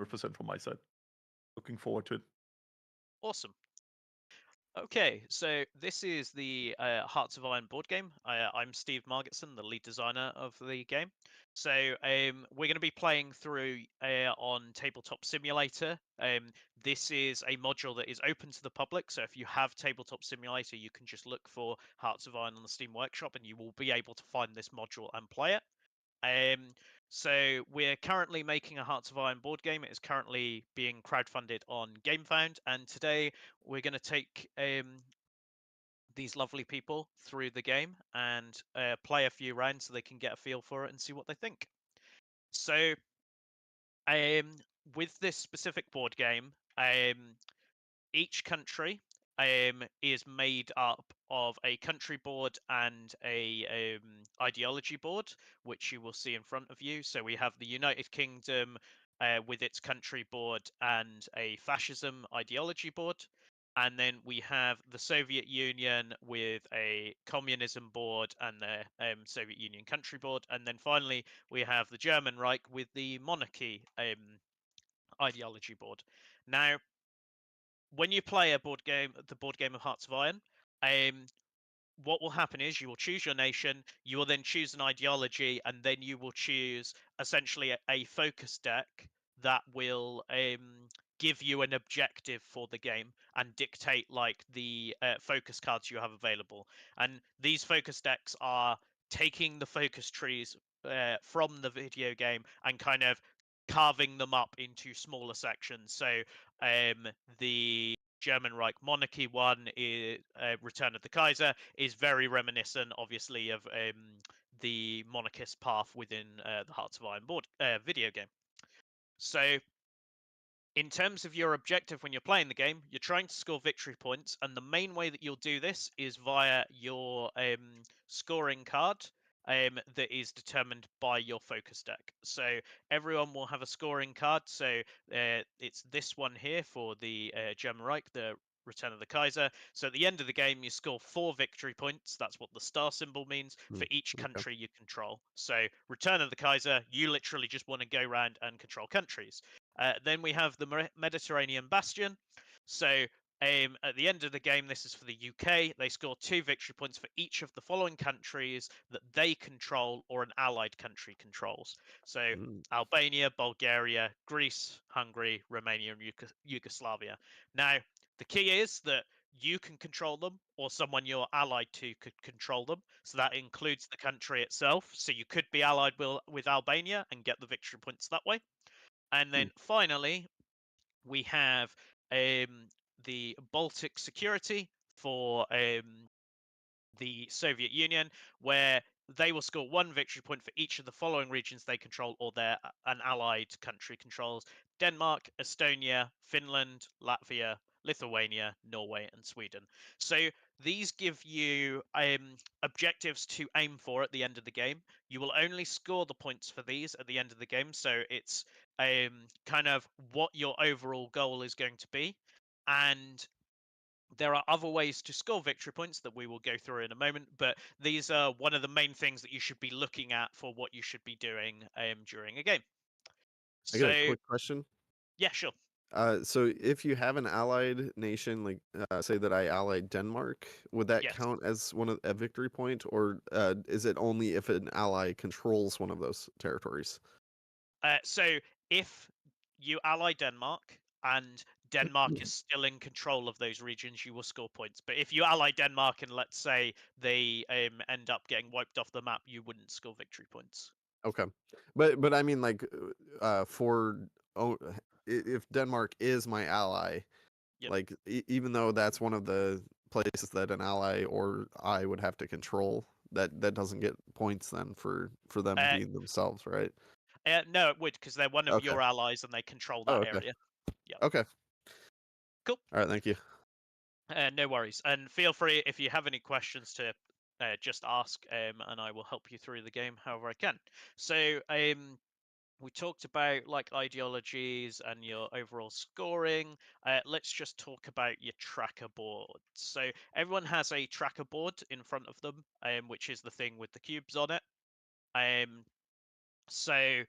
100% from my side. Looking forward to it. Awesome. Okay, so this is the Hearts of Iron board game. I'm Steve Margetson, the lead designer of the game. So we're going to be playing through on Tabletop Simulator. This is a module that is open to the public. So if you have Tabletop Simulator, you can just look for Hearts of Iron on the Steam Workshop, and you will be able to find this module and play it. So we're currently making a Hearts of Iron board game. It is currently being crowdfunded on GameFound, and today we're going to take these lovely people through the game and play a few rounds so they can get a feel for it and see what they think. So with this specific board game, each country is made up of a country board and a ideology board, which you will see in front of you. So we have the United Kingdom with its country board and a fascism ideology board. And then we have the Soviet Union with a communism board and the Soviet Union country board. And then finally, we have the German Reich with the monarchy ideology board. Now, when you play a board game, the board game of Hearts of Iron, what will happen is you will choose your nation, you will then choose an ideology, and then you will choose essentially a focus deck that will give you an objective for the game and dictate like the focus cards you have available. And these focus decks are taking the focus trees from the video game and kind of carving them up into smaller sections. So the German Reich monarchy one is Return of the Kaiser is very reminiscent, obviously, of the monarchist path within the Hearts of Iron board video game. So, in terms of your objective when you're playing the game, you're trying to score victory points, and the main way that you'll do this is via your scoring card. That is determined by your focus deck. So everyone will have a scoring card. So it's this one here for the German Reich, the Return of the Kaiser. So at the end of the game, you score 4 victory points. That's what the star symbol means for each country you control. So Return of the Kaiser, you literally just want to go around and control countries. Then we have the Mediterranean Bastion. So at the end of the game, this is for the UK. They score 2 victory points for each of the following countries that they control or an allied country controls. So Albania, Bulgaria, Greece, Hungary, Romania, and Yugoslavia. Now, the key is that you can control them or someone you're allied to could control them. So that includes the country itself. So you could be allied with Albania and get the victory points that way. And then finally, we have the Baltic security for the Soviet Union, where they will score 1 victory point for each of the following regions they control or an allied country controls: Denmark, Estonia, Finland, Latvia, Lithuania, Norway, and Sweden. So these give you objectives to aim for at the end of the game. You will only score the points for these at the end of the game, so it's kind of what your overall goal is going to be. And there are other ways to score victory points that we will go through in a moment, but these are one of the main things that you should be looking at for what you should be doing during a game. I got a quick question. Yeah, sure. So if you have an allied nation, like say that I allied Denmark, would that Yes. count as a victory point, or is it only if an ally controls one of those territories? So if you ally Denmark and Denmark is still in control of those regions, you will score points. But if you ally Denmark and let's say they end up getting wiped off the map, you wouldn't score victory points. Okay, but I mean, like, if Denmark is my ally, Yep. like even though that's one of the places that an ally or I would have to control, that doesn't get points then for them being themselves, right? No, it would, because they're one of your allies and they control that area. Yeah. Okay. Cool. All right. Thank you. No worries. And feel free, if you have any questions, to just ask, and I will help you through the game however I can. So we talked about like ideologies and your overall scoring. Let's just talk about your tracker board. So everyone has a tracker board in front of them, which is the thing with the cubes on it. So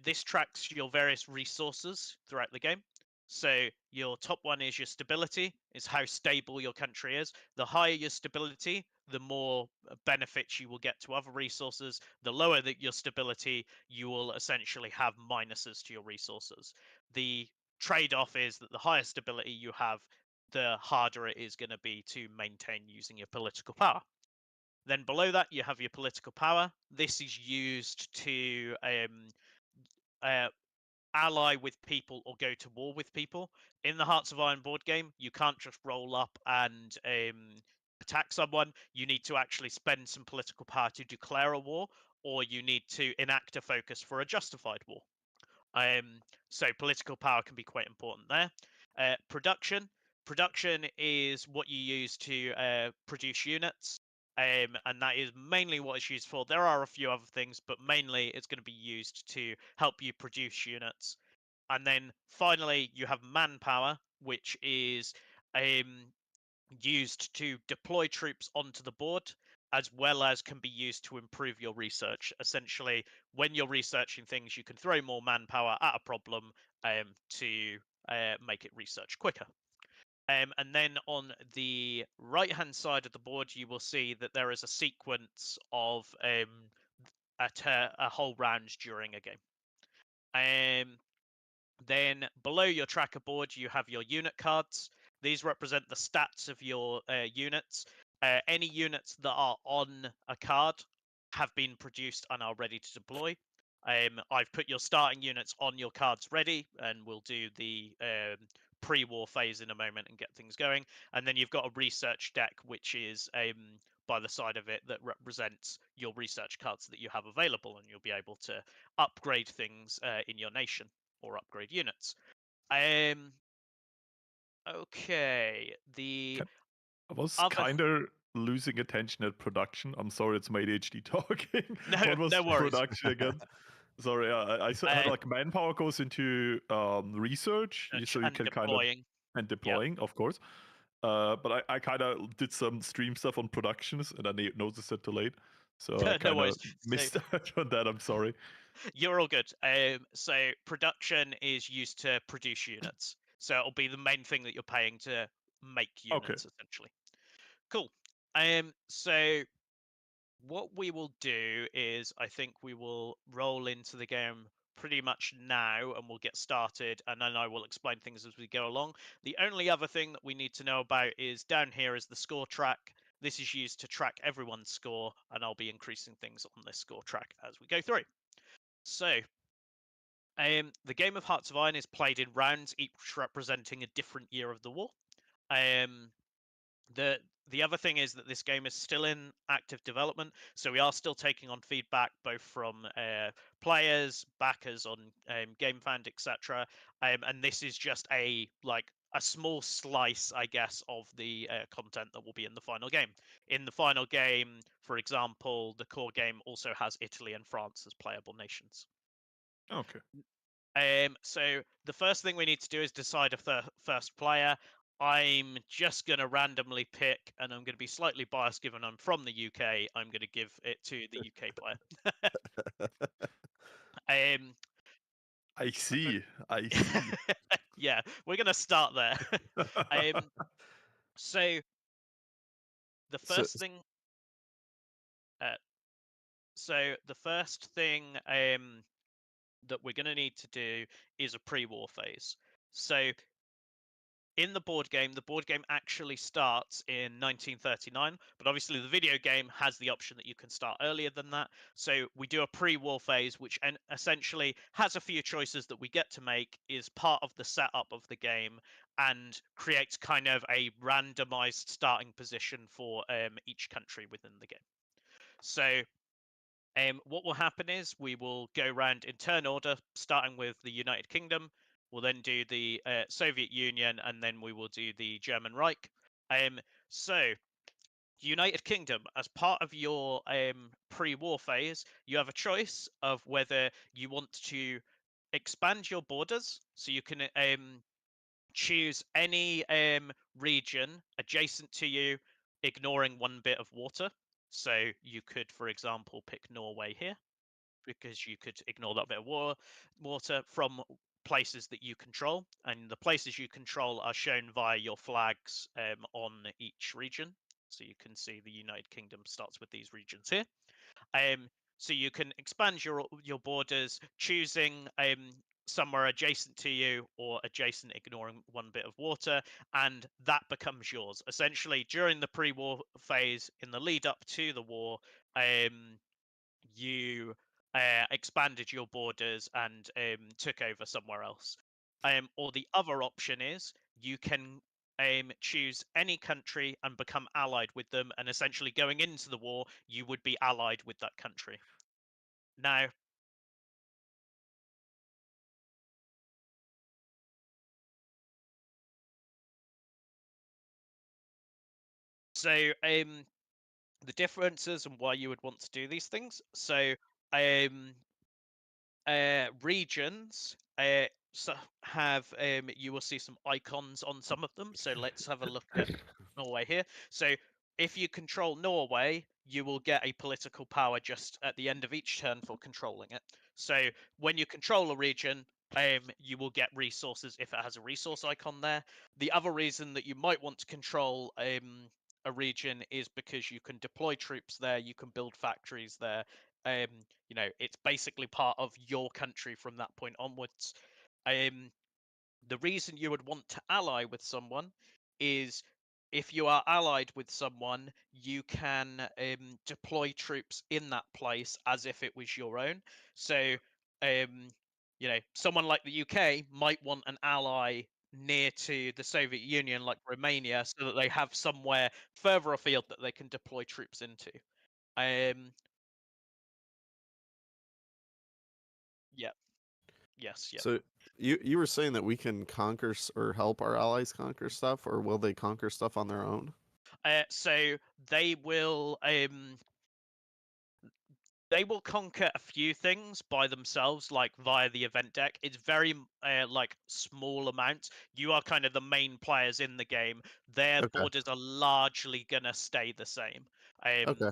This tracks your various resources throughout the game. So your top one is your stability, is how stable your country is. The higher your stability, the more benefits you will get to other resources. The lower that your stability, you will essentially have minuses to your resources. The trade-off is that the higher stability you have, the harder it is going to be to maintain using your political power. Then below that, you have your political power. This is used to ally with people or go to war with people. In the Hearts of Iron board game, you can't just roll up and attack someone. You need to actually spend some political power to declare a war, or you need to enact a focus for a justified war. So political power can be quite important there. Production. Production is what you use to produce units. And that is mainly what it's used for. There are a few other things, but mainly it's going to be used to help you produce units. And then finally, you have manpower, which is used to deploy troops onto the board, as well as can be used to improve your research. Essentially, when you're researching things, you can throw more manpower at a problem to make it research quicker. And then on the right-hand side of the board, you will see that there is a sequence of a whole round during a game. Then below your tracker board, you have your unit cards. These represent the stats of your units. Any units that are on a card have been produced and are ready to deploy. I've put your starting units on your cards ready, and we'll do the pre-war phase in a moment and get things going. And then you've got a research deck, which is by the side of it, that represents your research cards that you have available, and you'll be able to upgrade things in your nation or upgrade units. Okay. I was other kind of losing attention at production. I'm sorry, it's my ADHD talking. No, What was no worries. production again? Sorry, I heard like manpower goes into research, so you and can deploying. and deploying, of course. But I kind of did some stream stuff on productions, and I noticed it too late, so I No kind of worries. missed out on that. I'm sorry. You're all good. So production is used to produce units. So it'll be the main thing that you're paying to make units, essentially. Cool. So what we will do is, I think we will roll into the game pretty much now, and we'll get started, and then I will explain things as we go along. The only other thing that we need to know about is down here is the score track. This is used to track everyone's score, and I'll be increasing things on this score track as we go through. So, the game of Hearts of Iron is played in rounds, each representing a different year of the war. The other thing is that this game is still in active development, so we are still taking on feedback both from players, backers on GameFound, etc. And this is just a small slice, I guess, of the content that will be in the final game. In the final game, for example, the core game also has Italy and France as playable nations. Okay. So the first thing we need to do is decide a first player. I'm just going to randomly pick, and I'm going to be slightly biased given I'm from the UK. I'm going to give it to the UK player. I see. I see. Yeah, we're going to start there. So the first thing. So the first thing that we're going to need to do is a pre-war phase. So in the board game actually starts in 1939, but obviously the video game has the option that you can start earlier than that. So we do a pre-war phase, which essentially has a few choices that we get to make, is part of the setup of the game, and creates kind of a randomized starting position for each country within the game. So what will happen is we will go around in turn order, starting with the United Kingdom. We'll then do the Soviet Union, and then we will do the German Reich. So, United Kingdom, as part of your pre-war phase, you have a choice of whether you want to expand your borders. So you can choose any region adjacent to you, ignoring one bit of water. So you could, for example, pick Norway here. because you could ignore that bit of water from places that you control, and the places you control are shown via your flags on each region. So you can see the United Kingdom starts with these regions here. So you can expand your borders, choosing somewhere adjacent to you or adjacent, ignoring one bit of water, and that becomes yours. Essentially, during the pre-war phase, in the lead up to the war, you expanded your borders and took over somewhere else. Or the other option is you can choose any country and become allied with them, and essentially going into the war, you would be allied with that country. Now, so the differences and why you would want to do these things. So regions have you will see some icons on some of them. So let's have a look at Norway here. So if you control Norway, you will get a political power just at the end of each turn for controlling it. So when you control a region, you will get resources if it has a resource icon there. The other reason that you might want to control a region is because you can deploy troops there, you can build factories there. You know, it's basically part of your country from that point onwards. The reason you would want to ally with someone is if you are allied with someone, you can deploy troops in that place as if it was your own. So, you know, someone like the UK might want an ally near to the Soviet Union, like Romania, so that they have somewhere further afield that they can deploy troops into. Yeah. Yes. Yeah. So you were saying that we can conquer or help our allies conquer stuff, or will they conquer stuff on their own? So they will conquer a few things by themselves, like via the event deck. It's very like small amounts. You are kind of the main players in the game. Their Okay. borders are largely gonna stay the same. Okay.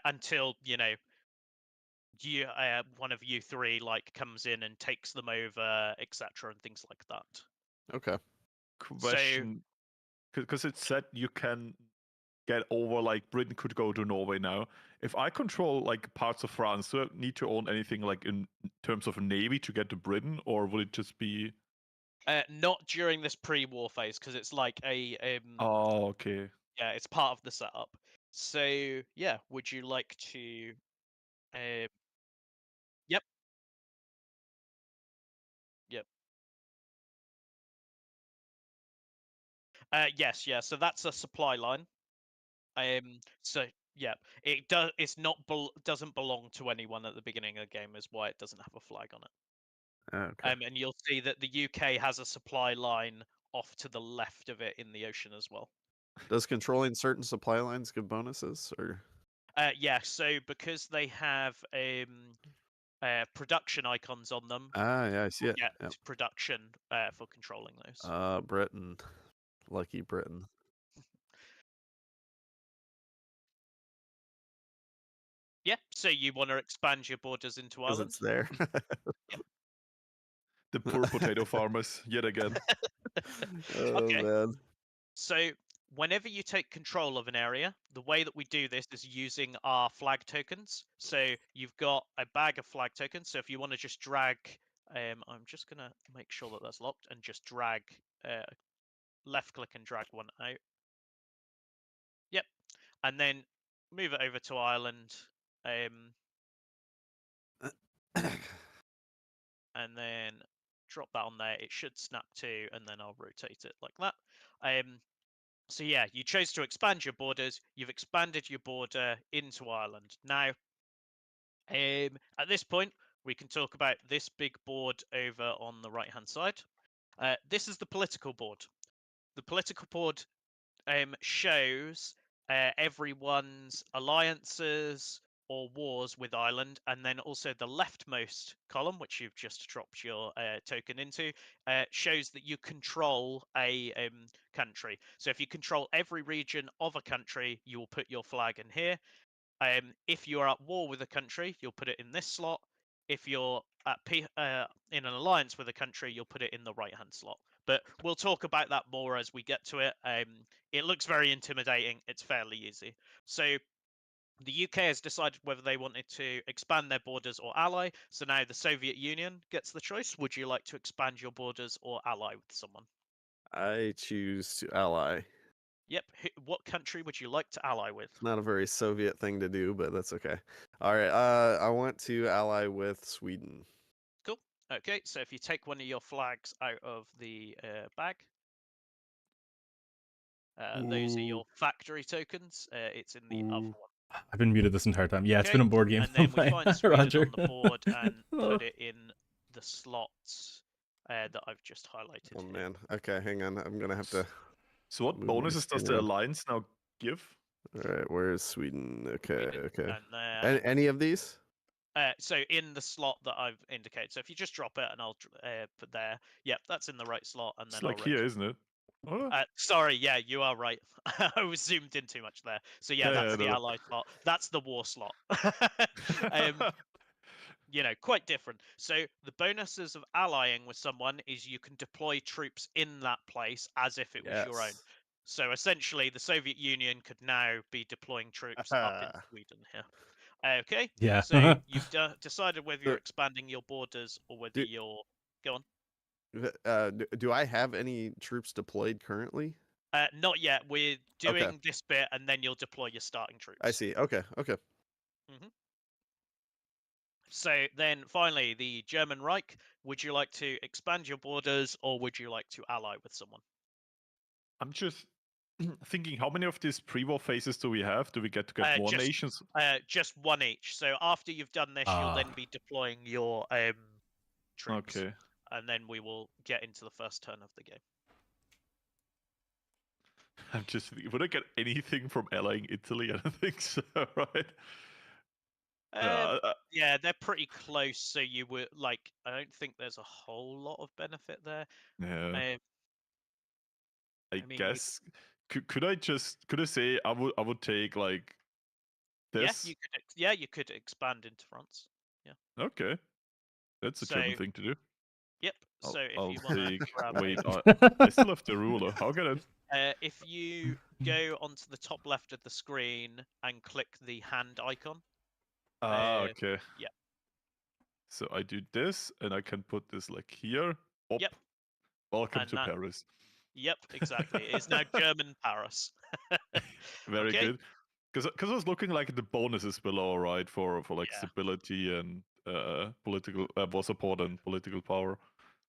Until, you know, you one of you three like comes in and takes them over, etc., and things like that. Okay. Question, because it said you can get over, like Britain could go to Norway now. If I control like parts of France, do I need to own anything like in terms of a navy to get to Britain, or would it just be? Not during this pre-war phase, because it's like a Oh, okay. yeah, it's part of the setup. So yeah, would you like to? Yep. Yep. Yes. Yeah. So that's a supply line. So yeah, it does. It's not. Doesn't belong to anyone at the beginning of the game. Is why it doesn't have a flag on it. Okay. And you'll see that the UK has a supply line off to the left of it in the ocean as well. Does controlling certain supply lines give bonuses, or? Yeah. So because they have production icons on them, Ah, yeah, I see it. get Yep. production for controlling those. Britain. Lucky Britain. Yeah, so you want to expand your borders into Because Ireland? it's there. The poor potato farmers yet again. Oh, Okay. man. So whenever you take control of an area, the way that we do this is using our flag tokens. So you've got a bag of flag tokens. So if you want to just drag, I'm just going to make sure that that's locked and just drag, left click and drag one out. Yep. And then move it over to Ireland. And then drop that on there. It should snap to, and then I'll rotate it like that. So yeah, you chose to expand your borders. You've expanded your border into Ireland. Now, at this point, we can talk about this big board over on the right-hand side. This is the political board. The political board shows everyone's alliances or wars with Ireland, and then also the leftmost column, which you've just dropped your token into, shows that you control a country. So if you control every region of a country, you will put your flag in here. If you are at war with a country, you'll put it in this slot. If you're at in an alliance with a country, you'll put it in the right-hand slot. But we'll talk about that more as we get to it. It looks very intimidating. It's fairly easy. So the UK has decided whether they wanted to expand their borders or ally. So now the Soviet Union gets the choice. Would you like to expand your borders or ally with someone? I choose to ally. Yep. What country would you like to ally with? It's not a very Soviet thing to do, but that's okay. All right. I want to ally with Sweden. Cool. Okay, so if you take one of your flags out of the bag, those are your factory tokens. It's in the other one. I've been muted this entire time. Yeah, it's Okay, been a board game. and then we find Sweden Roger. on the board and put it in the slots that I've just highlighted. Oh here. man. Okay, hang on. I'm gonna have to. So what move bonuses these does the around. alliance now give? All right. Where's Sweden? Okay. Sweden, Okay. And there. Any of these? So in the slot that I've indicated. So if you just drop it and I'll put there. Yep, that's in the right slot. And It's then like I'll here, rotate. isn't it? Oh. Sorry, yeah, you are right. I was zoomed in too much there. So yeah, that's the no. ally slot. That's the war slot. Quite different. So the bonuses of allying with someone is you can deploy troops in that place as if it was your own. So essentially, the Soviet Union could now be deploying troops up in Sweden here. Okay. Yeah. So you've decided whether you're expanding your borders or whether you're. Go on. Do I have any troops deployed currently? Not yet. We're doing this bit, and then you'll deploy your starting troops. I see. Okay. Okay. So then, finally, the German Reich. Would you like to expand your borders, or would you like to ally with someone? I'm just thinking, how many of these pre-war phases do we have? Do we get to get more nations? Just one each. So after you've done this, you'll then be deploying your troops. Okay. And then we will get into the first turn of the game. I'm just thinking, would I get anything from allying Italy? I don't think so, right? Yeah, they're pretty close. So you were like, I don't think there's a whole lot of benefit there. Yeah. I guess could I say I would take like this? Yeah, you could expand into France. Yeah. Okay. That's a German thing to do. Yep. So if I'll you want take. to Wait, I still have the ruler. How can I? If you go onto the top left of the screen and click the hand icon. Okay. Yeah. So I do this, and I can put this like here. Op. Yep. Welcome to Paris. Yep, exactly. It is now German Paris. Very good. Because I was looking like at the bonuses below, right, for like stability and political war support and political power.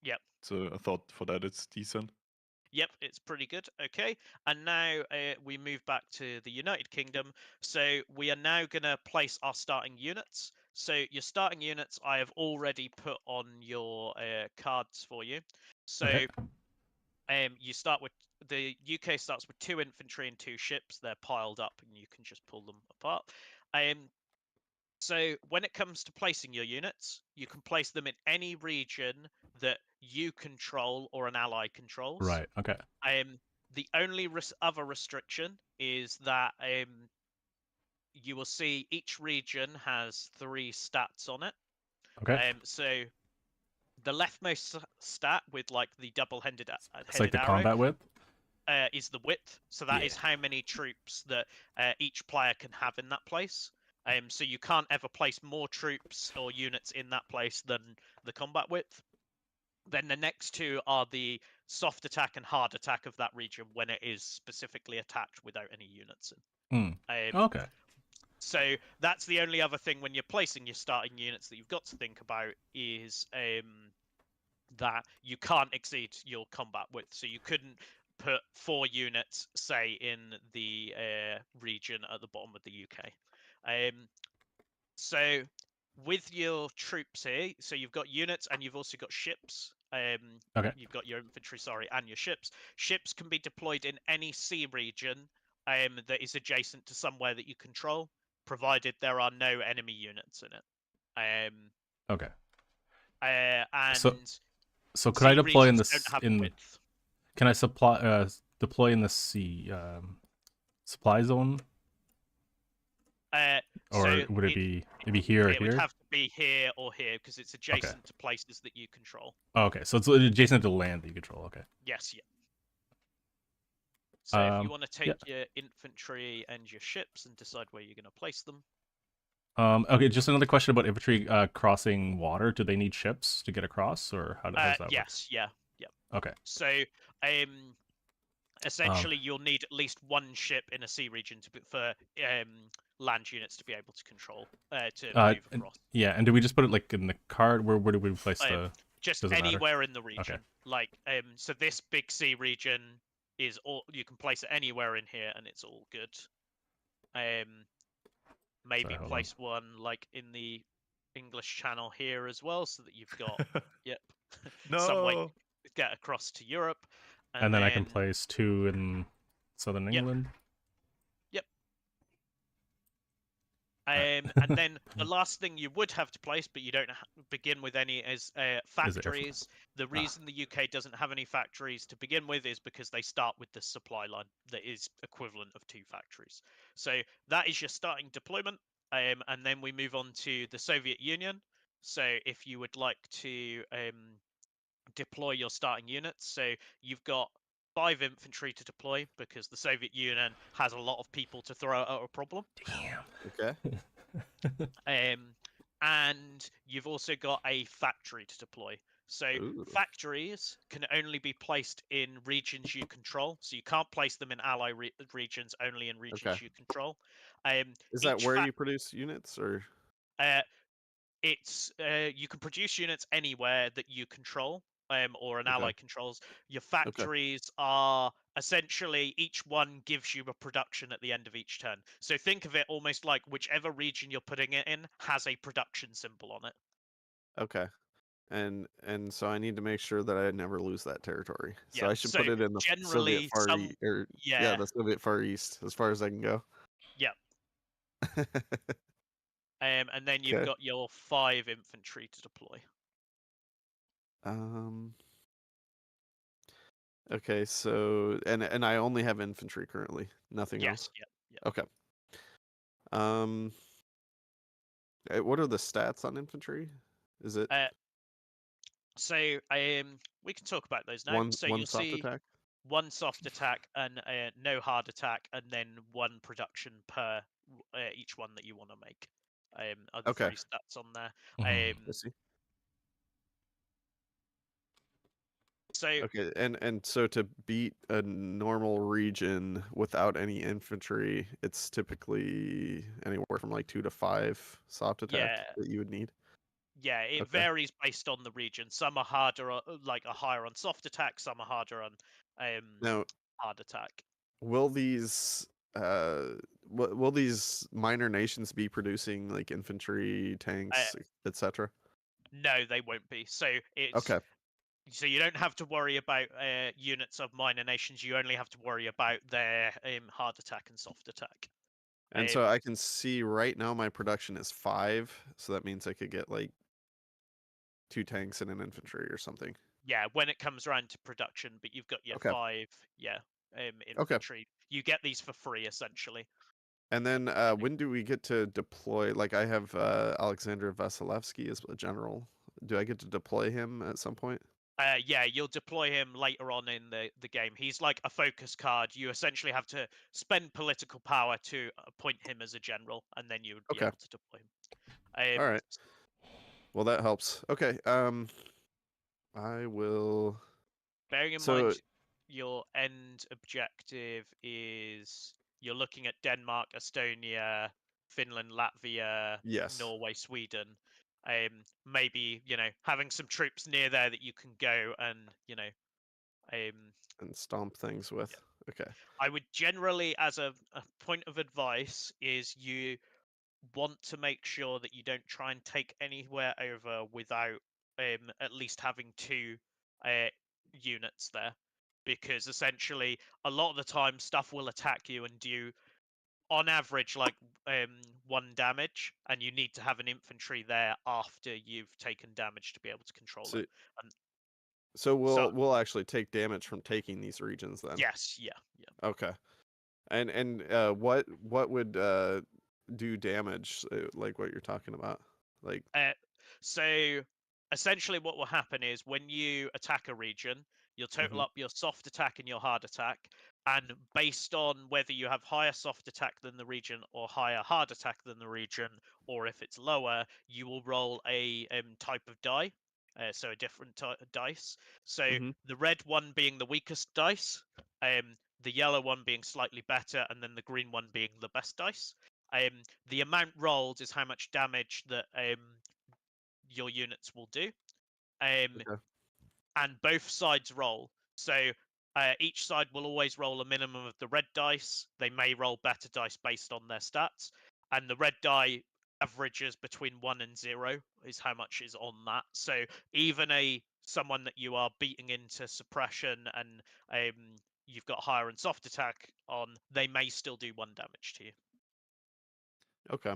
Yep. So I thought for that it's decent. Yep, it's pretty good. Okay, and now we move back to the United Kingdom. So we are now going to place our starting units. So your starting units I have already put on your cards for you. So you start with, the UK starts with 2 infantry and 2 ships. They're piled up and you can just pull them apart. So when it comes to placing your units, you can place them in any region that you control or an ally controls. Right. Okay. The only other restriction is that you will see each region has 3 stats on it. Okay. So the leftmost stat with like the double-headed it's like the arrow, combat width. Is the width. So that is how many troops that each player can have in that place. So you can't ever place more troops or units in that place than the combat width. Then the next 2 are the soft attack and hard attack of that region when it is specifically attacked without any units in. Okay. So that's the only other thing when you're placing your starting units that you've got to think about is that you can't exceed your combat width. So you couldn't put 4 units, say, in the region at the bottom of the UK. So with your troops here, so you've got units and you've also got ships. You've got your infantry, and your ships. Ships can be deployed in any sea region that is adjacent to somewhere that you control, provided there are no enemy units in it. Okay. And so could I deploy in this? Can I deploy in the sea supply zone? Or would it be maybe here or it here? would have to be here or here because it's adjacent to places that you control. Oh, okay, so it's adjacent to land that you control. Okay. Yes, yeah. So if you want to take your infantry and your ships and decide where you're going to place them. Okay, just another question about infantry crossing water. Do they need ships to get across, or how does that work? Yes, yeah. Okay. So, essentially, you'll need at least one ship in a sea region for land units to be able to control to move across. Yeah, and do we just put it like in the card? Where do we place the? Just anywhere in the region. Okay. Like, so this big sea region is all you can place it anywhere in here, and it's all good. Maybe place one like in the English Channel here as well, so that you've got some way to get across to Europe. And then I can place 2 in southern England. Yep. And then the last thing you would have to place, but you don't begin with any, is factories. The reason the UK doesn't have any factories to begin with is because they start with the supply line that is equivalent of 2 factories. So that is your starting deployment. And then we move on to the Soviet Union. So if you would like to deploy your starting units, so you've got 5 infantry to deploy because the Soviet Union has a lot of people to throw at a problem. Damn. Okay. And you've also got a factory to deploy. So factories can only be placed in regions you control. So you can't place them in ally regions, only in regions you control. Is that where you produce units, or? It's you can produce units anywhere that you control, or an ally controls. Your factories are essentially, each one gives you a production at the end of each turn. So think of it almost like whichever region you're putting it in has a production symbol on it. Okay. And so I need to make sure that I never lose that territory. So I should put it in the Soviet Far East, the Soviet Far East, as far as I can go. Yeah. And then you've got your 5 infantry to deploy. Okay, so and I only have infantry currently, nothing else. Yeah. Okay. What are the stats on infantry? Is it so we can talk about those now. One you'll soft see attack? 1 soft attack and no hard attack, and then 1 production per each one that you want to make. Are the 3 stats on there. I see. So okay, and so to beat a normal region without any infantry, it's typically anywhere from like 2 to 5 soft attack that you would need. Yeah, it varies based on the region. Some are harder, like are higher on soft attack. Some are harder on hard attack. Will these minor nations be producing like infantry, tanks, etc.? No, they won't be. So it's So you don't have to worry about units of minor nations. You only have to worry about their hard attack and soft attack. And so I can see right now my production is 5, so that means I could get like 2 tanks and an infantry or something. Yeah, when it comes around to production, but you've got your 5, infantry. You get these for free, essentially. And then when do we get to deploy? Like I have Alexander Vasilevsky as a general. Do I get to deploy him at some point? Yeah, you'll deploy him later on in the game. He's like a focus card. You essentially have to spend political power to appoint him as a general, and then you would be able to deploy him. All right. Well, that helps. Okay. I will. Bearing in mind, your end objective is you're looking at Denmark, Estonia, Finland, Latvia, Norway, Sweden. Maybe having some troops near there that you can go and and stomp things with. Okay. I would generally, as a point of advice, is you want to make sure that you don't try and take anywhere over without at least having 2 units there, because essentially a lot of the time stuff will attack you and do on average like 1 damage, and you need to have an infantry there after you've taken damage to be able to control it. So we'll actually take damage from taking these regions then. Yes, yeah. Okay. And what would do damage, like what you're talking about? Like, So essentially what will happen is when you attack a region, you'll total up your soft attack and your hard attack, and based on whether you have higher soft attack than the region or higher hard attack than the region, or if it's lower, you will roll a type of die, so a different type of dice. So the red one being the weakest dice, the yellow one being slightly better, and then the green one being the best dice. The amount rolled is how much damage that your units will do. okay. And both sides roll. So each side will always roll a minimum of the red dice. They may roll better dice based on their stats. And the red die averages between 1 and 0 is how much is on that. So even someone that you are beating into suppression and you've got higher and soft attack on, they may still do 1 damage to you. Okay.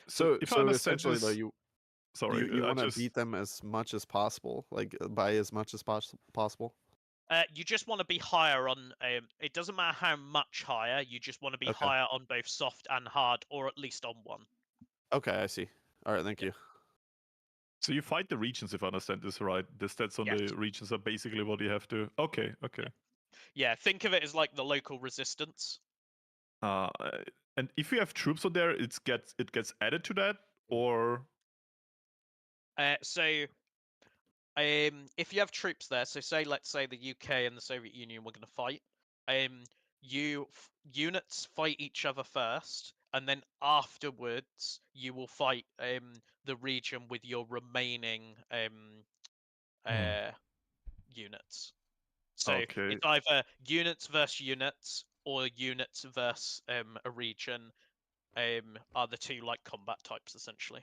So if I understand essentially, this, though, you want to beat them as much as possible, like by as much as possible. You just want to be higher on. It doesn't matter how much higher. You just want to be higher on both soft and hard, or at least on one. Okay, I see. All right, thank you. So you fight the regions, if I understand this right. The stats on the regions are basically what you have to. Okay. Yeah, think of it as like the local resistance. And if you have troops on there, it gets added to that, or so if you have troops there, so let's say the UK and the Soviet Union were going to fight, units fight each other first, and then afterwards you will fight the region with your remaining units. So it's either units versus units or units versus a region are the two like combat types essentially.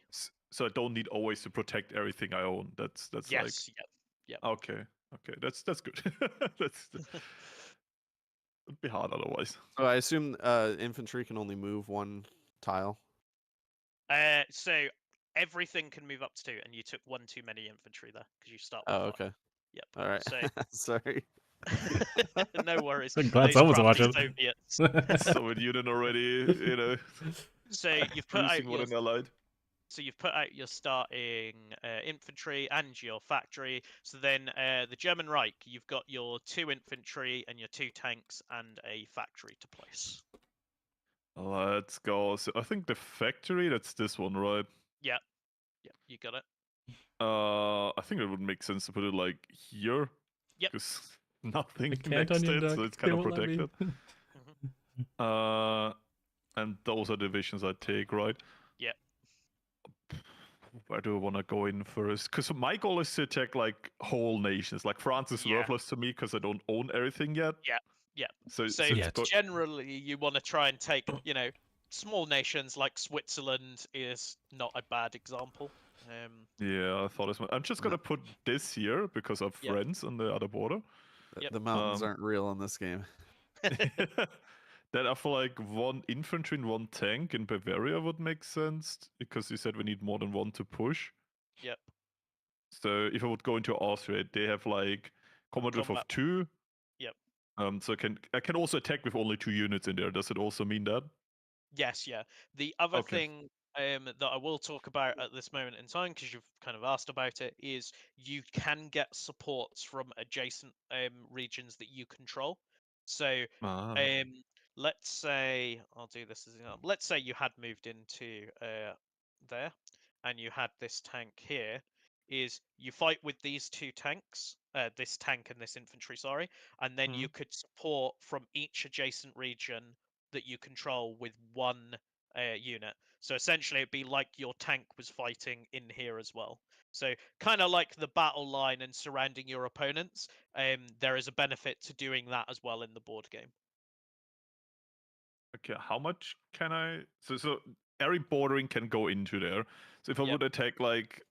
So I don't need always to protect everything I own. That's yes, like yeah. Okay, that's good. That's it'd be hard otherwise. So I assume infantry can only move 1 tile. So everything can move up to 2, and you took 1 too many infantry there because you start with 5. Okay. Yep. All right. So sorry. no worries. Glad someone's watching. Soviets. Soviet Union already, So you've put out what an allied. So you've put out your starting infantry and your factory. So then the German Reich, you've got your 2 infantry and your 2 tanks and a factory to place. Let's go. So I think the factory, that's this one, right? Yeah, you got it. I think it would make sense to put it like here. Yep. Because nothing can't next to onion it, duck. so it's They kind of won't let me. protected. And those are divisions I take, right? Yeah. Where do I want to go in first? Because my goal is to attack like whole nations. Like France is worthless to me because I don't own everything yet. Yeah. So generally, you want to try and take, small nations like Switzerland is not a bad example. Yeah, I thought as much. I'm just gonna put this here because of friends on the other border. The mountains aren't real in this game. Then I feel like 1 infantry and 1 tank in Bavaria would make sense because you said we need more than 1 to push. Yep. So if I would go into Austria, they have like combat width of 2. Yep. So I can also attack with only 2 units in there. Does it also mean that? Yes, yeah. The other thing that I will talk about at this moment in time, because you've kind of asked about it, is you can get supports from adjacent regions that you control. So let's say, I'll do this as an example. Let's say you had moved into there, and you had this tank here. Is you fight with these 2 tanks, this tank and this infantry, sorry, and then you could support from each adjacent region that you control with 1 unit. So essentially, it'd be like your tank was fighting in here as well. So kind of like the battle line and surrounding your opponents. There is a benefit to doing that as well in the board game. Okay, how much can I? So area bordering can go into there. So if I would attack like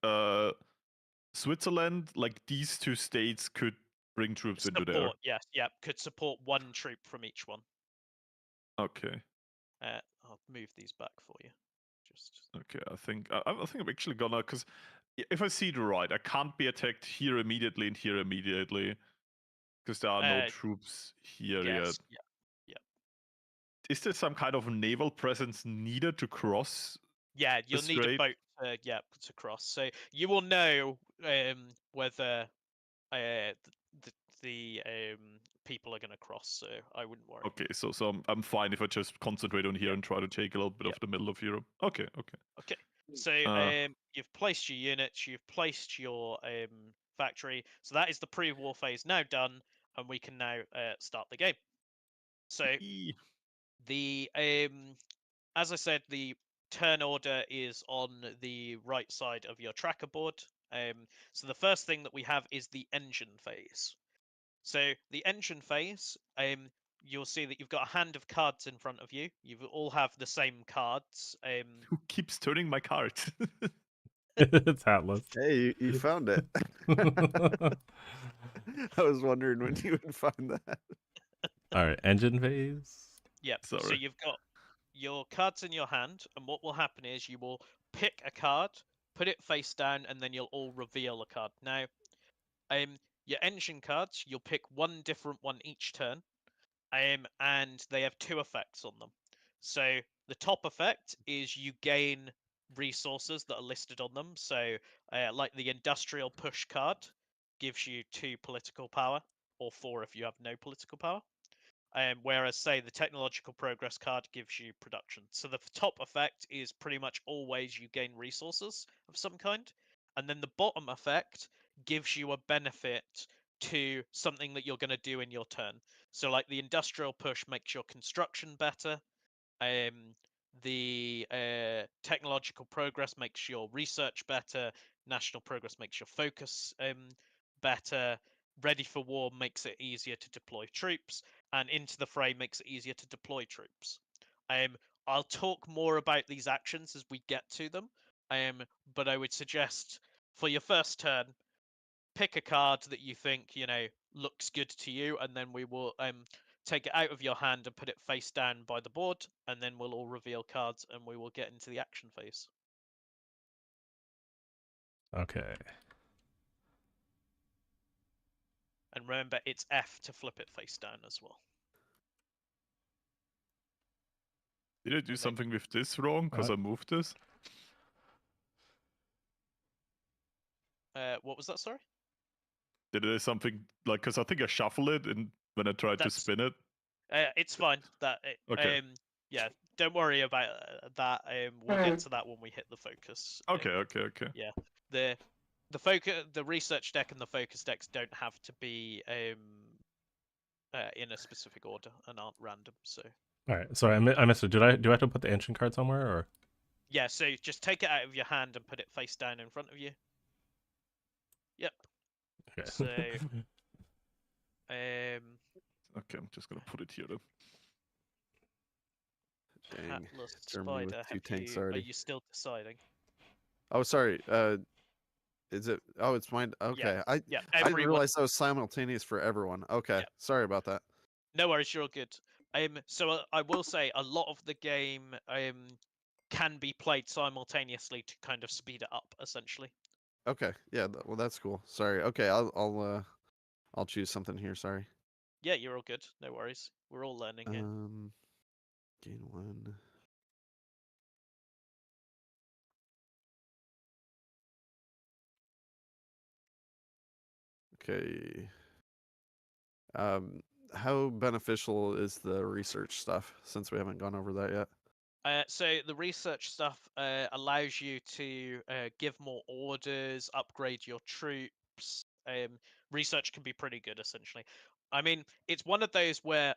Switzerland, like these 2 states could bring troops into there. Yes, could support 1 troop from each one. Okay. I'll move these back for you. Okay, I think I'm actually gonna, because if I see it right, I can't be attacked here immediately and here immediately because there are no troops here yet. Yeah. is there some kind of naval presence needed to cross? Yeah, you'll need a strait? boat to cross. So you will know whether the people are going to cross. So I wouldn't worry. Okay, so I'm fine if I just concentrate on here Yep. and try to take a little bit Yep. of the middle of Europe. Okay. Okay. So you've placed your units, you've placed your factory. So that is the pre-war phase now done, and we can now start the game. So the as I said, the turn order is on the right side of your tracker board. So the first thing that we have is the engine phase. So the engine phase, you'll see that you've got a hand of cards in front of you. You all have the same cards. Who keeps turning my cards? It's Hatless. Hey, you found it. I was wondering when you would find that. All right, engine phase. Yep. So Sorry. you've got your cards in your hand, and what will happen is you will pick a card, put it face down, and then you'll all reveal a card. Now, your engine cards, you'll pick one different one each turn, and they have two effects on them. So the top effect is you gain resources that are listed on them. So, like the industrial push card gives you 2 political power, or 4 if you have no political power. Whereas, say, the technological progress card gives you production. So the top effect is pretty much always you gain resources of some kind. And then the bottom effect gives you a benefit to something that you're going to do in your turn. So, like the industrial push makes your construction better. The technological progress makes your research better. National progress makes your focus better. Ready for war makes it easier to deploy troops, and into the fray makes it easier to deploy troops. I'll talk more about these actions as we get to them, but I would suggest for your first turn, pick a card that you think looks good to you, and then we will take it out of your hand and put it face down by the board, and then we'll all reveal cards and we will get into the action phase. Okay. And remember, it's F to flip it face down as well. Did I do something with this wrong? Because I moved this? What was that, sorry? Did I do something, like, because I think I shuffled it and when I tried to spin it? It's fine. Okay. Yeah, don't worry about that. We'll get to that when we hit the focus. Okay. Yeah, the focus, the research deck and the focus decks don't have to be in a specific order and aren't random. So. All right. Sorry, I missed it. Do I have to put the engine card somewhere or? Yeah. So just take it out of your hand and put it face down in front of you. Yep. Okay. So. Okay, I'm just gonna put it here then. Dang, Hatlessspider, with 2 tanks already. Are you still deciding? Oh, sorry. Is it? Oh, it's mine. Okay. I didn't realize that was simultaneous for everyone. Okay. Yeah. Sorry about that. No worries, you're all good. So I will say a lot of the game can be played simultaneously to kind of speed it up, essentially. Okay. Yeah. Well, that's cool. Sorry. Okay. I'll choose something here. Sorry. Yeah, you're all good. No worries. We're all learning here. Gain 1. Okay. How beneficial is the research stuff, since we haven't gone over that yet? So the research stuff allows you to give more orders, upgrade your troops. Research can be pretty good, essentially. I mean, it's one of those where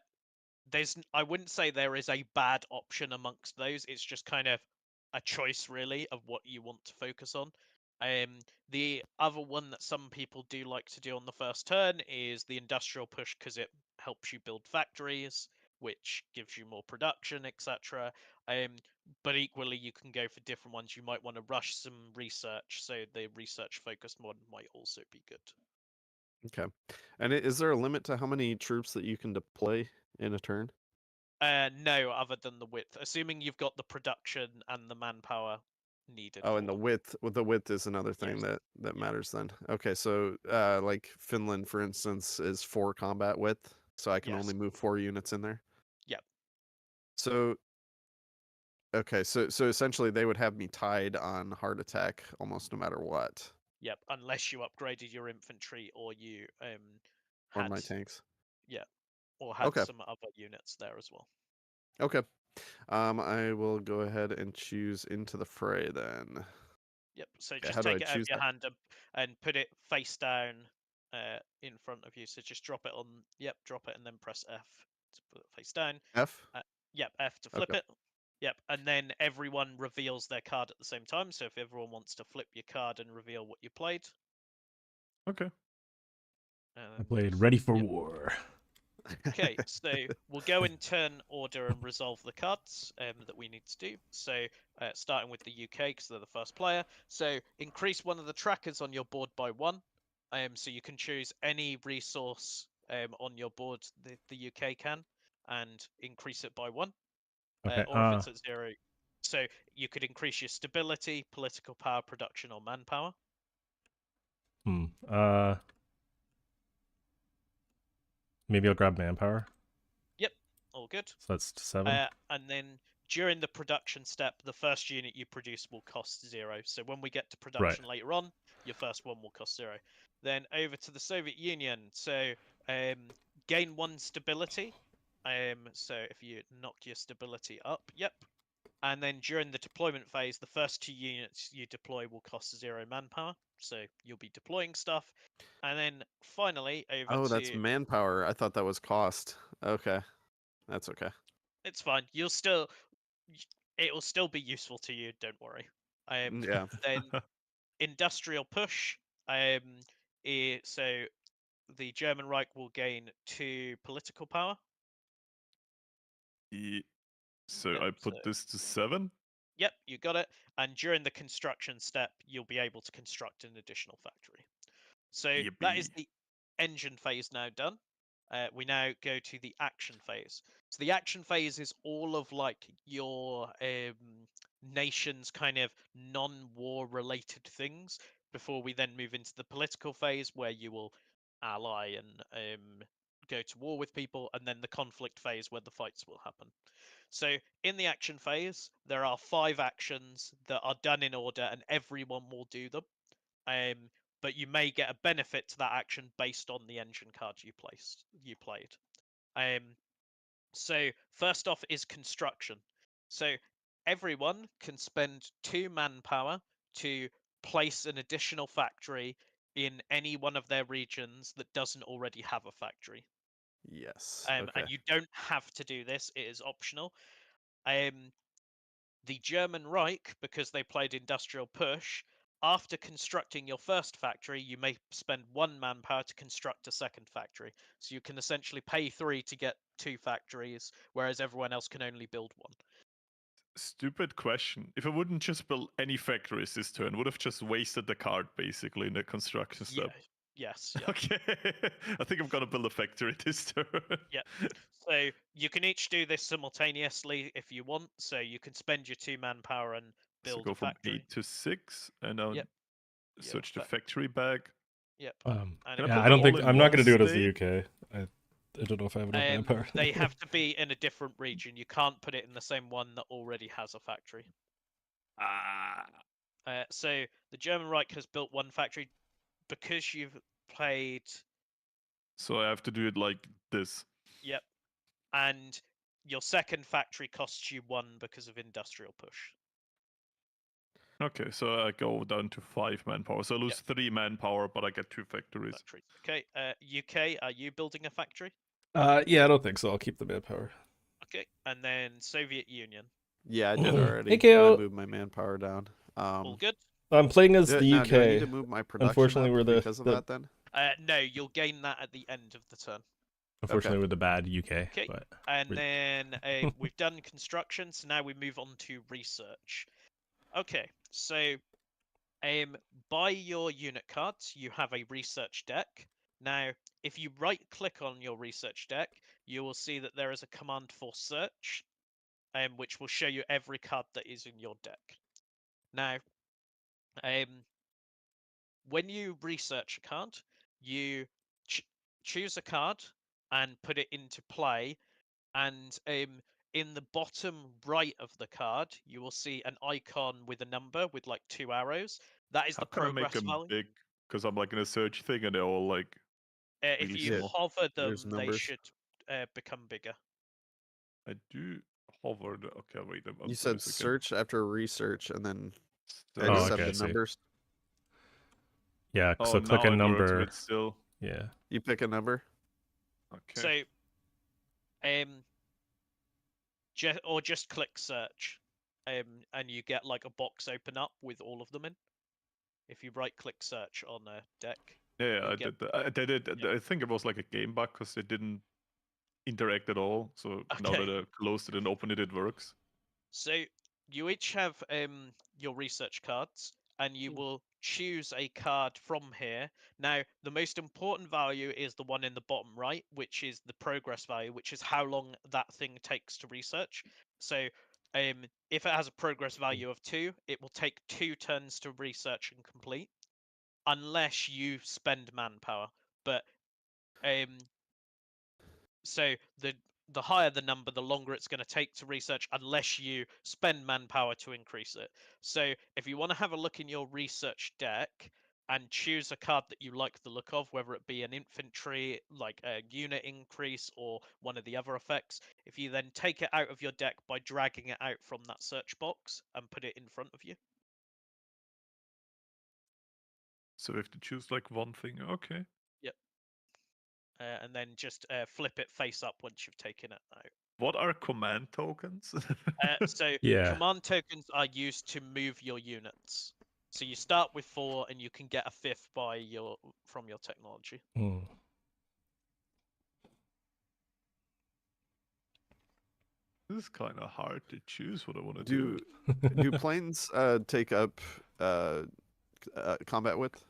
I wouldn't say there is a bad option amongst those. It's just kind of a choice, really, of what you want to focus on. The other one that some people do like to do on the first turn is the industrial push, because it helps you build factories, which gives you more production, etc. But equally, you can go for different ones. You might want to rush some research, so the research focused one might also be good. Okay. And is there a limit to how many troops that you can deploy in a turn? No, other than the width. Assuming you've got the production and the manpower needed. Oh, and the width is another thing that matters then. Okay, so like Finland, for instance, is 4 combat width, so I can only move 4 units in there. Yep. So okay, so essentially they would have me tied on heart attack almost no matter what, Yep, unless you upgraded your infantry or you or had my tanks. or had Okay. some other units there as well. Okay. I will go ahead and choose into the fray then. Yep. So Okay, just how do I take it out of choose your that? hand and put it face down in front of you. So just drop it on. Yep, drop it and then press F to put it face down. F? Yep, F to flip Okay. it. Yep, and then everyone reveals their card at the same time. So if everyone wants to flip your card and reveal what you played. Okay. I played Ready for Yep. War. Okay, so we'll go in turn order and resolve the cards that we need to do. So starting with the UK because they're the first player. So increase one of the trackers on your board by 1. So you can choose any resource on your board the UK can and increase it by 1. Okay. Or if it's at 0, so you could increase your stability, political power, production, or manpower. Maybe I'll grab manpower. Yep, all good. So that's 7. And then during the production step, the first unit you produce will cost 0. So when we get to production later on, your first one will cost 0. Then over to the Soviet Union. So gain 1 stability. So if you knock your stability up, yep. And then during the deployment phase, the first 2 units you deploy will cost 0 manpower. So you'll be deploying stuff. And then finally over Oh, to... that's manpower. I thought that was cost. Okay. That's okay. It's fine. It will still be useful to you, don't worry. Yeah. Then industrial push. So the German Reich will gain 2 political power. So Yep, I put this to 7. Yep, you got it. And during the construction step, you'll be able to construct an additional factory. So that is Yippee. the engine phase now done. We now go to the action phase. So the action phase is all of like your nation's kind of non-war related things before we then move into the political phase where you will ally and go to war with people, and then the conflict phase where the fights will happen. So in the action phase, there are 5 actions that are done in order, and everyone will do them. But you may get a benefit to that action based on the engine card you played. So first off is construction. So everyone can spend 2 manpower to place an additional factory in any one of their regions that doesn't already have a factory. Yes. Okay. And you don't have to do this; it is optional. The German Reich, because they played industrial push, after constructing your first factory, you may spend 1 manpower to construct a second factory. So you can essentially pay 3 to get 2 factories, whereas everyone else can only build 1. Stupid question. If I wouldn't just build any factories this turn, would have just wasted the card basically in the construction step. Yes. Yep. Okay. I think I'm gonna build a factory this turn. Yep. So you can each do this simultaneously if you want. So you can spend your 2 manpower and So build go a from factory. 8 to 6, and I'll Yep. search the factory bag. Yep. Can I And put Yeah, I them don't all think in I'm not one going to do it as the state? UK. I don't know if I have enough manpower. They have to be in a different region. You can't put it in the same one that already has a factory. So the German Reich has built 1 factory because you've played. So I have to do it like this. Yep. And your second factory costs you 1 because of industrial push. Okay, so I go down to 5 manpower. So I lose 3 manpower, but I get 2 factories. Okay. UK, are you building a factory? Yeah, I don't think so. I'll keep the manpower. Okay. And then Soviet Union. Yeah, I did already. Hey, KO. I moved my manpower down. All good? I'm playing as the now, UK. do I need to move my production Unfortunately, up we're because of that then? No, you'll gain that at the end of the turn. Unfortunately, we're the bad UK. Okay. But And then we've done construction, so now we move on to research. Okay, so by your unit cards, you have a research deck. Now, if you right-click on your research deck, you will see that there is a command for search, which will show you every card that is in your deck. Now, when you research a card, you choose a card and put it into play, and in the bottom right of the card, you will see an icon with a number with like 2 arrows. That is How the can I make progress them value. big? Because I'm like in a search thing and they're all like If really you Yeah, small. hover there's them, they numbers. should become bigger. I do hover. Okay, wait. I'm You said close again. search after research and then So, Oh, accept okay, I the see. numbers. Yeah, oh, so click now a it works, but number. it's still Yeah. You pick a number. okay. So, just click search, and you get like a box open up with all of them in. If you right-click search on a deck. Yeah, you'll I get- did that. I did it. Yeah. I think it was like a game bug because it didn't interact at all. So now that Okay. I closed it and opened it, it works. So you each have your research cards, and you will choose a card from here. Now, the most important value is the one in the bottom right, which is the progress value, which is how long that thing takes to research. So if it has a progress value of 2, it will take 2 turns to research and complete, unless you spend manpower. But so the higher the number, the longer it's going to take to research, unless you spend manpower to increase it. So if you want to have a look in your research deck and choose a card that you like the look of, whether it be an infantry, like a unit increase, or one of the other effects, if you then take it out of your deck by dragging it out from that search box and put it in front of you. So we have to choose like one thing. Okay. Yep. And then just flip it face up once you've taken it out. What are command tokens? So Yeah. command tokens are used to move your units. So you start with 4, and you can get a 5th from your technology. Hmm. This is kind of hard to choose what I want to Do do. do planes take up combat width?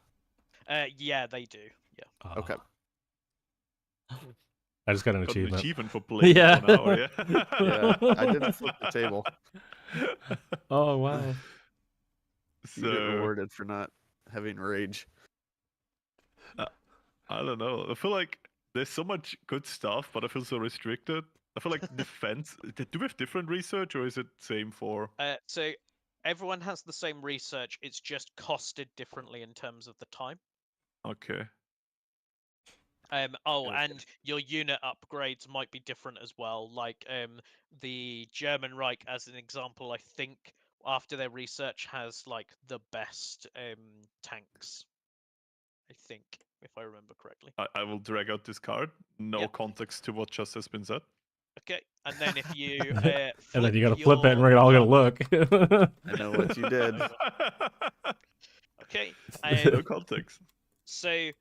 Yeah, they do. Yeah. Okay. I just got an Got an achievement. achievement for playing Yeah. for an hour. Yeah. Yeah, I didn't flip the table. Oh wow. You get So rewarded for not having rage. I don't know. I feel like there's so much good stuff, but I feel so restricted. I feel like defense. Do we have different research, or is it same for? So everyone has the same research. It's just costed differently in terms of the time. Okay. Oh, Okay. and your unit upgrades might be different as well. Like the German Reich, as an example, I think after their research has like the best tanks. I think, if I remember correctly. I will drag out this card. No Yep. context to what just has been said. Okay, and then if you And then you gotta flip it, and we're all gonna look. I know what you did. Okay. No context. So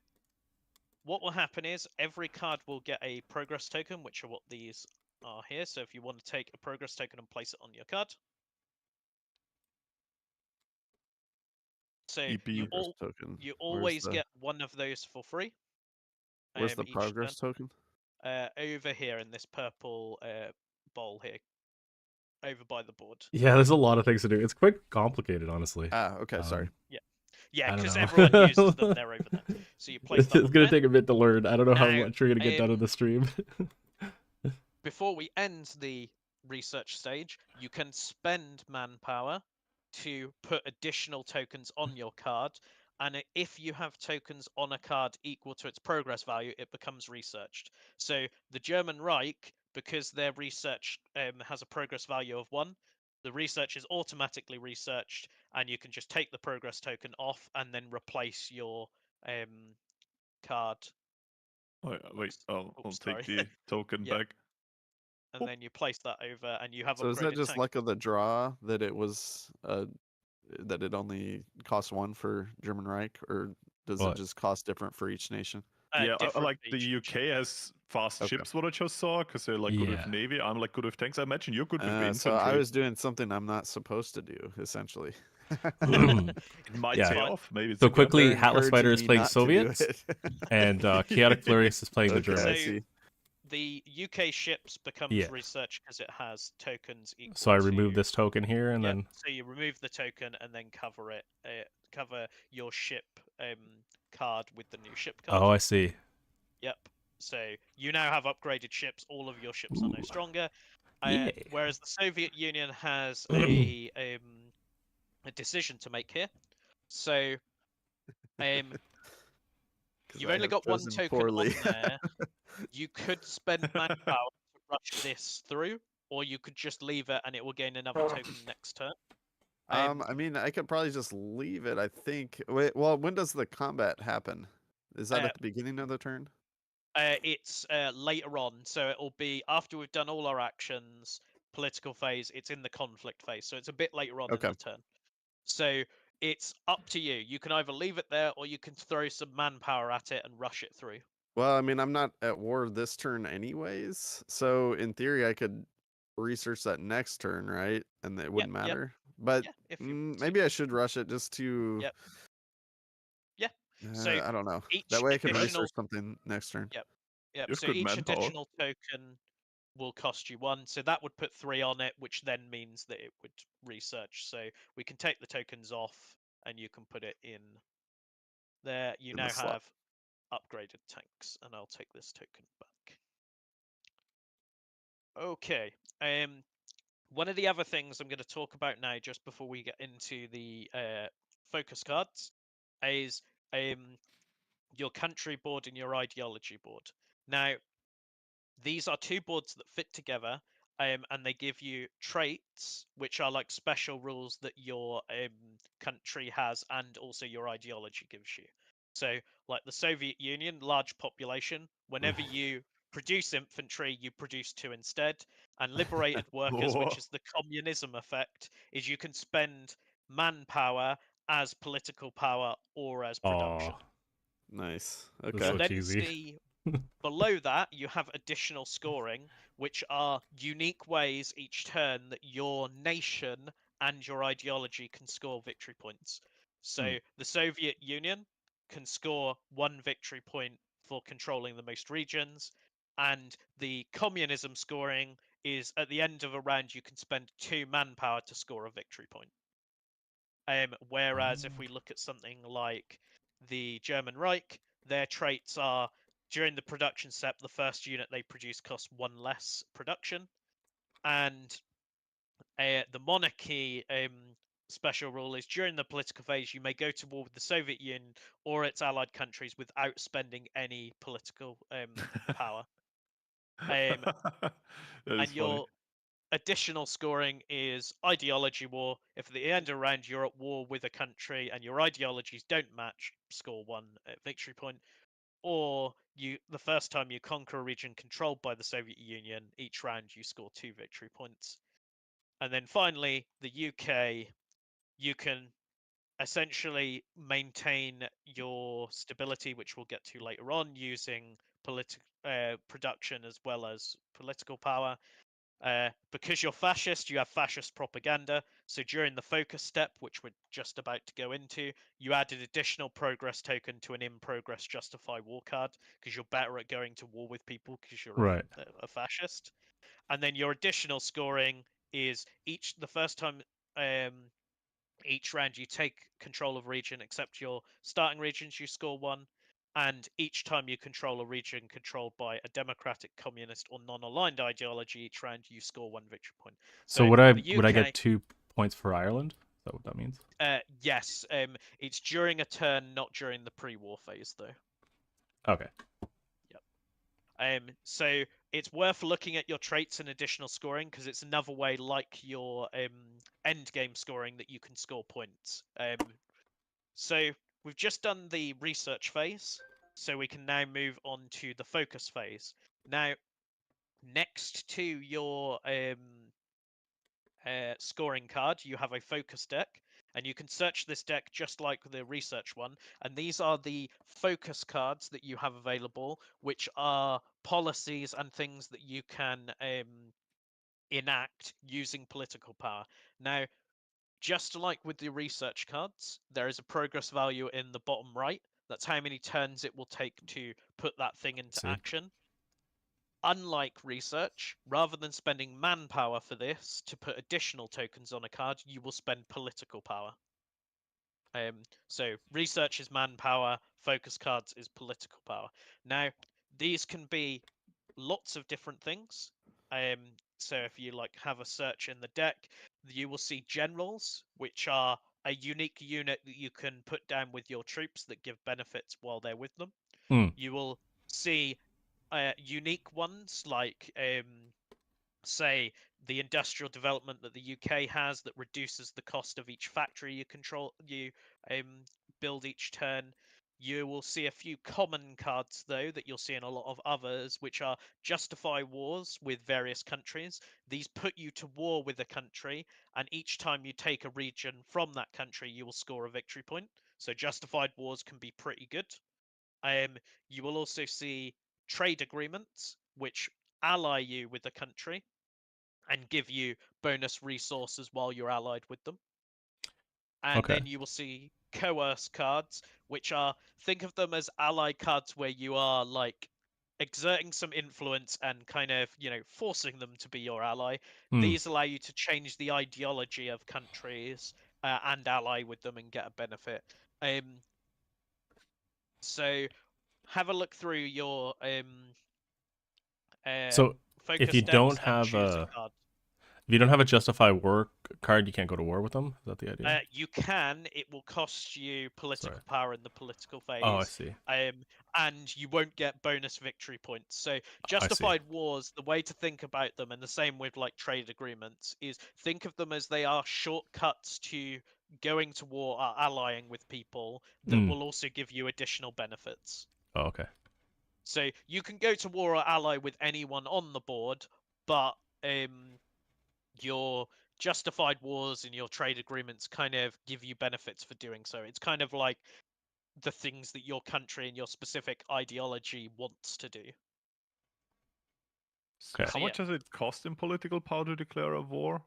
what will happen is every card will get a progress token, which are what these are here. So if you want to take a progress token and place it on your card. So EP. Token. you Where's always the- get one of those for free. Where's the each progress turn. token? Over here in this purple bowl here. Over by the board. Yeah, there's a lot of things to do. It's quite complicated, honestly. Ah, okay, sorry. Yeah, I don't because know. everyone uses them. They're over there. So you place It's that on gonna there. take a bit to learn. I don't know how Now, much we're gonna get done in the stream. Before we end the research stage, you can spend manpower to put additional tokens on your card, and if you have tokens on a card equal to its progress value, it becomes researched. So the German Reich, because their research has a progress value of 1, the research is automatically researched, and you can just take the progress token off and then replace your card. Wait, I'll sorry. take the token Yeah. back. And then you place that over, and you have So is that upgraded just tanks. luck of the draw that it was that it only costs 1 for German Reich, or does What? it just cost different for each nation? Yeah, I different like for each the UK has fast Okay. ships. What I just saw, because they're like good with Yeah. navy. I'm like good with tanks. I imagine you're good with So infantry. I was doing something I'm not supposed to do, essentially. It might Yeah. pay Fine. off. Maybe it's So a gamble. quickly, They're Hatlessspider encouraging is me playing not to do Soviets, it. and Chaotic Florius is playing the Okay, I Germans. So- see. The UK ships becomes Yeah. research because it has tokens equal So I remove to- this token here, and Yep, then so you remove the token and then cover it. Cover your ship card with the new ship card. oh, I see. Yep. So you now have upgraded ships. All of your ships are now Ooh. stronger. Yeah. Whereas the Soviet Union has a decision to make here. So you've only got one token on there. You could spend manpower to rush this through, or you could just leave it and it will gain another token next turn. I mean, I could probably just leave it, I think. Wait, well, when does the combat happen? Is that at the beginning of the turn? It's later on, so it'll be after we've done all our actions, political phase, it's in the conflict phase, so it's a bit later on in the turn. So it's up to you. You can either leave it there or you can throw some manpower at it and rush it through. Well, I mean, I'm not at war this turn anyways, so in theory I could research that next turn, right? And it wouldn't matter. But if you maybe I should rush it just to... Yeah. So I don't know. each That way I can additional... research something next turn. Yep. Just So good each manpower. additional token will cost you 1. So that would put 3 on it, which then means that it would research. So we can take the tokens off and you can put it in there. You In now the slot. have upgraded tanks, and I'll take this token back. Okay. One of the other things I'm going to talk about now, just before we get into the focus cards, is your country board and your ideology board. Now, these are 2 boards that fit together, and they give you traits, which are like special rules that your country has, and also your ideology gives you. So, like the Soviet Union, large population, whenever you produce infantry, you produce 2 instead. And liberated workers, which is the communism effect, is you can spend manpower as political power or as production. Nice. That's Okay. so You'll then cheesy. see below that you have additional scoring, which are unique ways each turn that your nation and your ideology can score victory points. So the Soviet Union can score 1 victory point for controlling the most regions, and the communism scoring is at the end of a round you can spend 2 manpower to score a victory point. Whereas if we look at something like the German Reich, their traits are during the production step, the first unit they produce costs 1 less production. And the monarchy special rule is during the political phase, you may go to war with the Soviet Union or its allied countries without spending any political power. And your additional scoring is ideology war. If at the end of the round you're at war with a country and your ideologies don't match, score 1 victory point. Or the first time you conquer a region controlled by the Soviet Union, each round you score 2 victory points. And then finally, the UK, you can essentially maintain your stability, which we'll get to later on, using production as well as political power. Because you're fascist, you have fascist propaganda. So during the focus step, which we're just about to go into, you added additional progress token to an in progress justify war card because you're better at going to war with people because you're a fascist. And then your additional scoring is the first time each round you take control of a region except your starting regions, you score 1. And each time you control a region controlled by a democratic, communist, or non-aligned ideology, each round you score 1 victory point. So would I get 2 points for Ireland? Is that what that means? Yes. It's during a turn, not during the pre-war phase, though. Okay. Yep. So it's worth looking at your traits and additional scoring because it's another way, like your end game scoring, that you can score points. So we've just done the research phase, so we can now move on to the focus phase. Now, next to your scoring card, you have a focus deck, and you can search this deck just like the research one. And these are the focus cards that you have available, which are policies and things that you can enact using political power. Now, just like with the research cards, there is a progress value in the bottom right. That's how many turns it will take to put that thing into action. Unlike research, rather than spending manpower for this to put additional tokens on a card, you will spend political power. So research is manpower, focus cards is political power. Now, these can be lots of different things. So if you like have a search in the deck, you will see generals, which are a unique unit that you can put down with your troops that give benefits while they're with them. You will see unique ones like say the industrial development that the UK has that reduces the cost of each factory you build each turn. You will see a few common cards though that you'll see in a lot of others, which are justify wars with various countries. These put you to war with a country, and each time you take a region from that country, you will score a victory point. So justified wars can be pretty good. You will also see trade agreements, which ally you with the country and give you bonus resources while you're allied with them. And Okay. then you will see coerce cards, which are, think of them as ally cards where you are like exerting some influence and kind of, forcing them to be your ally. These allow you to change the ideology of countries and ally with them and get a benefit. So have a look through your So if focus you don't decks and have choose a a card. if you don't have a justify war card, you can't go to war with them. Is that the idea? You can. It will cost you political Sorry. power in the political phase. Oh, I see. And you won't get bonus victory points. So I see. justified wars, the way to think about them, and the same with like trade agreements, is think of them as they are shortcuts to going to war or allying with people that will also give you additional benefits. Oh, okay. So you can go to war or ally with anyone on the board, but your justified wars and your trade agreements kind of give you benefits for doing so. It's kind of like the things that your country and your specific ideology wants to do. Okay. How much does it cost in political power to declare a war?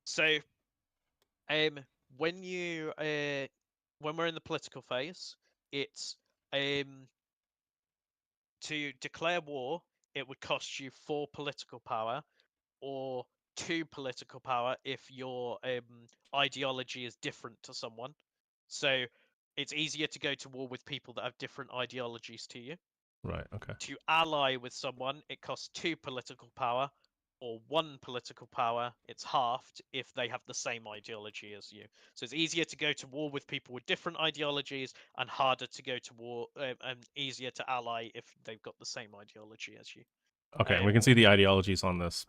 So, when you when we're in the political phase, it's to declare war, it would cost you 4 political power, or 2 political power if your ideology is different to someone. So it's easier to go to war with people that have different ideologies to you. Right. Okay. To ally with someone, it costs 2 political power, or 1 political power. It's halved if they have the same ideology as you. So it's easier to go to war with people with different ideologies, and harder to go to war, and easier to ally if they've got the same ideology as you. Okay, and we can see the ideologies on this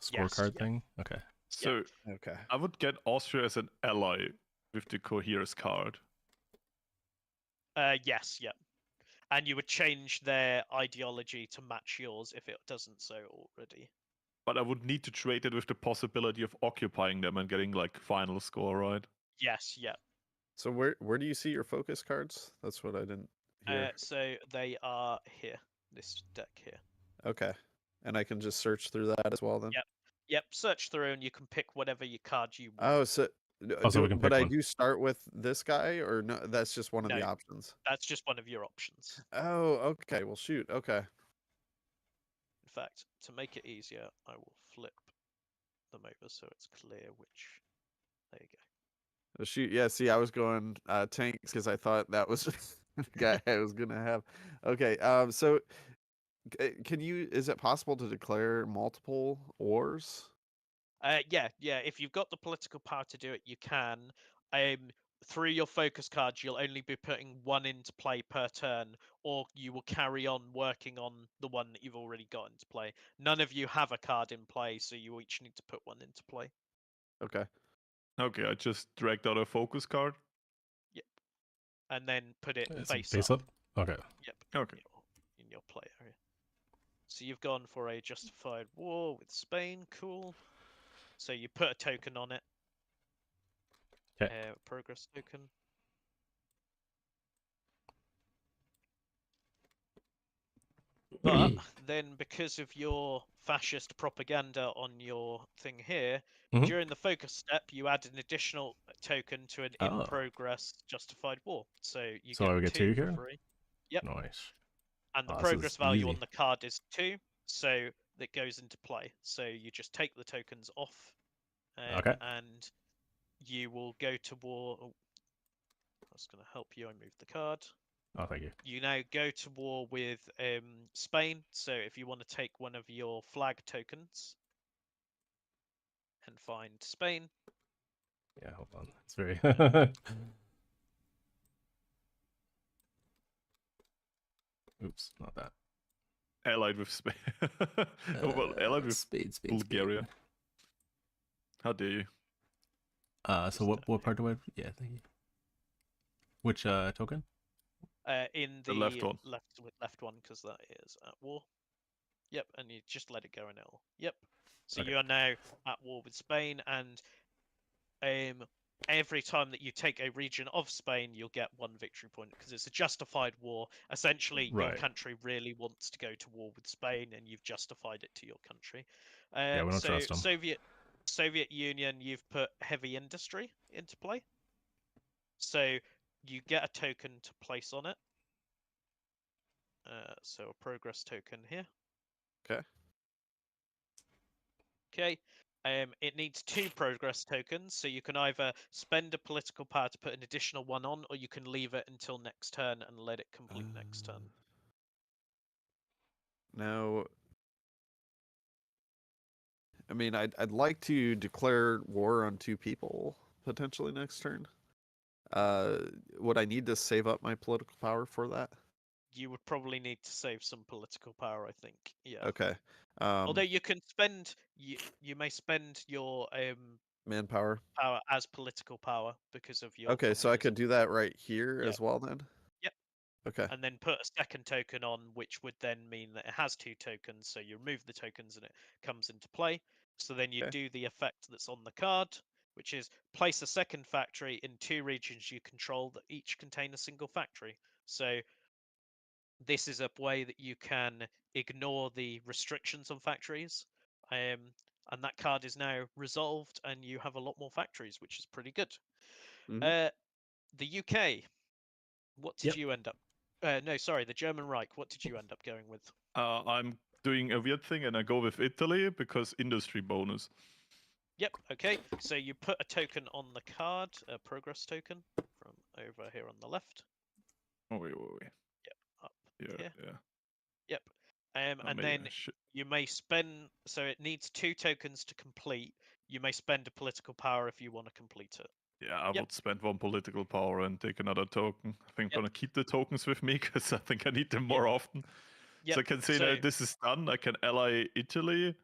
scorecard yeah. thing. Okay. So Okay. I would get Austria as an ally with the Coheres card. Yes, yeah. And you would change their ideology to match yours if it doesn't so already. But I would need to trade it with the possibility of occupying them and getting like final score, right? Yes, yeah. So where do you see your focus cards? That's what I didn't hear. So they are here, this deck here. Okay. And I can just search through that as well then? Yep, search through and you can pick whatever your card you want. Oh, so So we can but pick I one. do start with this guy, or no? That's just one of the No. options. That's just one of your options. Oh, okay. Well, shoot. Okay. In fact, to make it easier, I will flip them over so it's clear which. There you go. Oh, shoot. Yeah. See, I was going tanks because I thought that was the guy I was gonna have. Okay. So can you? Is it possible to declare multiple wars? Yeah. If you've got the political power to do it, you can. Through your focus cards, you'll only be putting one into play per turn, or you will carry on working on the one that you've already got into play. None of you have a card in play, so you each need to put one into play. Okay. Okay, I just dragged out a focus card. Yep. And then put it It's face up. Okay. Yep. Okay. In your play area. So you've gone for a justified war with Spain. Cool. So you put a token on it. Okay. Progress token. But then, because of your fascist propaganda on your thing here, during the focus step, you add an additional token to an in-progress justified war. So you So I would get 2 for here? free. Yep. Nice. And the This progress is value easy. on the card is 2, so that goes into play. So you just take the tokens off, Okay. and you will go to war. Oh, that's going to help you. I moved the card. Oh, thank you. You now go to war with Spain. So if you want to take one of your flag tokens, and find Spain. Yeah, hold on. It's very. Oops, not that. Allied with Spain. Well, allied with Spain, Bulgaria. Spain. How dare you? So what part do I? Yeah, thank you. Which token? In The the left one. left one, because that is at war. Yep, and you just let it go and it'll. Yep. So Okay. you are now at war with Spain, and every time that you take a region of Spain, you'll get 1 victory point because it's a justified war. Essentially, your Right. country really wants to go to war with Spain, and you've justified it to your country. Yeah, we don't so trust 'em. Soviet Union, you've put heavy industry into play. So you get a token to place on it. So a progress token here. Okay. Okay. It needs 2 progress tokens, so you can either spend a political power to put an additional 1 on, or you can leave it until next turn and let it complete next turn. Now, I mean, I'd like to declare war on 2 people potentially next turn. Would I need to save up my political power for that? You would probably need to save some political power, I think. Yeah. Okay. Although you can spend, you may spend your Manpower. power as political power because of your. Okay, so I could communism. do that right here Yeah. as well then? Yep. Okay. And then put a second token on, which would then mean that it has 2 tokens. So you remove the tokens and it comes into play. So then you Okay. do the effect that's on the card, which is place a second factory in 2 regions you control that each contain a single factory. So this is a way that you can ignore the restrictions on factories. And that card is now resolved, and you have a lot more factories, which is pretty good. Mhm. The UK, what did Yep. you end up? No, sorry, the German Reich. What did you end up going with? I'm doing a weird thing and I go with Italy because industry bonus. Yep. Okay. So you put a token on the card, a progress token from over here on the left. Oh, wait. Yep. Up Yeah, here. yeah. Yep. I And may- then sh- you may spend. So it needs 2 tokens to complete. You may spend a political power if you want to complete it. Yeah, I Yep. would spend 1 political power and take another token. I think Yep. I'm gonna keep the tokens with me because I think I need them Yep. more often. Yep. So I can say So that this is done. I can ally Italy.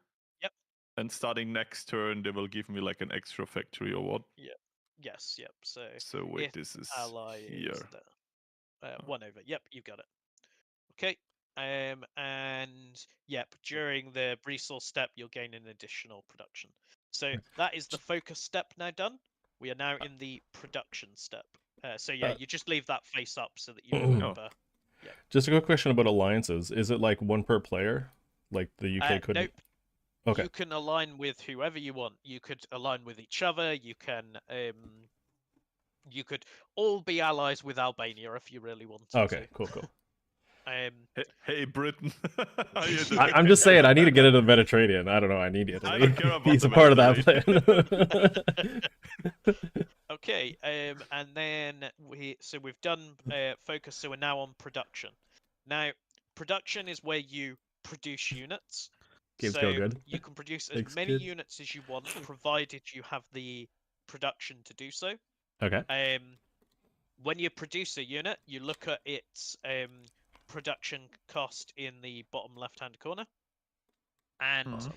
Yep. And starting next turn, they will give me like an extra factory or what? Yep. Yes. Yep. So wait, if this is ally is here. there, 1 over. Yep. You got it. Okay. And yep, during the resource step, you'll gain an additional production. So that is the focus step now done. We are now in the production step. So yeah, you just leave that face up so that you remember. Yep. Just a quick question about alliances. Is it like 1 per player? Like the UK couldn't? Nope. Okay. You can align with whoever you want. You could align with each other. You could all be allies with Albania if you really wanted Okay, to. cool. Hey Britain, how you doing? I'm just saying, I need to get into the Mediterranean. I don't know, I need Italy. I don't care about He's the a part of that plan. Okay, and then we've done focus, so we're now on production. Now, production is where you produce units. Games so go good. you can produce as Thanks, many kid. units as you want, provided you have the production to do so. Okay. When you produce a unit, you look at its production cost in the bottom left-hand corner, and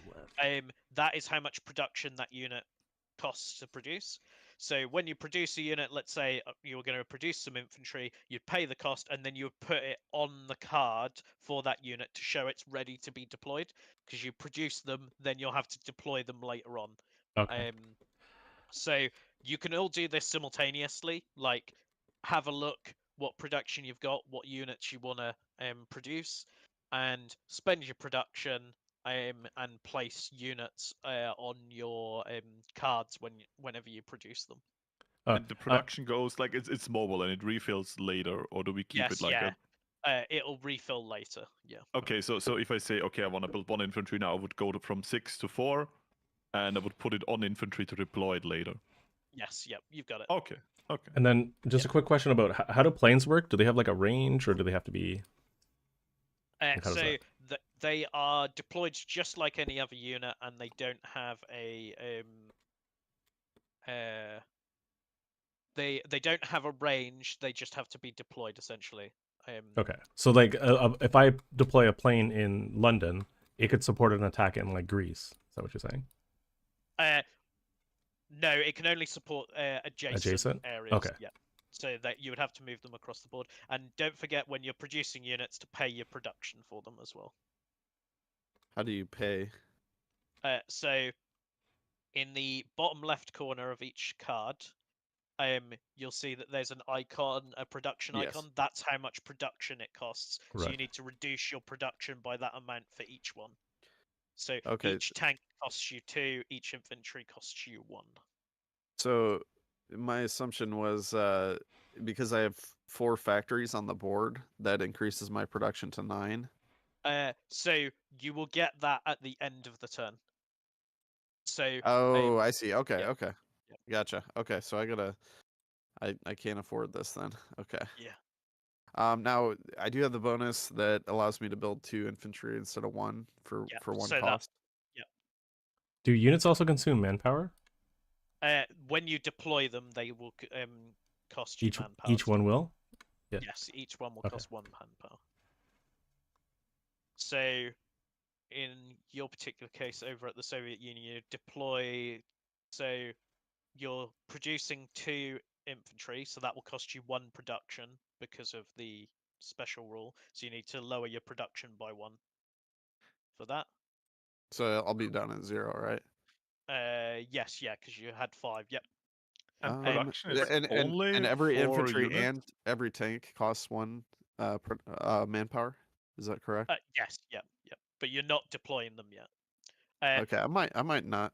that is how much production that unit costs to produce. So when you produce a unit, let's say you were going to produce some infantry, you'd pay the cost, and then you would put it on the card for that unit to show it's ready to be deployed. Because you produce them, then you'll have to deploy them later on. Okay. So you can all do this simultaneously. Like, have a look what production you've got, what units you want to produce, and spend your production and place units on your cards whenever you produce them. And the production goes like it's mobile and it refills later, or do we keep it like it'll refill later. Yeah. Okay, so if I say okay, I want to build 1 infantry now, I would go from 6 to 4, and I would put it on infantry to deploy it later. Yes. Yep. You've got it. Okay. And then just a quick question about how do planes work? Do they have like a range, or do they have to be? So they are deployed just like any other unit, and they don't have a They don't have a range. They just have to be deployed essentially. Okay, so like if I deploy a plane in London, it could support an attack in like Greece. Is that what you're saying? No, it can only support adjacent areas. Okay. Yeah. So that you would have to move them across the board. And don't forget when you're producing units to pay your production for them as well. How do you pay? So in the bottom left corner of each card, you'll see that there's an icon, a production Yes. icon. That's how much production it costs. So Right. you need to reduce your production by that amount for each one. So Okay. each tank costs you 2, each infantry costs you 1. So my assumption was because I have 4 factories on the board, that increases my production to 9. So you will get that at the end of the turn. So Oh, I see. Okay, yeah. okay. Yeah. Gotcha. Okay, so I can't afford this then. Okay. Yeah. Now I do have the bonus that allows me to build 2 infantry instead of 1 for Yeah. 1 So cost. Do units also consume manpower? When you deploy them, they will cost you manpower. Each one will? Yeah. Yes, each one will Okay. cost 1 manpower. So in your particular case over at the Soviet Union, you deploy, so you're producing 2 infantry, so that will cost you 1 production because of the special rule. So you need to lower your production by 1 for that. So I'll be down at 0, right? Yes, yeah, because you had 5. Yep. And production is and only every for infantry units? and every tank costs 1 manpower. Is that correct? Yes, yep, yep. But you're not deploying them yet. Okay, I might not.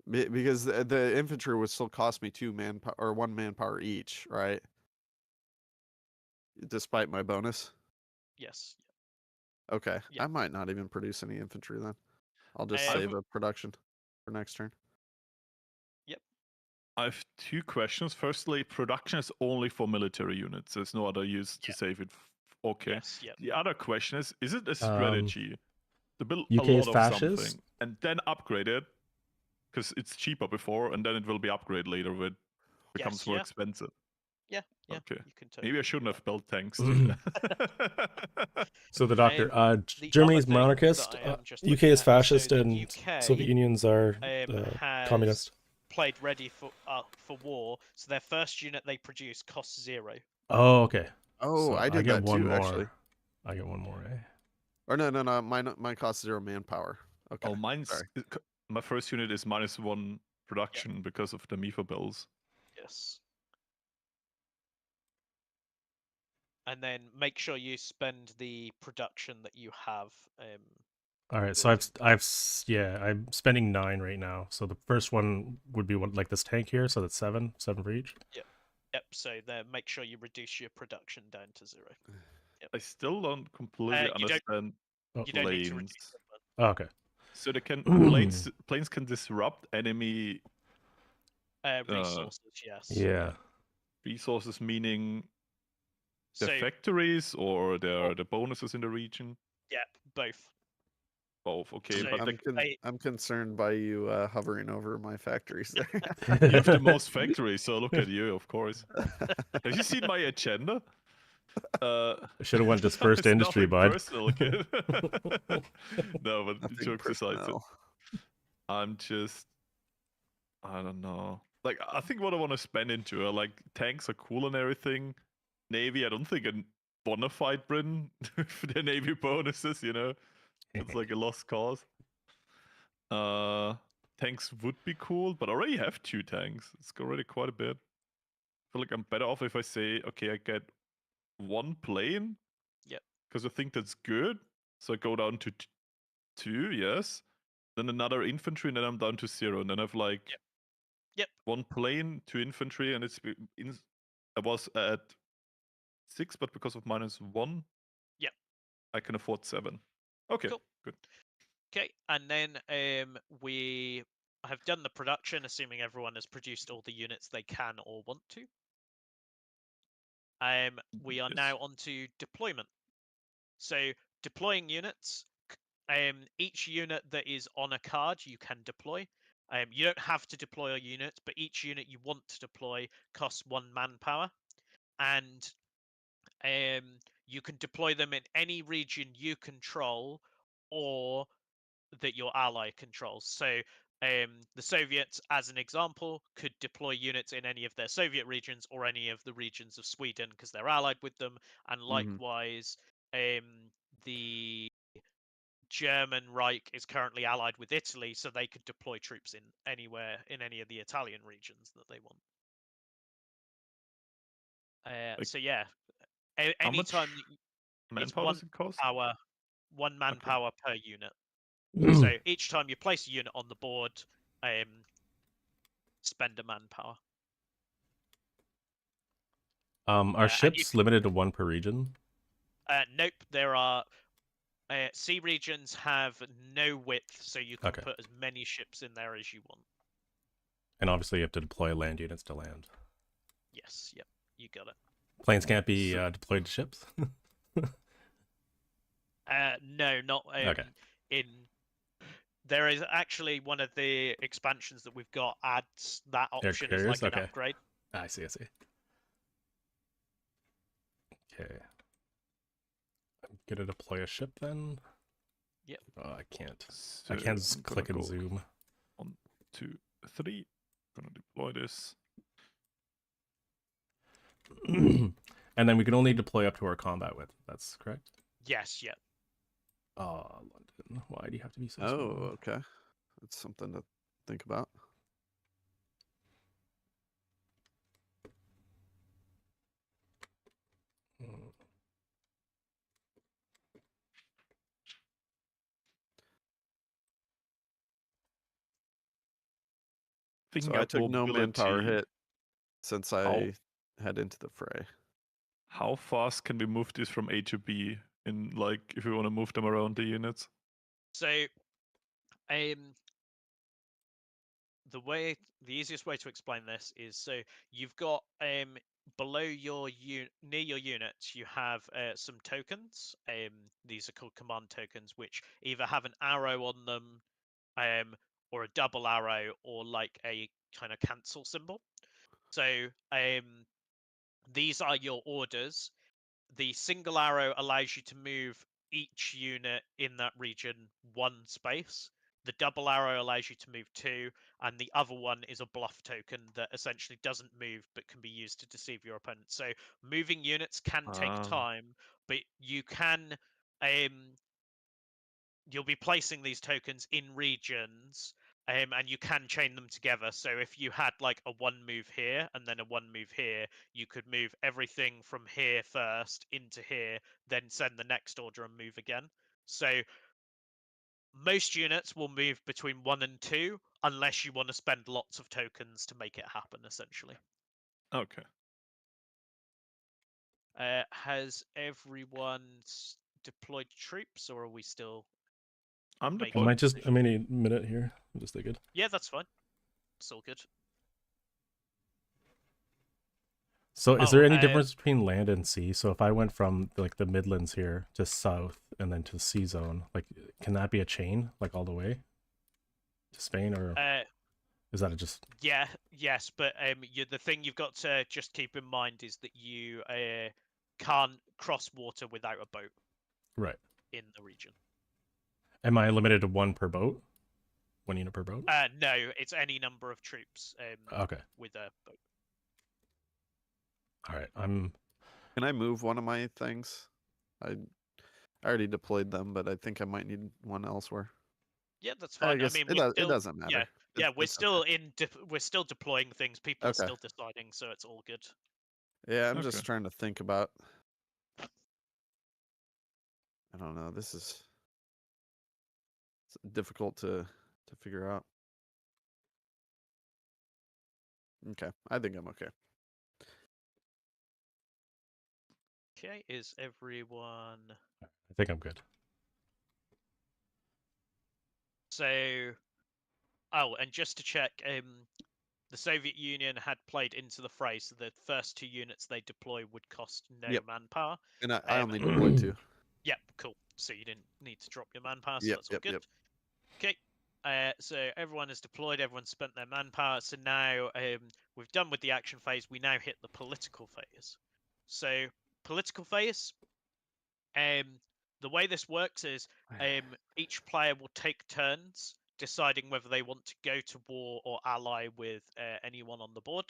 Because the infantry would still cost me 2 manpower or 1 manpower each, right? Despite my bonus. Yes. Okay, Yeah. I might not even produce any infantry then. I'll just I've- save a production for next turn. Yep. I have 2 questions. Firstly, production is only for military units. There's no other use to Yeah. save it. Okay. Yes. Yep. The other question is it a strategy to build UK a is lot of fascist? something and then upgrade it? Because it's cheaper before, and then it will be upgraded later when it becomes Yes, more yeah. expensive. Yeah. Okay. You can totally Maybe I do shouldn't that. have built tanks too. So the doctor, The Germany other is thing monarchist, that I am just UK looking is at, fascist, so the and UK, Soviet Unions are has communist. played ready for war, so their first unit they produce costs 0. Oh, okay. Oh, So I did get that one too, more. actually. I get one more, eh? Or no, mine costs 0 manpower. Okay. Oh, mine's sorry. my first unit is -1 production because of the MIFA bills. Yes. And then make sure you spend the production that you have. All right, so I'm spending 9 right now. So the first one would be one like this tank here, so that's 7 for each. Yep. So then make sure you reduce your production down to 0. I still don't completely understand You don't need to reduce planes. them. Oh, okay. So they can planes can disrupt enemy Resources, yes. Yeah. resources, meaning the So factories or the bonuses in the region. yeah, both. Both. Okay, So but I'm concerned by you hovering over my factories there. you have the most factories, so look at you, of course. Have you seen my agenda? Should have went just first it's industry, nothing bud. personal, kid. No, but Nothing jokes aside, personnel. I'm just, I don't know. Like, I think what I want to spend into are like tanks are cool and everything. Navy, I don't think I want to fight Britain for the Navy bonuses. It's like a lost cause. Tanks would be cool, but I already have 2 tanks. It's already quite a bit. I feel like I'm better off if I say, okay, I get 1 plane. Yep. Because I think that's good. So I go down to 2, yes. Then another infantry, and then I'm down to 0. And then I've like Yep. 1 plane, 2 infantry, and I was at 6, but because of -1, Yep. I can afford 7. Okay, Cool. good. Okay, and then we have done the production, assuming everyone has produced all the units they can or want to. We are now on to deployment. So deploying units, each unit that is on a card you can deploy. You don't have to deploy a unit, but each unit you want to deploy costs 1 manpower, and you can deploy them in any region you control or that your ally controls. So the Soviets, as an example, could deploy units in any of their Soviet regions or any of the regions of Sweden because they're allied with them, and likewise, the German Reich is currently allied with Italy, so they could deploy troops in anywhere in any of the Italian regions that they want. So yeah, How much anytime it's manpower does it cost? one manpower per unit. Hmm. So each time you place a unit on the board, spend a manpower. Are ships limited to 1 per region? Nope, there are. Sea regions have no width, so you can Okay. put as many ships in there as you want. And obviously you have to deploy land units to land. Yes, yep, you got it. Planes can't be deployed to ships? No, not Okay. There is actually one of the expansions that we've got adds that Air option as carriers? like an Okay. upgrade. I see. Okay. I'm gonna deploy a ship then. Yep. Oh, I can't. So I can't I'm just gonna click and go zoom. 1, 2, 3. Gonna deploy this. And then we can only deploy up to our combat width. That's correct? Yes, yep. Oh, London. Why do you have to be so Oh, small? okay. That's something to think about. Mm. So Thinking I up took no manpower mobility. hit since I head into the fray. How fast can we move this from A to B in, like, if we want to move them around the units? So, the easiest way to explain this is, so you've got below your near your units you have some tokens. These are called command tokens, which either have an arrow on them, or a double arrow, or like a kind of cancel symbol. So these are your orders. The single arrow allows you to move each unit in that region 1 space. The double arrow allows you to move 2, and the other one is a bluff token that essentially doesn't move but can be used to deceive your opponent. So moving units can take time, but you can you'll be placing these tokens in regions, and you can chain them together. So if you had like a 1 move here and then a 1 move here, you could move everything from here first into here, then send the next order and move again. So most units will move between 1 and 2 unless you want to spend lots of tokens to make it happen, essentially. Okay. Has everyone deployed troops, or are we still I'm making deployed. I may need a minute here. I'm just thinking. Yeah, that's fine. It's all good. So is there any difference between land and sea? So if I went from like the Midlands here to south and then to the sea zone, like can that be a chain like all the way to Spain, or is that just yes, but the thing you've got to just keep in mind is that you can't cross water without a boat right in the region. Am I limited to 1 per boat? 1 unit per boat? No, it's any number of troops Okay. with a boat. All right. Can I move one of my things? I already deployed them, but I think I might need one elsewhere. Yeah, that's fine. I guess mean, it doesn't matter. Yeah, we're it's still okay. we're still deploying things. People are Okay. still deciding, so it's all good. Yeah, I'm Okay. just trying to think about. I don't know. This is difficult to figure out. Okay, I think I'm okay. Okay, is everyone? I think I'm good. So, oh, and just to check, the Soviet Union had played into the fray, so the first 2 units they deploy would cost no manpower. And I only deployed 2. Yep, cool. So you didn't need to drop your manpower, so Yep, that's all good. yep. Okay, So everyone is deployed. Everyone's spent their manpower. So now we've done with the action phase. We now hit the political phase. So political phase. The way this works is each player will take turns deciding whether they want to go to war or ally with anyone on the board.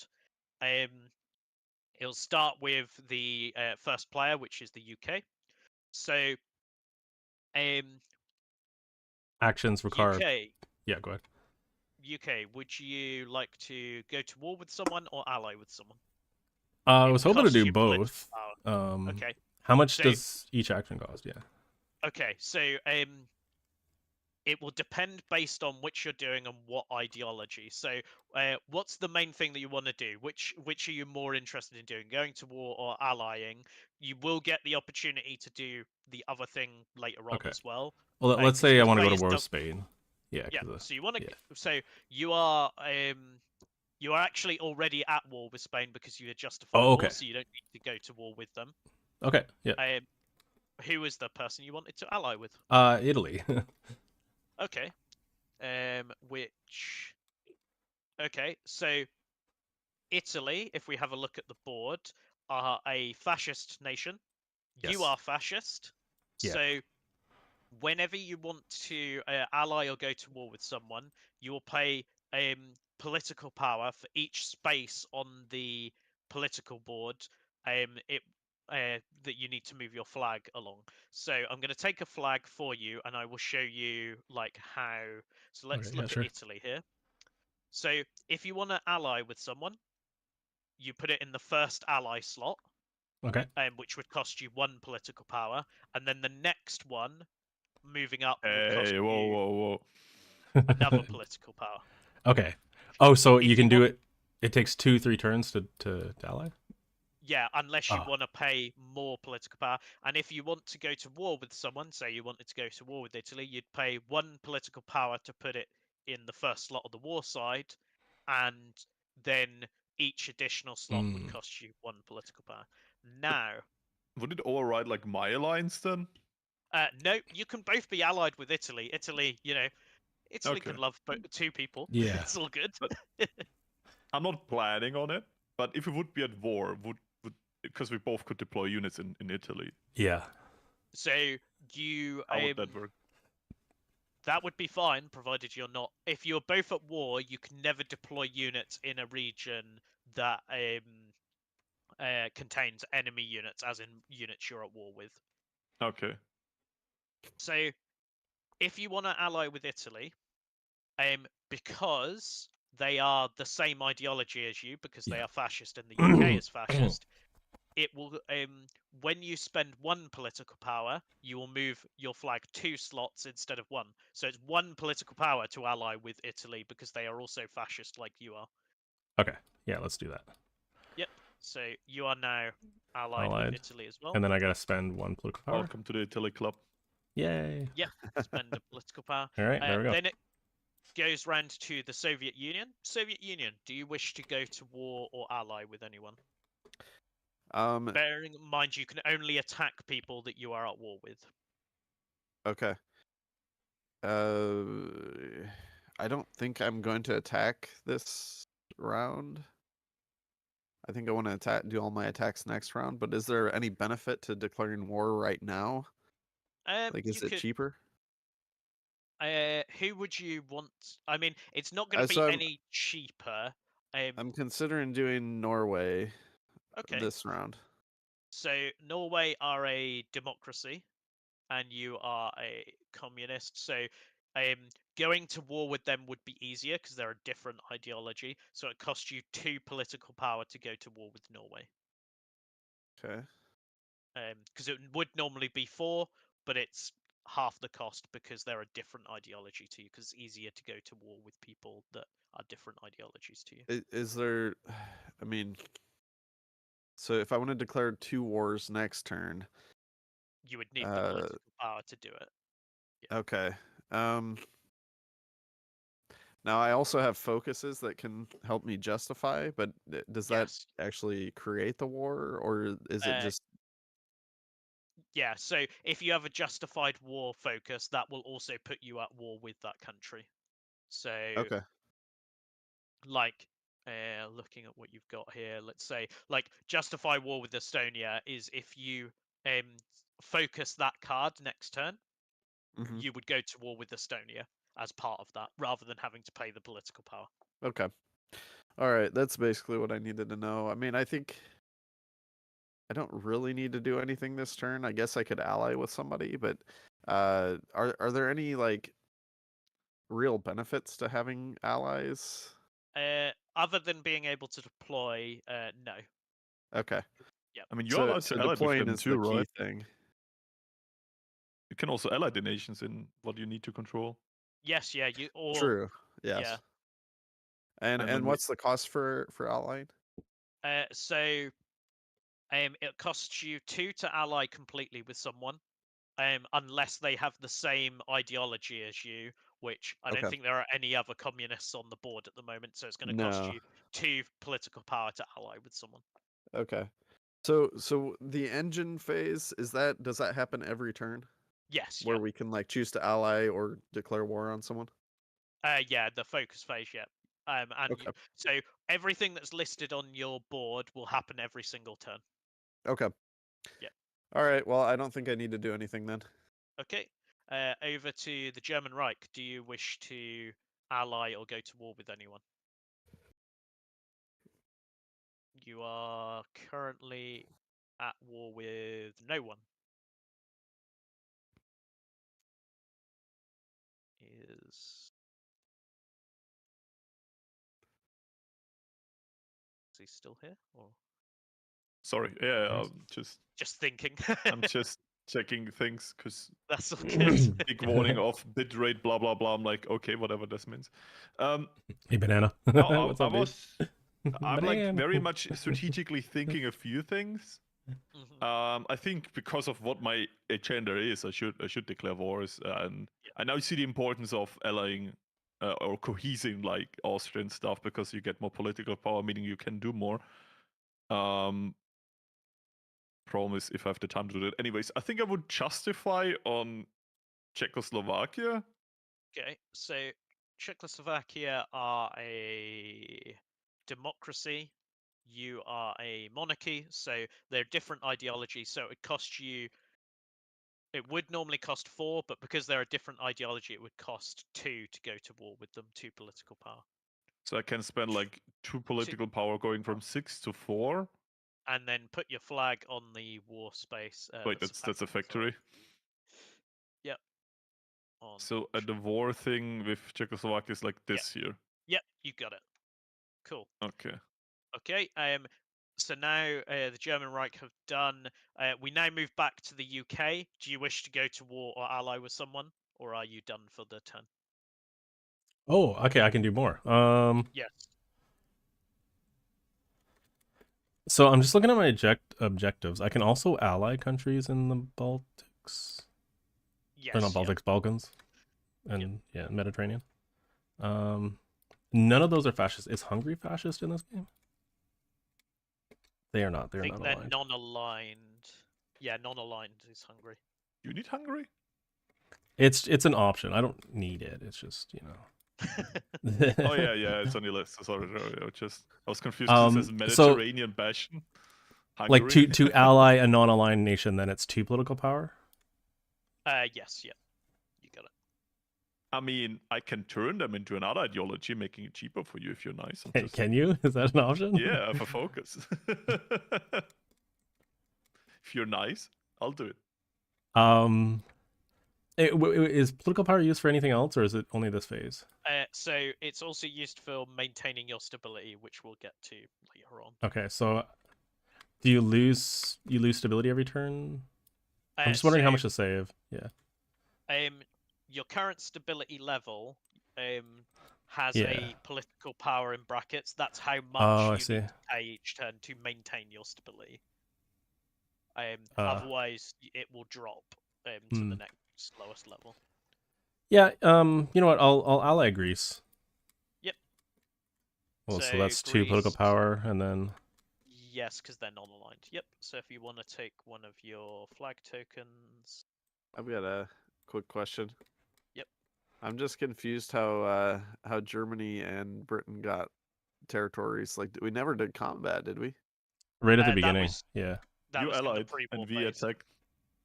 It'll start with the first player, which is the UK. So, Actions require. UK, Yeah, go ahead. UK, would you like to go to war with someone or ally with someone? I It was will hoping to cost do you political both. power. Okay. How much So- does each action cost? Yeah. Okay, so it will depend based on which you're doing and what ideology. So, what's the main thing that you want to do? Which are you more interested in doing? Going to war or allying? You will get the opportunity to do the other thing later on Okay. as well. Well, let's 'cause say I the want to go to phase war with does- Spain. Yeah. Yeah. 'Cause, So you want to. yeah. So you are actually already at war with Spain because you had justified Oh, war, okay. so you don't need to go to war with them. Okay. Yeah. Who was the person you wanted to ally with? Italy. Okay. Which. Okay, so Italy, if we have a look at the board, are a fascist nation. You Yes. are fascist. Yeah. So whenever you want to ally or go to war with someone, you will pay political power for each space on the political board that you need to move your flag along. So I'm going to take a flag for you, and I will show you like how. So let's Okay, yeah, look sure. at Italy here. So if you want to ally with someone, you put it in the first ally slot, Okay. which would cost you 1 political power, and then the next one, moving up, would cost Hey, whoa, you whoa, whoa. another political power. Okay. Oh, so If you you can do want- it. It takes 2-3 turns to ally. Yeah, unless you Ah. want to pay more political power. And if you want to go to war with someone, say you wanted to go to war with Italy, you'd pay 1 political power to put it in the first slot of the war side, and then each additional slot would cost you 1 political power. Now, Would it override like my alliance then? no, you can both be allied with Italy. Italy Okay. can love two people. Yeah. It's all good. But- I'm not planning on it, but if we would be at war, would because we both could deploy units in Italy, Yeah. So you how would that work? that would be fine, provided you're not. If you're both at war, you can never deploy units in a region that contains enemy units, as in units you're at war with. Okay. So if you want to ally with Italy, because they are the same ideology as you, because they Yeah. are fascist and the UK is fascist, it will when you spend 1 political power, you will move your flag 2 slots instead of 1. So it's 1 political power to ally with Italy because they are also fascist like you are. Okay. Yeah, let's do that. Yep. So you are now allied with Italy as well. And then I gotta spend 1 political power. Welcome to the Italy club. Yay. Yep. Spend a political power. All right, there we go. Then it goes round to the Soviet Union. Soviet Union, do you wish to go to war or ally with anyone? Bearing in mind you can only attack people that you are at war with. Okay. I don't think I'm going to attack this round. I think I want to do all my attacks next round. But is there any benefit to declaring war right now? Like, is it cheaper? Who would you want? I mean, it's not going to be So any cheaper. I'm considering doing Norway Okay. this round. So Norway are a democracy, and you are a communist. So going to war with them would be easier because they're a different ideology. So it costs you 2 political power to go to war with Norway. Okay. Because it would normally be 4, but it's half the cost because they're a different ideology to you. Because it's easier to go to war with people that are different ideologies to you. Is there? I mean, so if I want to declare 2 wars next turn, You would need the political power to do it. Yeah. Okay. Now I also have focuses that can help me justify, but does that actually create the war, or is it just? Yeah, so if you have a justified war focus, that will also put you at war with that country. So, Okay. like, looking at what you've got here, let's say, like, justify war with Estonia is if you focus that card next turn, Hmm. you would go to war with Estonia as part of that, rather than having to pay the political power. Okay. All right. That's basically what I needed to know. I mean, I think I don't really need to do anything this turn. I guess I could ally with somebody, but are there any like real benefits to having allies? Other than being able to deploy, no. Okay. Yep. I mean, you're So allowed so to ally with deploying them is too, the key right? thing. You can also ally the nations in what you need to control. Yes, yeah, you or True. Yes. yeah. And then what's the cost for allying? So it costs you 2 to ally completely with someone, unless they have the same ideology as you, which I don't Okay. think there are any other communists on the board at the moment. So it's going to cost No. you 2 political power to ally with someone. Okay. So the engine phase does that happen every turn Yes, where yeah. we can like choose to ally or declare war on someone? Yeah, the focus phase, yeah. And Okay. so everything that's listed on your board will happen every single turn. Okay. Yep. All right. Well, I don't think I need to do anything then. Okay. Over to the German Reich. Do you wish to ally or go to war with anyone? You are currently at war with no one. Is he still here? Or Sorry, yeah, Nice. just thinking? I'm just checking things because That's all good. big warning of bitrate, blah blah blah. I'm like, okay, whatever this means. Hey, banana. No, What's up, dude? I'm like Banana. very much strategically thinking a few things. Mhm. I think because of what my agenda is, I should declare wars, and Yeah. I now see the importance of allying or cohesing like Austrian stuff because you get more political power, meaning you can do more. Problem is if I have the time to do that. Anyways, I think I would justify on Czechoslovakia. Okay, so Czechoslovakia are a democracy. You are a monarchy, so they're different ideologies. So it costs you. It would normally cost 4, but because they're a different ideology, it would cost 2 to go to war with them. 2 political power. So I can spend like 2 Two, political power going from 6 to 4. and then put your flag on the war space. Wait, that's a factory, sorry. factory. Yep. On So the war thing with Czechoslovakia is like this here. Yep, you got it. Cool. Okay. Okay. So now the German Reich have done. We now move back to the UK. Do you wish to go to war or ally with someone, or are you done for the turn? Oh, okay, I can do more. Yes. So I'm just looking at my objectives. I can also ally countries in the Baltics. Yes. Or not Yeah. Baltics, Balkans. And yeah, Mediterranean. None of those are fascist. Is Hungary fascist in this game? They are not. They're I think not they're aligned. non-aligned. Yeah, non-aligned is Hungary. You need Hungary? It's an option. I don't need it. It's just, you know. Oh yeah, it's on your list. Sorry. I was confused because it says So, Mediterranean bastion. like Hungary. to ally a non-aligned nation, then it's 2 political power. Yes. Yeah. You got it. I mean, I can turn them into another ideology, making it cheaper for you if you're nice. Can you? Is that an option? Yeah, I have a focus. If you're nice, I'll do it. Is political power used for anything else, or is it only this phase? So it's also used for maintaining your stability, which we'll get to later on. Okay, so do you lose stability every turn? I'm just wondering how much to save. Yeah. Your current stability level has Yeah. a political power in brackets. That's how Oh, I much see. you need to pay each turn to maintain your stability. Otherwise, it will drop to the next lowest level. Yeah. You know what? I'll ally Greece. Yep. Well, so that's 2 political power, and then. Yes, because they're non-aligned. Yep. So if you want to take one of your flag tokens. I've got a quick question. Yep. I'm just confused how Germany and Britain got territories. Like we never did combat, did we? Right at the That beginning. was Yeah. that You was in the allied pre-war and we phase. attacked.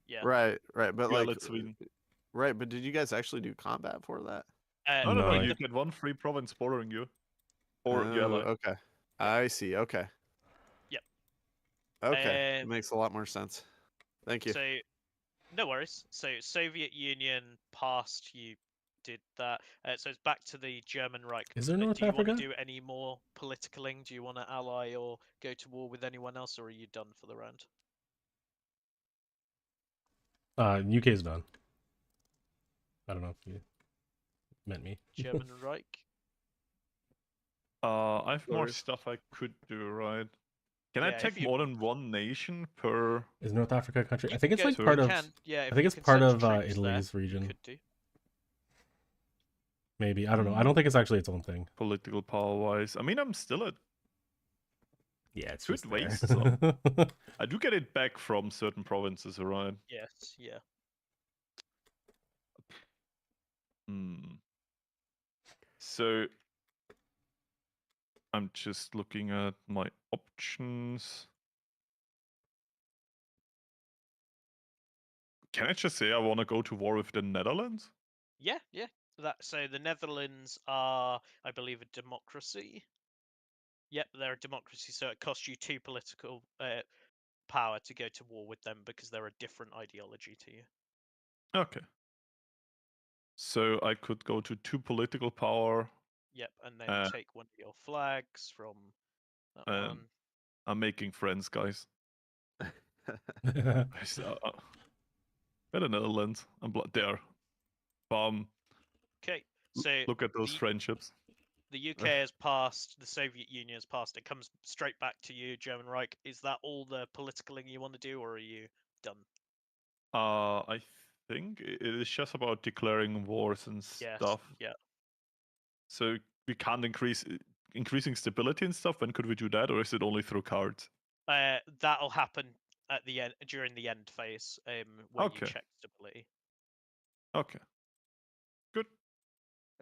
Yeah. Right, but You like, allied Sweden. right, but did you guys actually do combat for that? No, No, I- you get one free province bordering you. Or you ally. Okay. I see. Okay. Yep. Okay. It makes a lot more sense. Thank you. So, no worries. So, Soviet Union passed. You did that. So it's back to the German Reich. Is there North do you want Africa? to do any more politicaling? Do you want to ally or go to war with anyone else, or are you done for the round? UK's done. I don't know if you meant me. German Reich. I have more Florius. stuff I could do, right? Can I Yeah, take if you- more than one nation per? Is North Africa a country? You I think can it's go- like you part of. can, yeah, I if think you it's can part send of troops there, Italy's you region. could do. Maybe I don't know. I don't think it's actually its own thing. Political power wise. I mean, I'm still at Yeah, it's good just there. waste. So I do get it back from certain provinces, right? Yes, yeah. Hmm. So I'm just looking at my options. Can I just say I want to go to war with the Netherlands? Yeah. So the Netherlands are, I believe, a democracy. Yep, they're a democracy, so it costs you 2 political power to go to war with them because they're a different ideology to you. Okay. So I could go to 2 political power. Yep, and then take one of your flags from that one. I'm making friends, guys. The Netherlands. I'm there. Okay, so Look at those friendships. the UK has passed, the Soviet Union has passed. It comes straight back to you, German Reich. Is that all the politicaling you want to do, or are you done? I think it is just about declaring wars and Yes. stuff. Yeah. So we can't increasing stability and stuff. When could we do that, or is it only through cards? That'll happen at the end during the end phase, where you check stability. Okay. Good.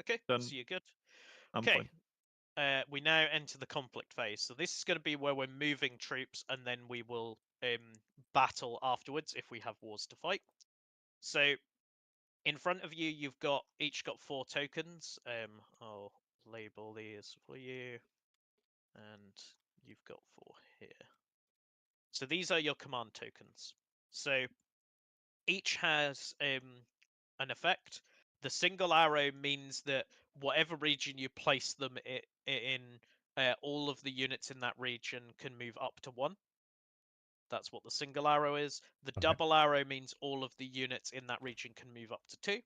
Okay. Then so you're good. I'm Okay. fine. We now enter the conflict phase. So this is going to be where we're moving troops, and then we will battle afterwards if we have wars to fight. So in front of you, you've got each got 4 tokens. I'll label these for you, and you've got 4 here. So these are your command tokens. So each has an effect. The single arrow means that whatever region you place them in, all of the units in that region can move up to 1. That's what the single arrow is. The double arrow means all of the units in that region can move up to 2.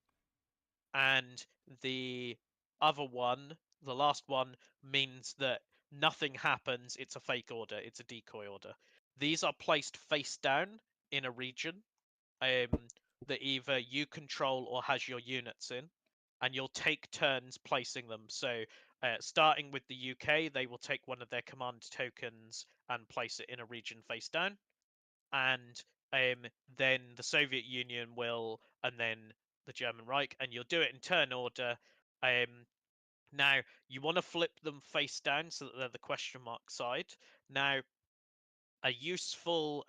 And the other one, the last one, means that nothing happens. It's a fake order. It's a decoy order. These are placed face down in a region that either you control or has your units in, and you'll take turns placing them. So starting with the UK, they will take one of their command tokens and place it in a region face down, and then the Soviet Union will, and then the German Reich, and you'll do it in turn order. Now you want to flip them face down so that they're the question mark side. Now a useful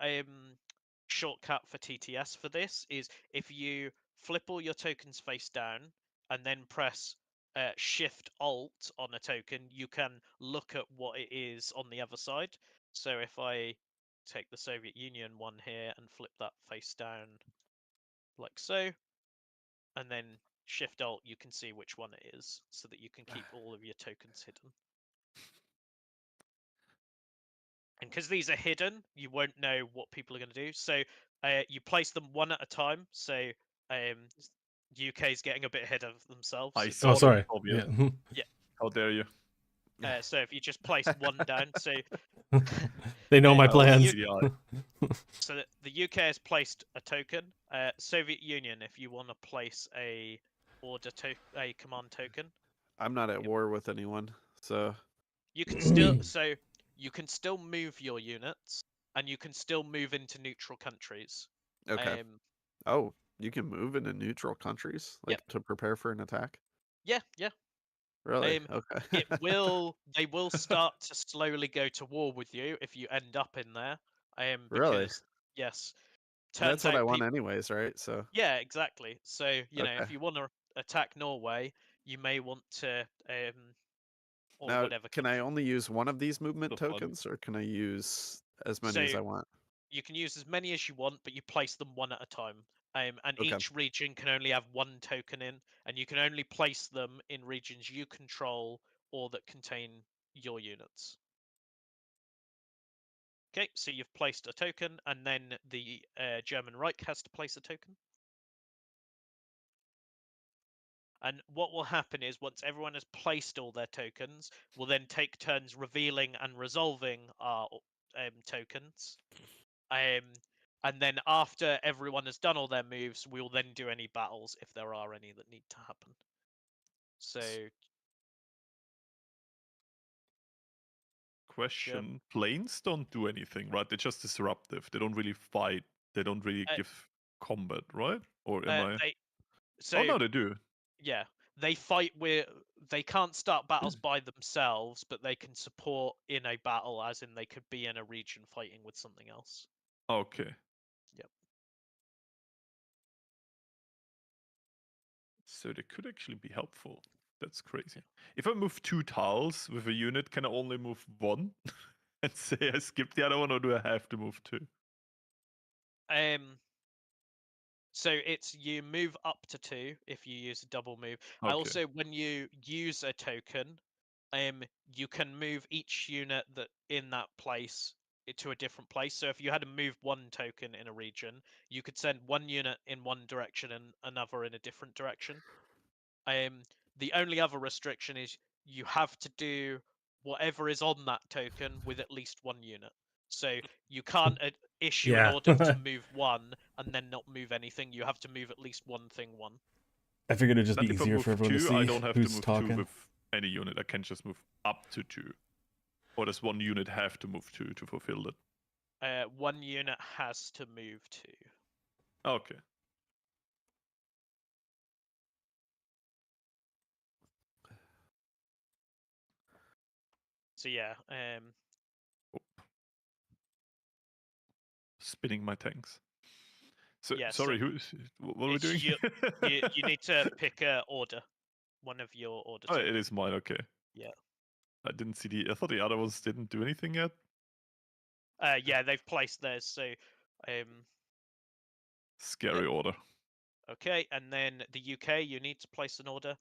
shortcut for TTS for this is if you flip all your tokens face down and then press Shift Alt on a token, you can look at what it is on the other side. So if I take the Soviet Union one here and flip that face down like so, and then Shift Alt, you can see which one it is so that you can keep all of your tokens hidden. And because these are hidden, you won't know what people are going to do. So you place them one at a time. So UK's getting a bit ahead of themselves. I If saw you- sorry. Obvious. Yeah. Yeah. How dare you? So if you just place one down, so They know my I was plans. CDI. so the UK has placed a token. Soviet Union, if you want to place a command token, I'm not at war with anyone, so you can still move your units, and you can still move into neutral countries. okay. Oh, you can move into neutral countries, like Yep. to prepare for an attack. Yeah, yeah. Really? Um, Okay. They will start to slowly go to war with you if you end up in there. Really? Because yes, That's turns what I out want people. anyways, right? So Yeah, exactly. So okay. if you want to attack Norway, you may want to or Now, whatever can I country. only use one of these movement So fun. tokens, or can I use as many as So I want? you can use as many as you want, but you place them one at a time. And Okay. each region can only have one token in, and you can only place them in regions you control or that contain your units. Okay, so you've placed a token, and then the German Reich has to place a token. And what will happen is once everyone has placed all their tokens, we'll then take turns revealing and resolving our tokens. And then after everyone has done all their moves, we'll then do any battles if there are any that need to happen. So Question: Planes don't do anything, right? They're just disruptive. They don't really fight. They don't really Uh, give combat, right? Or am I? they Oh so no, they do. yeah, they fight with. They can't start battles by themselves, but they can support in a battle, as in they could be in a region fighting with something else. Okay. Yep. So they could actually be helpful. That's crazy. If I move 2 tiles with a unit, can I only move 1? And say I skip the other one, or do I have to move 2? So it's you move up to 2 if you use a double move. Okay. Also, when you use a token, you can move each unit that in that place to a different place. So if you had to move one token in a region, you could send one unit in one direction and another in a different direction. The only other restriction is you have to do whatever is on that token with at least one unit. So you can't issue an Yeah. order to move one and then not move anything. You have to move at least one thing one. I figured it'd just be That if I easier for move everyone to 2, I see don't have to who's move 2 talking. with any unit. I can just move up to 2. Or does one unit have to move 2 to fulfill that? One unit has to move 2. Okay. So yeah, Spinning my tanks. So yeah. sorry, So what are we it's doing? you need to pick a order, one of your order. Oh, it tokens. is mine. Okay. Yeah. I didn't see the. I thought the other ones didn't do anything yet. Yeah, they've placed theirs. So, Scary order. okay, and then the UK, you need to place an order.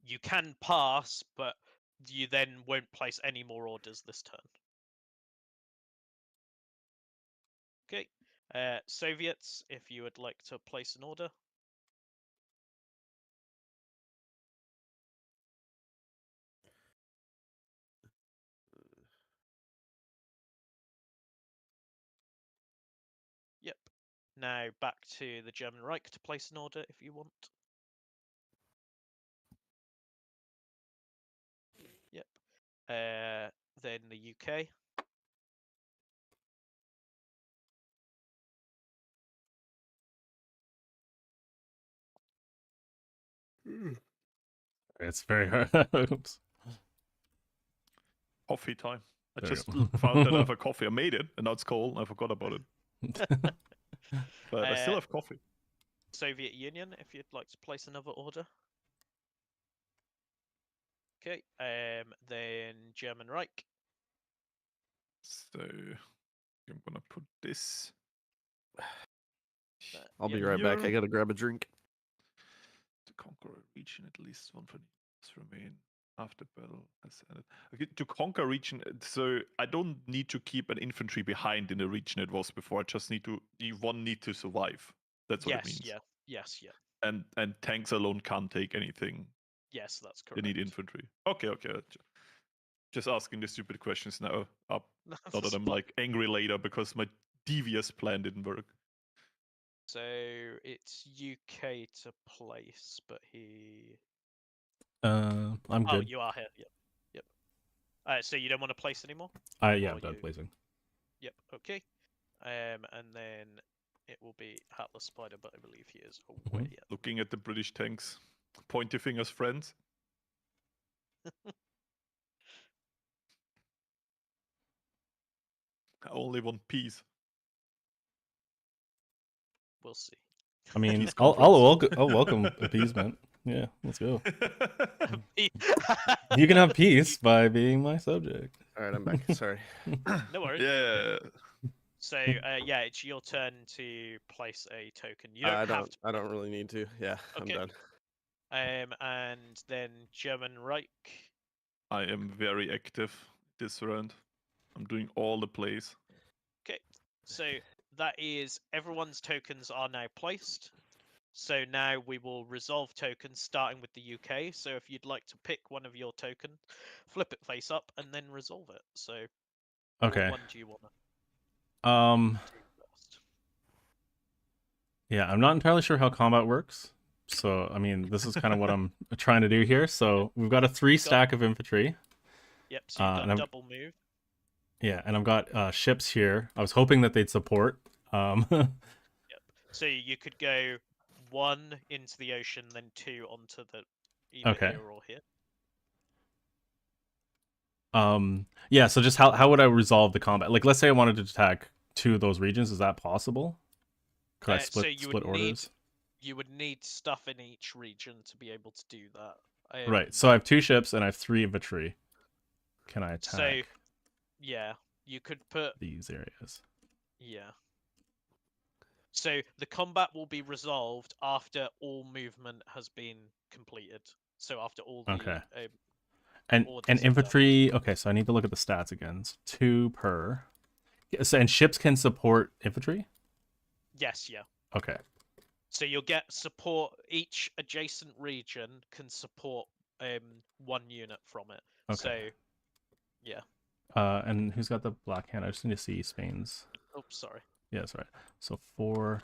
You can pass, but you then won't place any more orders this turn. Okay. Soviets, if you would like to place an order. Yep. Now back to the German Reich to place an order if you want. Yep. Then the UK. It's very hard. Oops. Coffee time. I There you just go. found that I have a coffee. I made it, and now it's cold. I forgot about it. But I still have coffee. Soviet Union, if you'd like to place another order. Okay. Then German Reich. So I'm gonna put this. I'll be Yep. right back. I here. gotta grab a drink. To conquer a region, at least one for remain after battle has ended. Okay, to conquer a region, so I don't need to keep an infantry behind in the region it was before. I just need to. One need to survive. That's what it means. Yeah. Yes. Yeah. And tanks alone can't take anything. Yes, that's They correct. need infantry. Okay. Just asking the stupid questions now. Up. Not that I'm like angry later because my devious plan didn't work. So it's UK to place, but he. I'm Oh, good. you are here. Yep. So you don't want to place anymore? Yeah, Or I'm done you- placing. Yep. Okay. And then it will be Hatlessspider, but I believe he is away. Mhm. Yet. Looking at the British tanks. Pointy fingers, friends. I only want peace. We'll see. I mean, Peace I'll conference. welcome appeasement. Yeah, let's go. no You can have peace by being my subject. All right, I'm back. Sorry. worries. Yeah. So yeah, it's your turn to place a token. You don't I have don't. to. I don't really need to. Yeah, Okay. I'm done. And then German Reich. I am very active this round. I'm doing all the plays. Okay. So that is everyone's tokens are now placed. So now we will resolve tokens starting with the UK. So if you'd like to pick one of your token, flip it face up and then resolve it. So Okay. what one do you want to do first? Yeah, I'm not entirely sure how combat works. So, I mean, this is kind of what I'm trying to do here. So, we've got a 3 stack of infantry. Yep, so you've and got double move. Yeah, and I've got ships here. I was hoping that they'd support. Yep. So you could go 1 into the ocean, then 2 onto the either Okay. here or here. Yeah, so just how would I resolve the combat? Like, let's say I wanted to attack 2 of those regions. Is that possible? Could I So split orders? You would need stuff in each region to be able to do that. Right. So I have 2 ships and I have 3 infantry. Can I attack So yeah, you could put these areas? yeah. So the combat will be resolved after all movement has been completed. So after all the Okay. orders And are done. infantry. Okay, so I need to look at the stats again. It's 2 per. So, and ships can support infantry? Yes, yeah. Okay. So you'll get support. Each adjacent region can support 1 unit from it. Okay. So yeah. And who's got the black hand? I just need to see Spain's. Oh, sorry. Yeah, that's right. So 4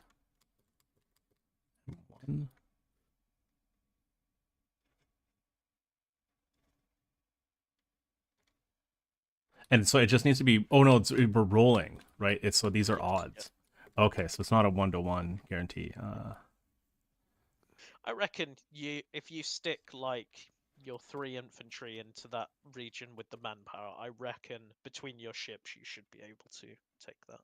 and 1. And so it just needs to be. Oh no, we're rolling, right? It's so these are Yes, odds. Okay, so it's not a 1-to-1 guarantee. I reckon if you stick like your 3 infantry into that region with the manpower, I reckon between your ships you should be able to take that.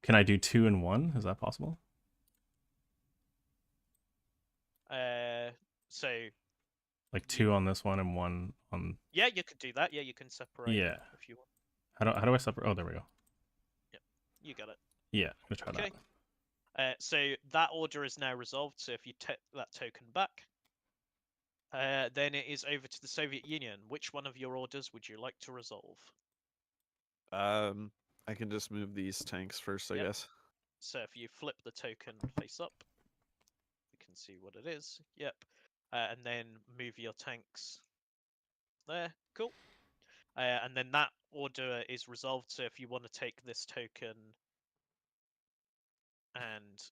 Can I do 2 and 1? Is that possible? So Like 2 on this one and 1 on. yeah, you could do that. Yeah, you can separate Yeah. them if you want. How do I separate? Oh, there we go. Yep, you got it. Yeah, I'm gonna try Okay. that. So that order is now resolved. So if you take that token back, then it is over to the Soviet Union. Which one of your orders would you like to resolve? I can just move these tanks first, I Yep. guess. So if you flip the token face up, you can see what it is. Yep. And then move your tanks there. Cool. And then that order is resolved. So if you want to take this token and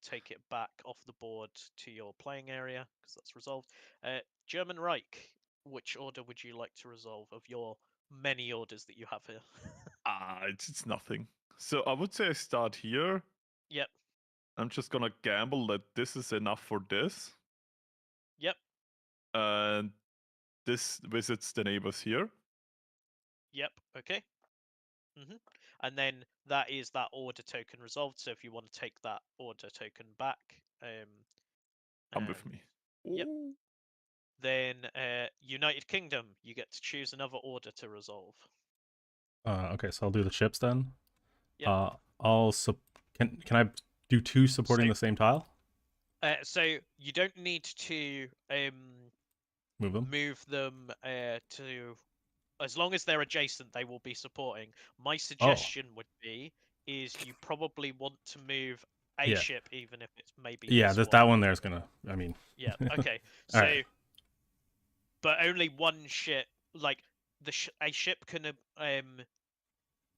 take it back off the board to your playing area, because that's resolved. German Reich, which order would you like to resolve of your many orders that you have here? It's nothing. So I would say I start here. Yep. I'm just gonna gamble that this is enough for this. Yep. And this visits the neighbors here. Yep. Okay. And then that is that order token resolved. So if you want to take that order token back, Come with me. Yep. Ooh. Then United Kingdom, you get to choose another order to resolve. Okay, so I'll do the ships then. Yep. Can I do 2 supporting the same tile? So you don't need to Move them to, as long as they're adjacent, they will be supporting. My suggestion would be is you probably want to move a ship, even if it's maybe that one there is gonna. I mean. Yeah. Okay. So, right. But only one ship, like a ship can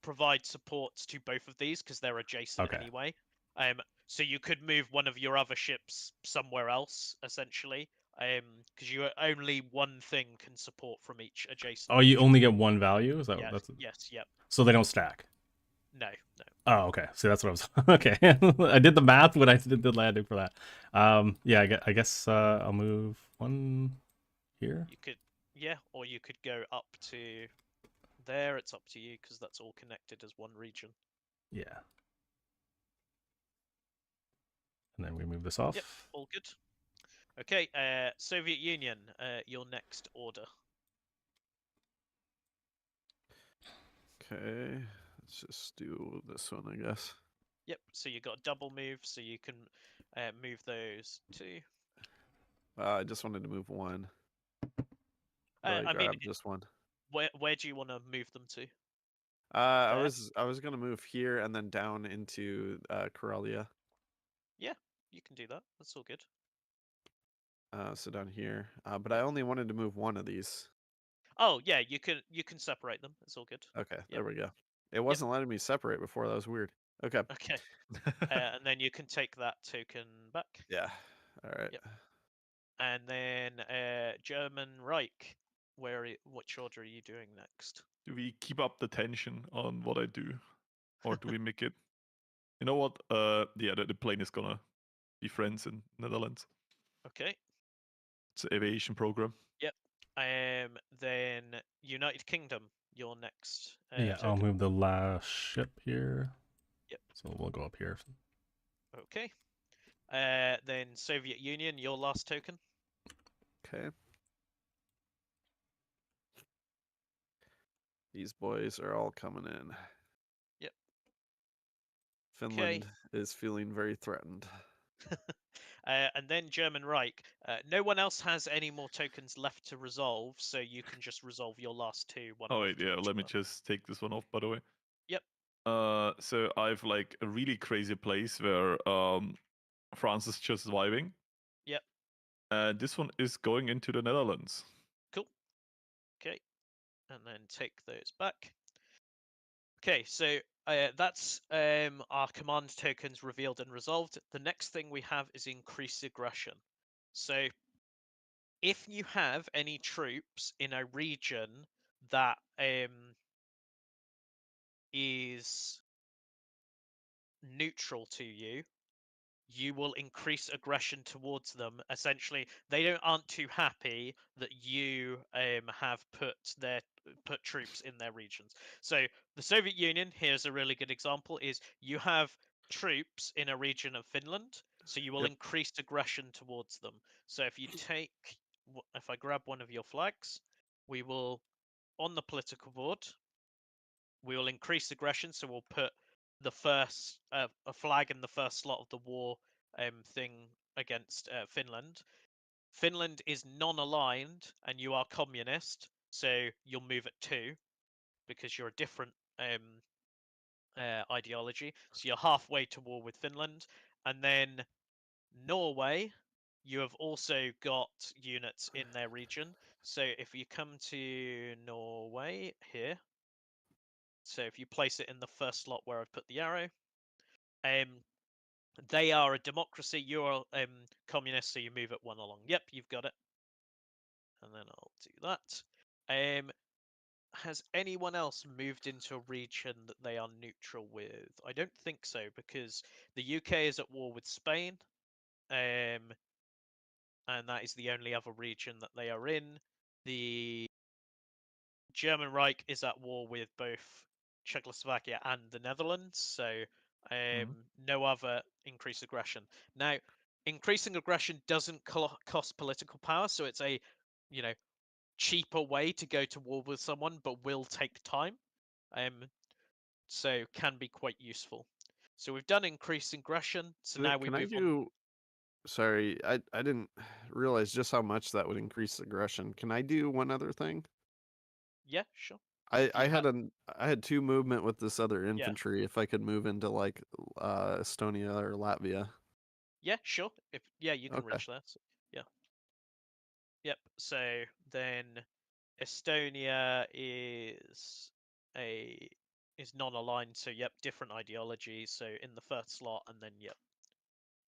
provide supports to both of these because they're adjacent anyway. So you could move one of your other ships somewhere else, essentially, because you only one thing can support from each adjacent. Oh, you only get 1 value? Is that Yes. that's? Yes. Yep. So they don't stack. No, no. Oh, okay. See, that's what I was. Okay, I did the math when I did the landing for that. Yeah, I guess I'll move one here. You could, yeah, or you could go up to there. It's up to you because that's all connected as one region. Yeah. And then we move this off. Yep, all good. Okay, Soviet Union, your next order. Okay, let's just do this one, I guess. Yep, so you got a double move, so you can move those two. I just wanted to move one. But I I mean, grabbed just one. where do you want to move them to? I There? was gonna move here and then down into Karelia. Yeah, you can do that. That's all good. So down here. But I only wanted to move one of these. Oh yeah, you can separate them. It's all good. Okay, Yep. there we go. It wasn't letting me separate before. That was weird. Okay. Okay, and then you can take that token back. Yeah. All right. Yep. And then German Reich. Which order are you doing next? Do we keep up the tension on what I do, or do we make it? You know what? Yeah, the plane is gonna be friends in Netherlands. Okay. It's an aviation program. Yep. Then United Kingdom. Your next. Yeah, Token. I'll move the last ship here. Yep. So we'll go up here. Okay. Then Soviet Union. Your last token. Okay. These boys are all coming in. Yep. Finland is feeling very threatened. And then German Reich. No one else has any more tokens left to resolve, so you can just resolve your last two. One Oh wait, after yeah. each Let me other. just take this one off. By the way. Yep. So I've like a really crazy place where France is just vibing. Yep. This one is going into the Netherlands. Cool. Okay. And then take those back. Okay, so that's our command tokens revealed and resolved. The next thing we have is increased aggression. So if you have any troops in a region that is neutral to you, you will increase aggression towards them. Essentially, they aren't too happy that you have put troops in their regions. So the Soviet Union, here's a really good example, is you have troops in a region of Finland, so you will Yep. increase aggression towards them. So if I grab one of your flags, we will, on the political board, we will increase aggression, so we'll put the first a flag in the first slot of the war thing against Finland. Finland is non-aligned and you are communist, so you'll move at 2 because you're a different ideology. So you're halfway to war with Finland. And then Norway, you have also got units in their region. So if you come to Norway here, so if you place it in the first slot where I've put the arrow, they are a democracy. You're communist, so you move it 1 along. Yep, you've got it. And then I'll do that. Has anyone else moved into a region that they are neutral with? I don't think so, because the UK is at war with Spain, and that is the only other region that they are in. The German Reich is at war with both Czechoslovakia and the Netherlands, so no other increased aggression. Now, increasing aggression doesn't cost political power, so it's a, cheaper way to go to war with someone, but will take time. So can be quite useful. So we've done increasing aggression. So now we Can I move on. do? Sorry, I didn't realize just how much that would increase aggression. Can I do one other thing? Yeah, sure. I had 2 movement with this other Yeah. infantry. If I could move into like Estonia or Latvia. Yeah, sure. You can Okay. reach that. So, yeah. Yep. So then Estonia is non-aligned, so yep, different ideology. So in the first slot, and then yep,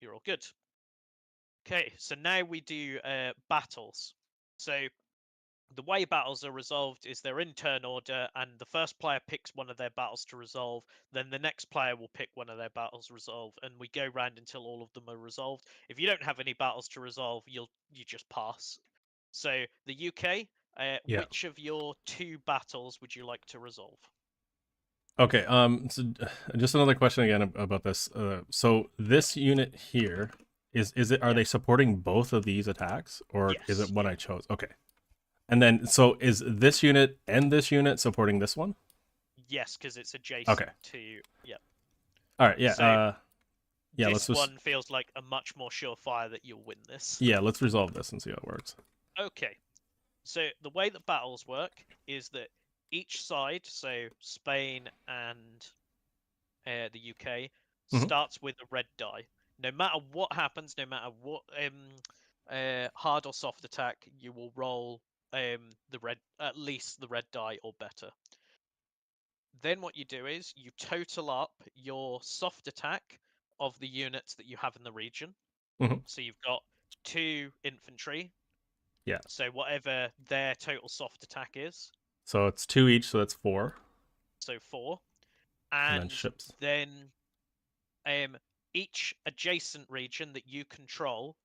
you're all good. Okay, so now we do battles. So the way battles are resolved is they're in turn order, and the first player picks one of their battles to resolve. Then the next player will pick one of their battles to resolve, and we go round until all of them are resolved. If you don't have any battles to resolve, you just pass. So the UK, Yeah. which of your 2 battles would you like to resolve? Okay. So just another question again about this. So this unit here is it? Are they supporting both of these attacks, or is Yes, it one I chose? Okay. And then, so is this unit and this unit supporting this one? Yes, because it's adjacent Okay. to. Yeah. All right. Yeah. So yeah. this Let's just. one feels like a much more surefire that you'll win this. Yeah. Let's resolve this and see how it works. Okay. So the way that battles work is that each side, so Spain and the UK, starts with a red die. No matter what happens, no matter what hard or soft attack, you will roll at least the red die or better. Then what you do is you total up your soft attack of the units that you have in the region. Mhm. So you've got 2 infantry. Yeah. So whatever their total soft attack is. So it's 2 each, so that's 4. So 4. And then And ships. then each adjacent region that you control,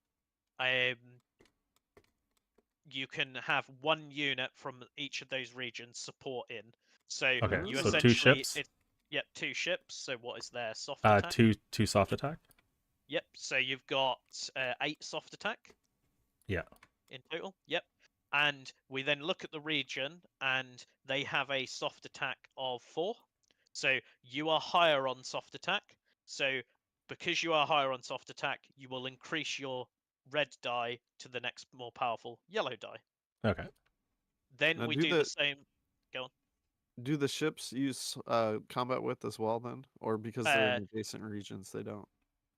you can have 1 unit from each of those regions support in. So Okay, you so 2 essentially ships. Yep, 2 ships. So what is their soft attack? 2 soft attack. Yep. So you've got 8 soft attack. Yeah. In total. Yep. And we then look at the region, and they have a soft attack of 4. So you are higher on soft attack. So because you are higher on soft attack, you will increase your red die to the next more powerful yellow die. Okay. Then Now we do the same. Go on. Do the ships use combat width as well then, or because they're in adjacent regions they don't?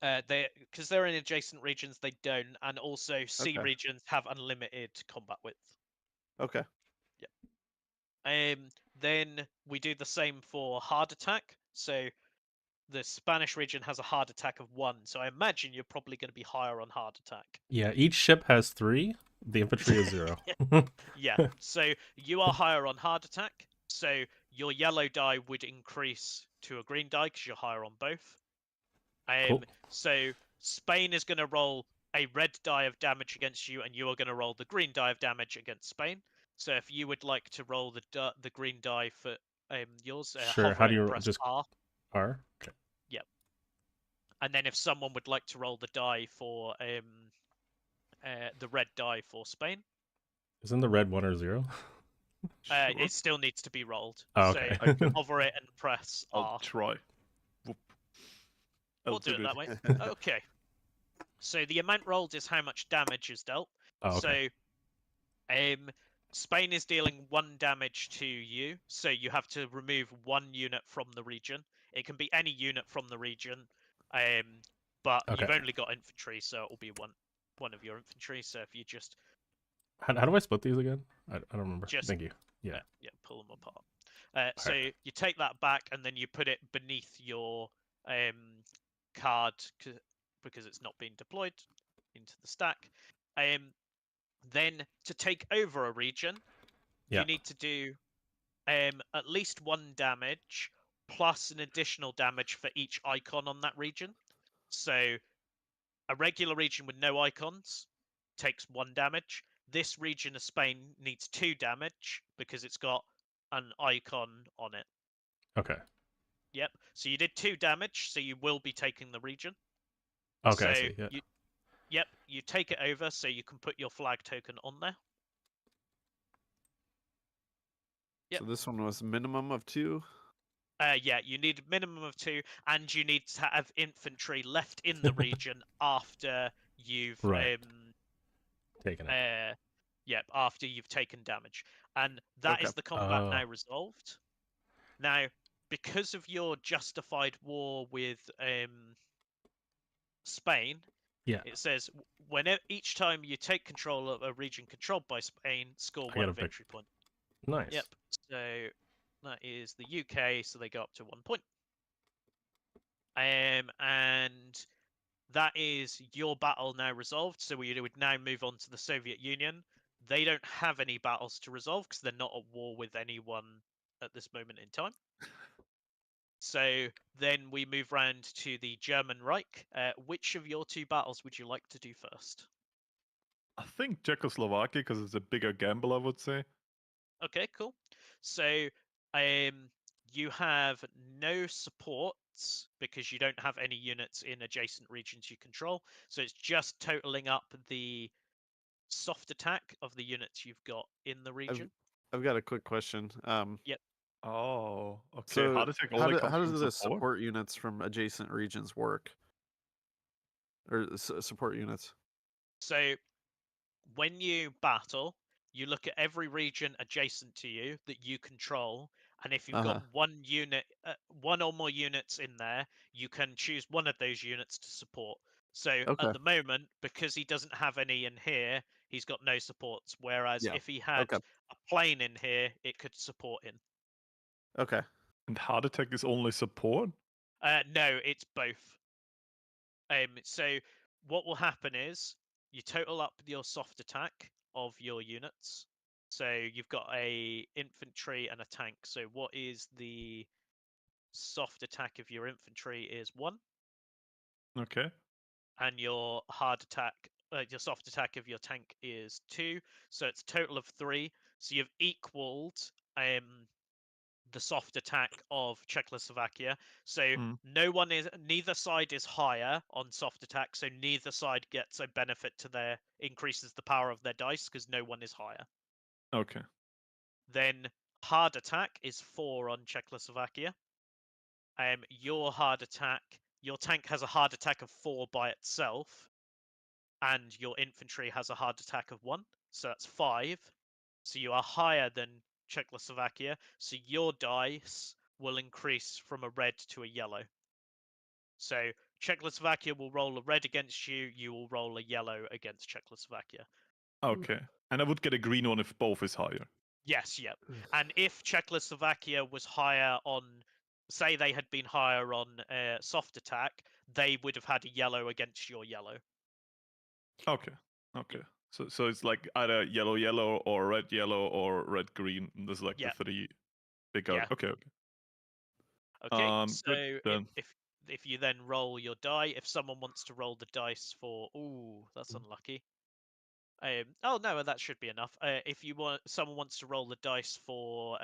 Because they're in adjacent regions, they don't, and also C Okay. regions have unlimited combat width. Okay. Then we do the same for hard attack. So the Spanish region has a hard attack of 1, so I imagine you're probably going to be higher on hard attack. Yeah, each ship has 3. The infantry is 0. Yeah, so you are higher on hard attack, so your yellow die would increase to a green die because you're higher on both. Cool. So Spain is going to roll a red die of damage against you, and you are going to roll the green die of damage against Spain. So if you would like to roll the green die for yours, Sure. hover How it do you and press just R. R? Okay. Yep. And then if someone would like to roll the die for the red die for Spain, Isn't the red 1 or 0? it still needs to be rolled. Oh, okay. So hover it and press I'll R. try. Whoop. We'll do it that way. Okay. So the amount rolled is how much damage is dealt. Oh, okay. So Spain is dealing 1 damage to you, so you have to remove 1 unit from the region. It can be any unit from the region, but you've only got infantry, so it will be one of your infantry. So if you just How do I split these again? I don't remember. Just, Thank you. Yeah. yeah, pull them apart. So you take that back, and then you put it beneath your card because it's not being deployed into the stack. Then to take over a region, you need to do at least 1 damage plus an additional damage for each icon on that region. So a regular region with no icons takes 1 damage. This region of Spain needs 2 damage because it's got an icon on it. Okay. Yep. So you did 2 damage, so you will be taking the region. Okay, so I see. Yeah. You take it over, so you can put your flag token on there. Yep. So this one was minimum of 2? Yeah, you need a minimum of 2, and you need to have infantry left in the region after you've taken it. After you've taken damage. And that is the combat now resolved. Now, because of your justified war with Spain, it says each time you take control of a region controlled by Spain, score 1 victory point. Nice. Yep. So that is the UK, so they go up to 1 point. And that is your battle now resolved. So we would now move on to the Soviet Union. They don't have any battles to resolve because they're not at war with anyone at this moment in time. So then we move round to the German Reich. Which of your 2 battles would you like to do first? I think Czechoslovakia, because it's a bigger gamble, I would say. Okay, cool. So you have no supports because you don't have any units in adjacent regions you control. So it's just totaling up the soft attack of the units you've got in the region. I've got a quick question. Yep. Oh, okay. So Heart attack only comes how does from the support? support units from adjacent regions work? Or support units? So when you battle, you look at every region adjacent to you that you control, and if you've got one unit, one or more units in there, you can choose one of those units to support. So Okay. at the moment, because he doesn't have any in here, he's got no supports. Whereas Yeah. if he had Okay. a plane in here, it could support him. Okay. And heart attack is only support? No, it's both. So what will happen is you total up your soft attack of your units. So you've got a infantry and a tank. So what is the soft attack of your infantry is 1, Okay. and your hard attack, your soft attack of your tank is 2. So it's a total of 3. So you've equaled the soft attack of Czechoslovakia. So neither side is higher on soft attack, so neither side gets a benefit to their increases the power of their dice because no one is higher. Okay. Then hard attack is 4 on Czechoslovakia. Your hard attack, your tank has a hard attack of 4 by itself, and your infantry has a hard attack of 1, so that's 5. So you are higher than Czechoslovakia, so your dice will increase from a red to a yellow. So Czechoslovakia will roll a red against you, you will roll a yellow against Czechoslovakia. Okay. And I would get a green one if both is higher. Yes, yep. And if Czechoslovakia was higher on, say they had been higher on soft attack, they would have had a yellow against your yellow. Okay. Okay. So it's like either yellow or red yellow or red green. There's like the 3 big Yeah. Okay. Okay. So good, then. if you then roll your die, if someone wants to roll the dice for, ooh, that's unlucky. Oh no, that should be enough. If someone wants to roll the dice for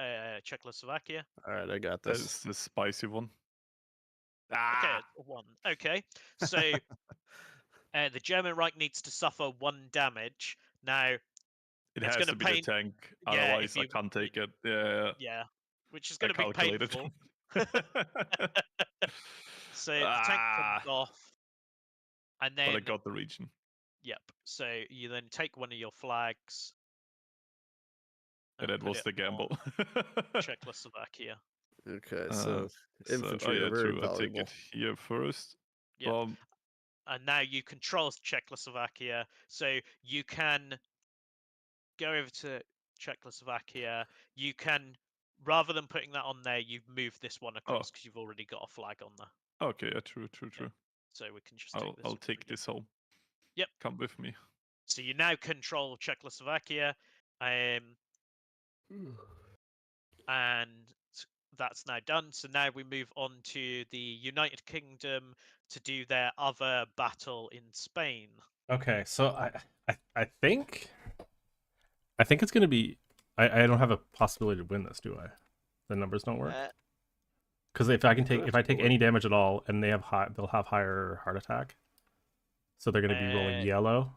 Czechoslovakia. All right, I got this. That's the spicy one. Okay, 1. Okay, so the German Reich needs to suffer 1 damage. Now It it's has going to be the tank, yeah, otherwise I can't take it. Yeah. Yeah, which is going to be calculated. painful. So the tank comes off, and then But I got the region. Yep. So you then take one of your flags. And that was the gamble. Czechoslovakia. Okay, so infantry yeah, are very true. I take valuable. it here first. Yep. And now you control Czechoslovakia, so you can go over to Czechoslovakia. You can, rather than putting that on there, you've moved this one across because you've already got a flag on there. Okay, yeah, true. Yeah. So we can just take this. I'll take this home. Yep. Come with me. So you now control Czechoslovakia, and that's now done. So now we move on to the United Kingdom to do their other battle in Spain. Okay, so I think it's gonna be. I don't have a possibility to win this, do I? The numbers don't work. Because if I take any damage at all, and they'll have higher heart attack, so they're gonna be rolling yellow,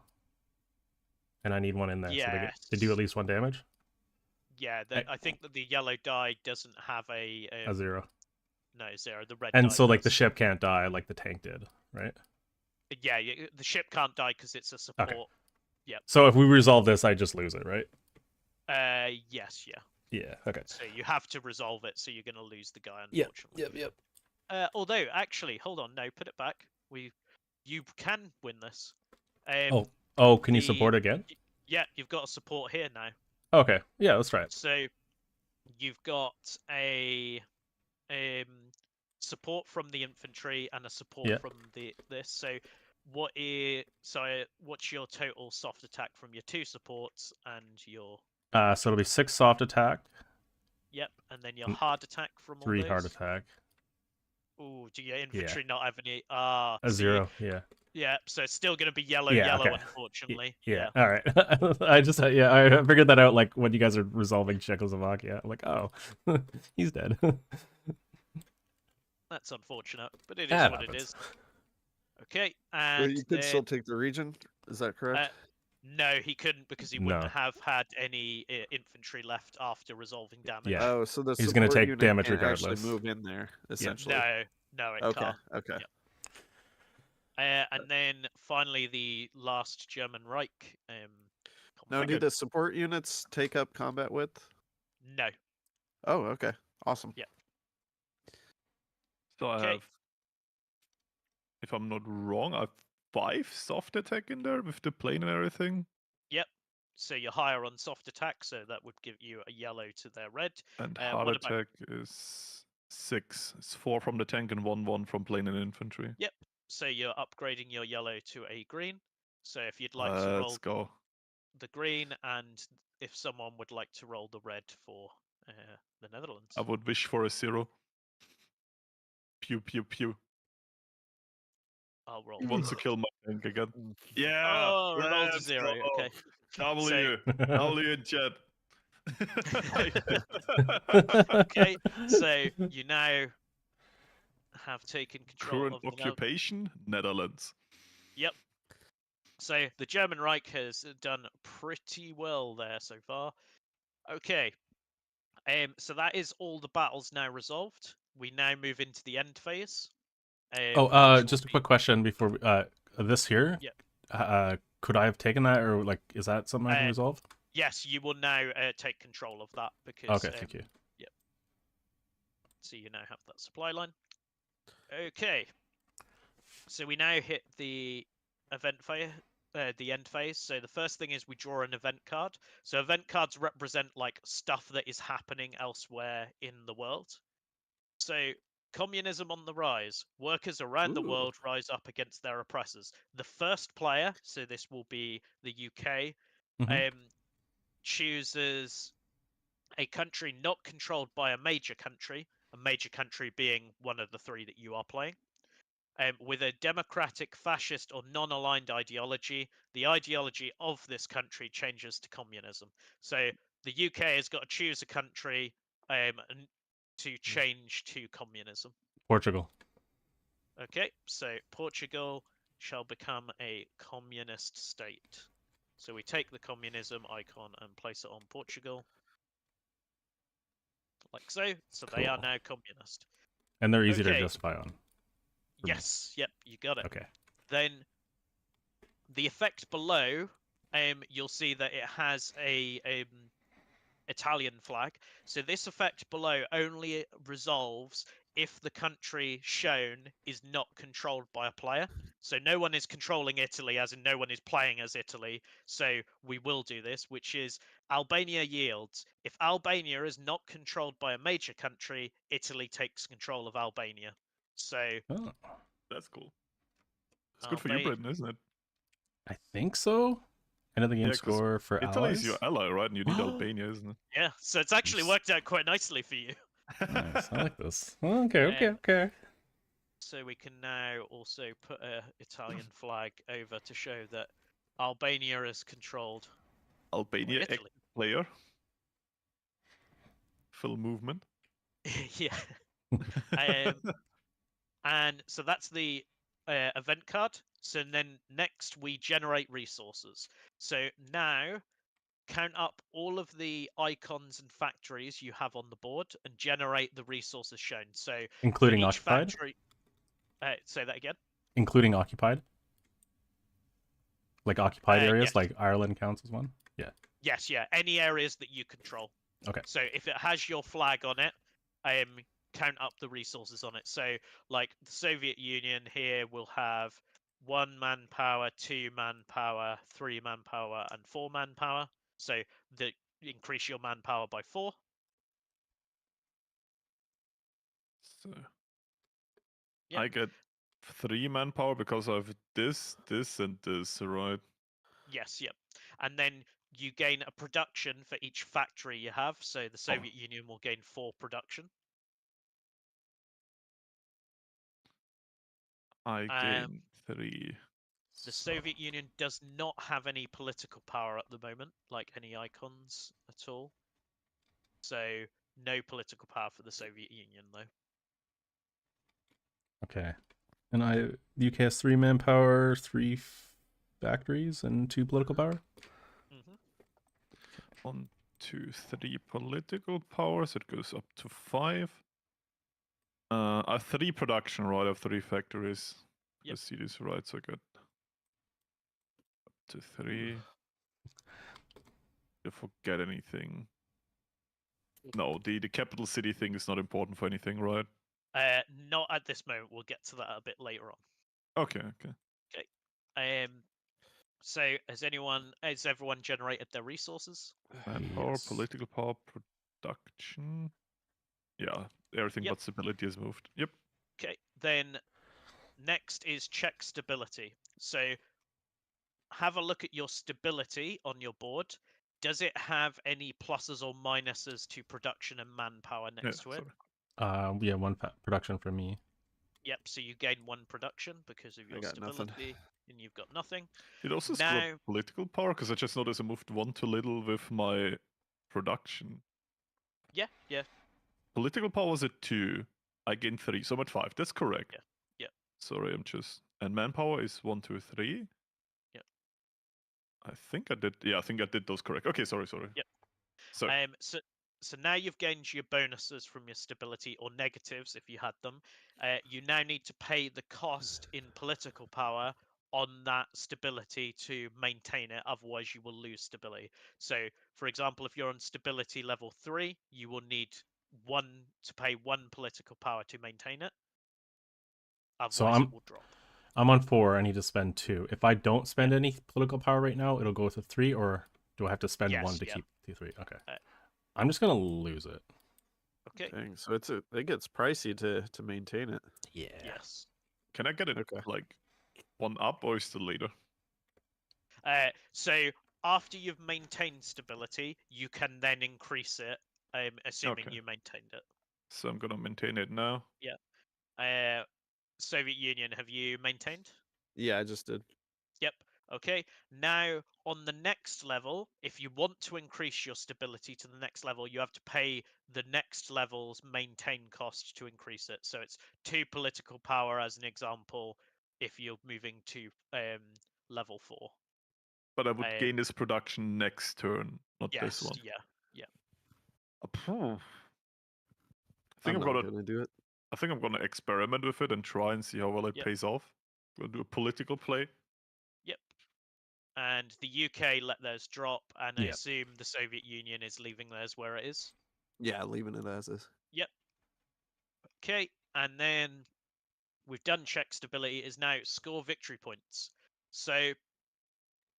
and I need one in there, so they do at least 1 damage. Yeah, I think that the yellow die doesn't have a 0. No, 0. The red. And die so, like, does. the ship can't die like the tank did, right? Yeah, the ship can't die because it's a support. Okay. Yep. So if we resolve this, I just lose it, right? Yes, yeah. Yeah. Okay. So you have to resolve it, so you're going to lose the guy, unfortunately. Yep. Although, actually, hold on, no, put it back. You can win this. Can you support again? Yeah, you've got a support here now. Okay. Yeah, let's try it. So you've got a support from the infantry and a support from this. So what's your total soft attack from your 2 supports and your So it'll be 6 soft attack, yep, and then your hard attack from all 3 those? hard attack, Ooh, do your infantry not have any? a So 0. Yeah. yeah, so it's still going to be yellow, Yeah, okay. unfortunately. Yeah. All right. I just I figured that out like when you guys are resolving Czechoslovakia. I'm like, oh, he's dead. That's unfortunate, but it is That what happens. it is. Okay, But and you could then still take the region. Is that correct? no, he couldn't because he wouldn't No. have had any infantry left after resolving damage. Yeah. Oh, so the He's gonna support take unit damage can't regardless. actually move in there, essentially. No, it Okay. can't. Okay. And then finally, the last German Reich. Now, do the support units take up combat width? No. Oh, okay. Awesome. Yeah. So I Okay. have, if I'm not wrong, I have 5 soft attack in there with the plane and everything. Yep. So you're higher on soft attack, so that would give you a yellow to their red. And hard what about- attack is 6. It's 4 from the tank and 1 from plane and infantry. Yep. So you're upgrading your yellow to a green. So if you'd like to Let's roll go. the green, and if someone would like to roll the red for the Netherlands. I would wish for a 0. Pew pew pew. I'll roll. He wants to kill my tank again. Yeah. Oh, rolled a let's 0. go. Okay. W. W in chat. Okay. So you now have taken control Current of the occupation, Netherlands. Yep. So the German Reich has done pretty well there so far. Okay. So that is all the battles now resolved. We now move into the end phase. Just a quick question before this here. Yeah. Could I have taken that, or like, is that something I can resolve? Yes, you will now take control of that because. Okay, thank you. Yep. So you now have that supply line. Okay. So we now hit the event phase. The end phase. So the first thing is we draw an event card. So event cards represent like stuff that is happening elsewhere in the world. So communism on the rise. Workers around the world rise up against their oppressors. The first player, so this will be the UK, chooses a country not controlled by a major country being one of the 3 that you are playing. With a democratic, fascist, or non-aligned ideology, the ideology of this country changes to communism. So the UK has got to choose a country to change to communism. Portugal. Okay, so Portugal shall become a communist state. So we take the communism icon and place it on Portugal. Like so. So they are Cool. now communist. And they're easy to justify on. Yes, yep, you got it. Okay. Then the effect below, you'll see that it has a Italian flag. So this effect below only resolves if the country shown is not controlled by a player. So no one is controlling Italy, as in no one is playing as Italy. So we will do this, which is Albania yields. If Albania is not controlled by a major country, Italy takes control of Albania. So that's cool. It's good for you, Britain, isn't it? I think so. End of the game score for Italy's allies. your ally, right? And you need Albania, isn't it? Yeah, so it's actually worked out quite nicely for you. Nice. I like this. Okay. So we can now also put a Italian flag over to show that Albania is controlled. Albania player. Full movement. Yeah. And so that's the event card. So then next we generate resources. So now count up all of the icons and factories you have on the board and generate the resources shown. So including for each occupied. Factory, say that again. Including occupied. Like occupied areas, yes. like Ireland counts as one. Yeah. Yes, yeah. Any areas that you control. Okay. So if it has your flag on it, count up the resources on it. So like the Soviet Union here will have 1 manpower, 2 manpower, 3 manpower, and 4 manpower. So increase your manpower by 4. So Yep. I get 3 manpower because I have this, and this, right? Yes, yep. And then you gain a production for each factory you have. So the Soviet Union will gain 4 production. I gain 3. The Soviet Union does not have any political power at the moment, like any icons at all. So no political power for the Soviet Union, though. Okay. And the UK has 3 manpower, 3 factories, and 2 political power. Mm-hmm. 1, 2, 3 political powers. It goes up to 5. I have 3 production, right? I have 3 factories. Yep. The cities, right? So good. Up to 3. If I forget anything. No, the capital city thing is not important for anything, right? Not at this moment. We'll get to that a bit later on. Okay. So has everyone generated their resources? Manpower, Yes. political power, production. Yeah, everything Yep. but stability is moved. Yep. Okay, then next is check stability. So have a look at your stability on your board. Does it have any pluses or minuses to production and manpower next to it? Sorry. Yeah, 1 production for me. Yep, so you gain 1 production because of your got nothing. stability, and you've got nothing. It also Now- screwed political power because I just noticed I moved 1 too little with my production. Yeah. Political power was at 2. I gained 3, so I'm at 5. That's correct. Yeah. Sorry, I'm just. And manpower is 1, 2, 3. Yeah. I think I did. Yeah, I think I did those correct. Okay, sorry. Yep. So So now you've gained your bonuses from your stability or negatives if you had them. You now need to pay the cost in political power on that stability to maintain it. Otherwise, you will lose stability. So, for example, if you're on stability level 3, you will need to pay 1 political power to maintain it. Otherwise, it will drop. I'm on 4. I need to spend 2. If I don't spend any political power right now, it'll go to 3, or do I have to spend 1 to keep the 3? Okay. I'm just gonna lose it. Okay. Dang, so it gets pricey to maintain it. Yeah. Yes. can I get it like 1 up, or is the later? So after you've maintained stability, you can then increase it, assuming you maintained it. So I'm gonna maintain it now. Yeah. Soviet Union, have you maintained? Yeah, I just did. Yep. Okay. Now, on the next level, if you want to increase your stability to the next level, you have to pay the next level's maintain cost to increase it. So it's 2 political power, as an example, if you're moving to level 4. But I would gain this production next turn, not this one. Yeah. I think I'm not gonna do it. I think I'm gonna experiment with it and try and see how well it pays off. We'll do a political play. Yep. And the UK let theirs drop, and I assume the Soviet Union is leaving theirs where it is. Yeah, leaving it as is. Yep. Okay, and then we've done check stability. Is now score victory points. So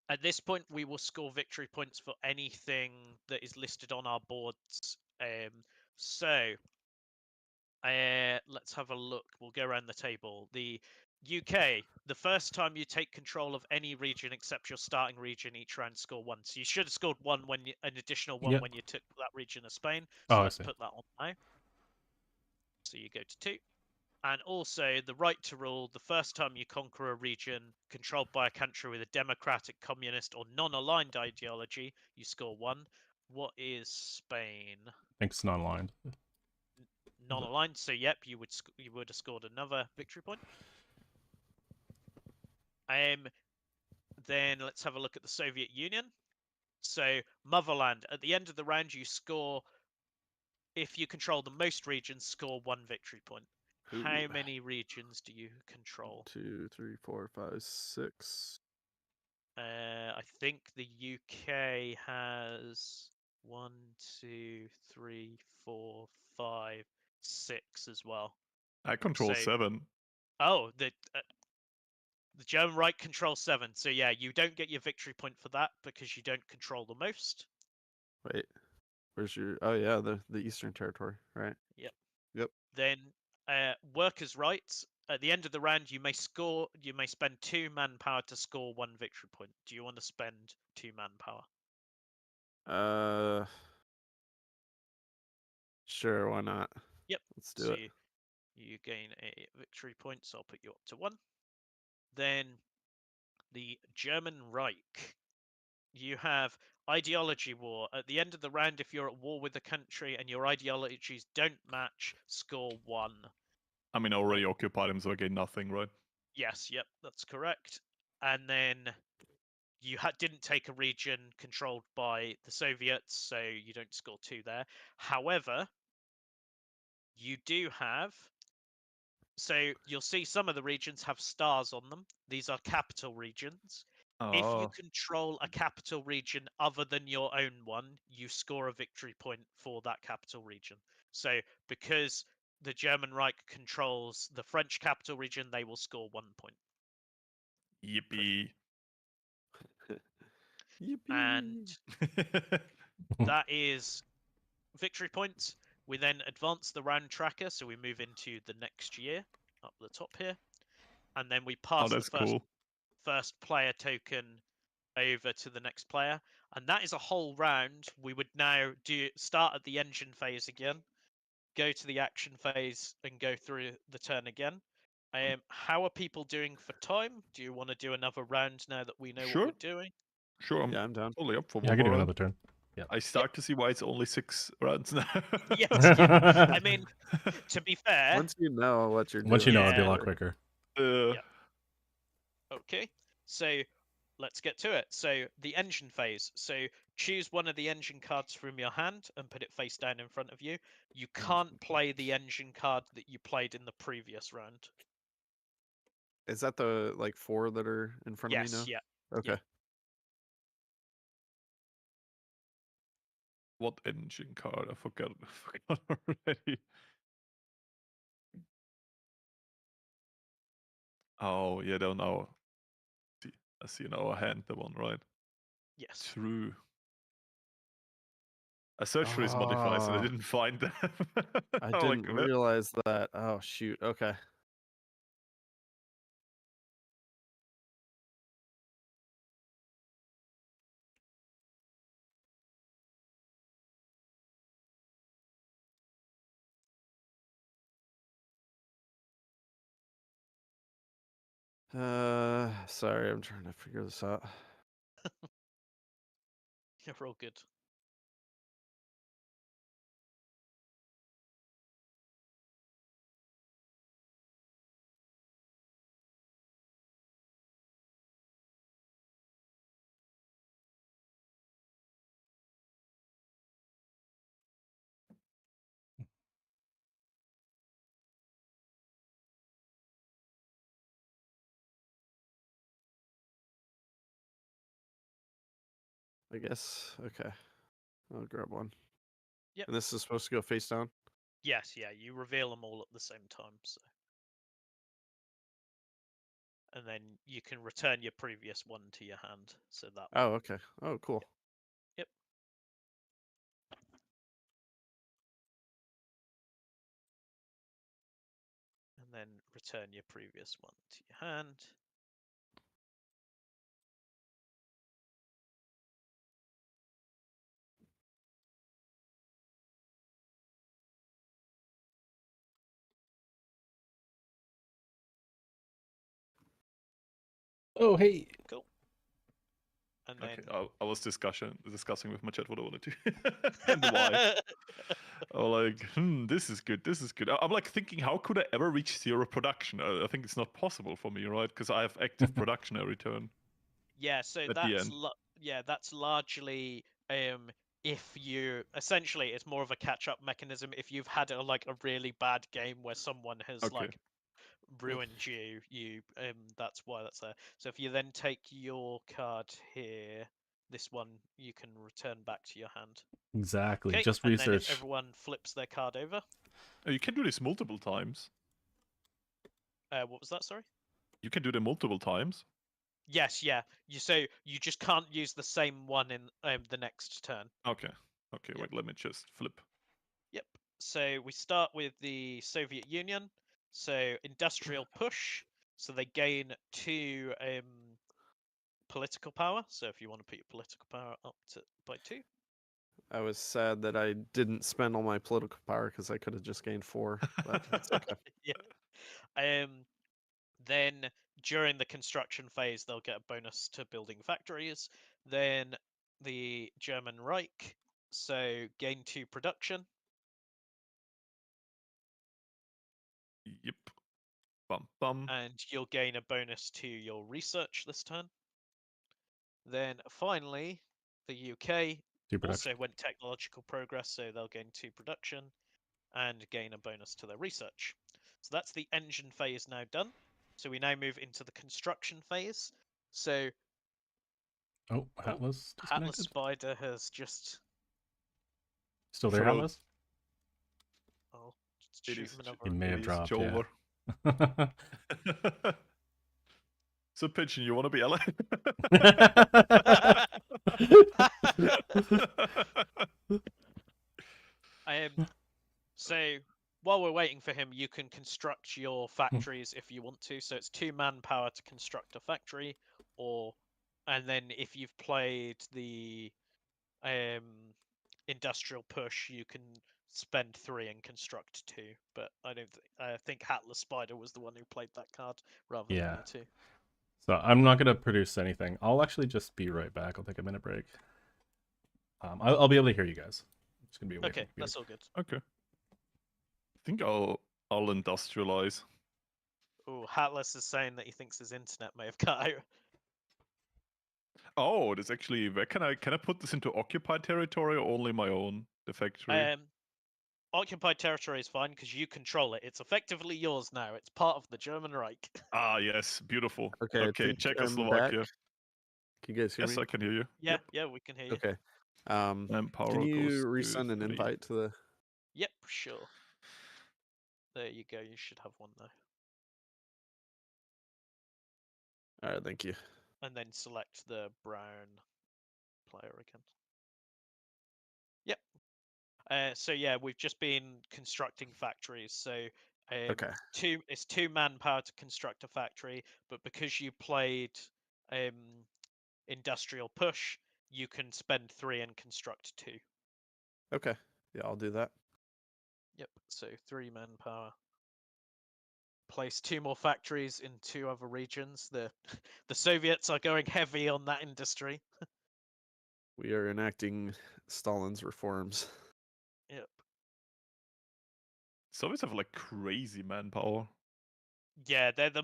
at this point, we will score victory points for anything that is listed on our boards. Let's have a look. We'll go around the table. The UK, the first time you take control of any region except your starting region, each round score 1. So you should have scored 1 an additional 1 when you took that region of Spain. So let's put that on now. So you go to 2. And also the right to rule, the first time you conquer a region controlled by a country with a democratic, communist, or non-aligned ideology, you score 1. What is Spain? I think it's non-aligned. Non-aligned, so yep, you would have scored another victory point. Then let's have a look at the Soviet Union. So motherland, at the end of the round, you score, if you control the most regions, score 1 victory point. Ooh. How many regions do you control? 2, 3, 4, 5, 6. I think the UK has 1, 2, 3, 4, 5, 6 as well. I control 7. Oh, the German Reich controls 7. So yeah, you don't get your victory point for that because you don't control the most. Wait, where's your? Oh yeah, the Eastern Territory, right? Yep. Yep. Then workers' rights. at the end of the round, you may spend 2 manpower to score 1 victory point. Do you want to spend 2 manpower? Sure, why not? Yep. Let's do So it. you gain a victory point, so I'll put you up to 1. Then the German Reich. You have ideology war. At the end of the round, if you're at war with the country and your ideologies don't match, score 1. I mean, I already occupied him, so I gain nothing, right? Yes, yep, that's correct. And then you didn't take a region controlled by the Soviets, so you don't score 2 there. However, you do have... So you'll see some of the regions have stars on them. These are capital regions. If you Oh, control a capital region other than your own one, you score a victory point for that capital region. So because the German Reich controls the French capital region, they will score 1 point. yippee. And Yippee! that is victory points. We then advance the round tracker, so we move into the next year up the top here, and then we Oh, pass the that's cool. first player token over to the next player, and that is a whole round. We would now start at the engine phase again, go to the action phase, and go through the turn again. How are people doing for time? Do you want to do another round now that we know Sure. what we're doing? Sure, I'm Yeah, I'm down. totally up for Yeah, I one can do more another round. turn. Yeah. I start to see why it's only 6 rounds now. Yes, yeah. I mean, to be fair, Once you know what you're doing. Once you know, it'll be a Yeah. lot quicker. Yep. Okay, so let's get to it. So the engine phase. So choose one of the engine cards from your hand and put it face down in front of you. You can't play the engine card that you played in the previous round. Is that the like 4 that are in front of me now? Yes, yeah. Okay. What engine card? I forgot already. Oh, yeah, don't know. I see in our hand the one, right? Yes. True. I searched for his modifiers and I didn't find them. I I'm didn't like, realize that. Oh shoot. Okay. Sorry, I'm trying to figure this out. You're all good. I guess. Okay. I'll grab one. Yep. And this is supposed to go face down? Yes, yeah. You reveal them all at the same time. So. And then you can return your previous one to your hand. So that. Oh, okay. Oh, cool. Yep. And then return your previous one to your hand. Oh, hey. Cool. And then... Okay, I was discussing with my chat what I wanted to and why. I'm like, this is good. This is good. I'm like thinking, how could I ever reach 0 production? I think it's not possible for me, right? Because I have active production every turn. Yeah, so At the end. that's largely if you essentially it's more of a catch-up mechanism. If you've had a really bad game where someone has Okay. ruined you that's why that's there. So if you then take your card here, this one you can return back to your hand. Exactly. Okay, Just and then if research. everyone flips their card over. Oh, you can do this multiple times. What was that? Sorry. You can do them multiple times. Yes, yeah. You just can't use the same one in the next turn. Okay. Okay, Yep. wait, let me just flip. Yep. So we start with the Soviet Union. So industrial push. So they gain 2 political power. So if you want to put your political power up by 2. I was sad that I didn't spend all my political power because I could have just gained 4, but it's okay. Yeah. Then during the construction phase, they'll get a bonus to building factories. Then the German Reich, so gain 2 production. Yep. Bum bum. And you'll gain a bonus to your research this turn. Then finally, the UK also went technological progress, so they'll gain 2 production and gain a bonus to their research. So that's the engine phase now done. So we now move into the construction phase. So Hatless disconnected. Hatlessspider has just Still there, Hello. Hatless? I'll just It shoot is him another He one. may have It is dropped, Jover. yeah. So Pigeon, you want to be ally? So while we're waiting for him, you can construct your factories if you want to. So it's 2 manpower to construct a factory, and then if you've played the industrial push, you can spend 3 and construct 2. But I think Hatlessspider was the one who played that card rather than you two. So I'm not gonna produce anything. I'll actually just be right back. I'll take a minute break. I'll be able to hear you guys. I'm just gonna be away from the computer. That's all good. Okay. I think I'll industrialize. Oh, Hatless is saying that he thinks his internet may have cut out. Oh, that's actually where can I put this into occupied territory or only my own, the factory? Occupied territory is fine because you control it. It's effectively yours now. It's part of the German Reich. Ah, yes, beautiful. Okay, I Okay, think I'm Czechoslovakia. back. Can you guys hear Yes, me? I can hear you. Yeah, yeah, we can hear you. Okay. Manpower Can you goes to resend an 3. invite to the? Yep, sure. There you go. You should have one now. All right, thank you. And then select the brown player again. Yep. So yeah, we've just been constructing factories. So Okay. it's 2 manpower to construct a factory, but because you played industrial push, you can spend 3 and construct 2. Okay. Yeah, I'll do that. Yep. So 3 manpower. Place 2 more factories in 2 other regions. The Soviets are going heavy on that industry. We are enacting Stalin's reforms. Yep. Soviets have like crazy manpower. Yeah, they're the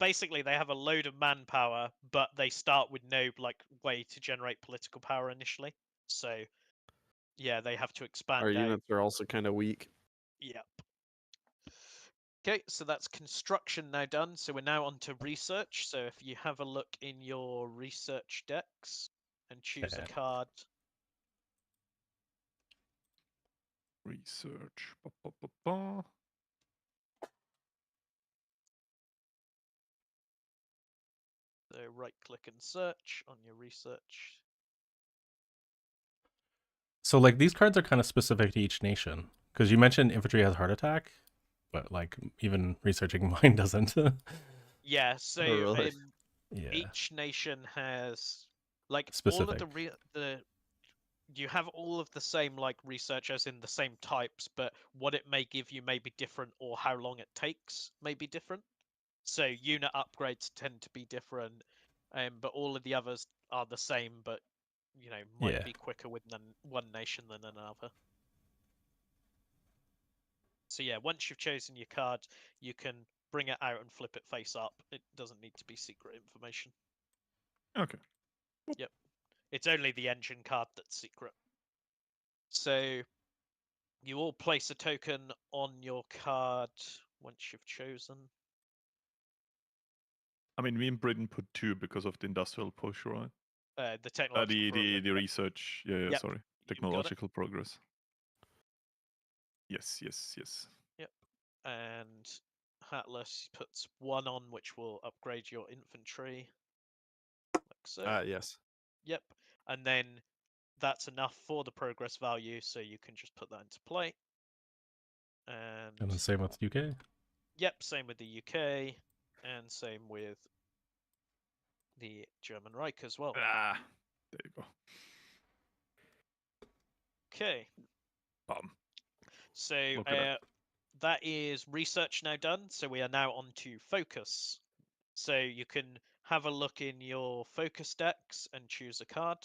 basically they have a load of manpower, but they start with no like way to generate political power initially. So yeah, they have to expand Our out. units are also kind of weak. Yep. Okay, so that's construction now done. So we're now on to research. So if you have a look in your research decks and choose a card. Research. Ba, ba, ba, ba. So right click and search on your research. So like these cards are kind of specific to each nation because you mentioned infantry has heart attack, but like even researching mine doesn't. Yeah, so really? each nation has like specific. all of the you have all of the same like research as in the same types, but what it may give you may be different, or how long it takes may be different. So unit upgrades tend to be different, but all of the others are the same, but might be quicker with one nation than another. So yeah, once you've chosen your card, you can bring it out and flip it face up. It doesn't need to be secret information. Okay. Yep. It's only the engine card that's secret. So you all place a token on your card once you've chosen. I mean, me and Britain put 2 because of the industrial push, right? The technological the research. Yeah, Yep. sorry. Technological progress. Yes. Yep. And Hatless puts 1 on, which will upgrade your infantry. Like so. Yes. Yep. And then that's enough for the progress value, so you can just put that into play. And then same with UK. Yep, same with the UK, and same with the German Reich as well. Ah, there you go. Okay. So Look at that. that is research now done. So we are now on to focus. So you can have a look in your focus decks and choose a card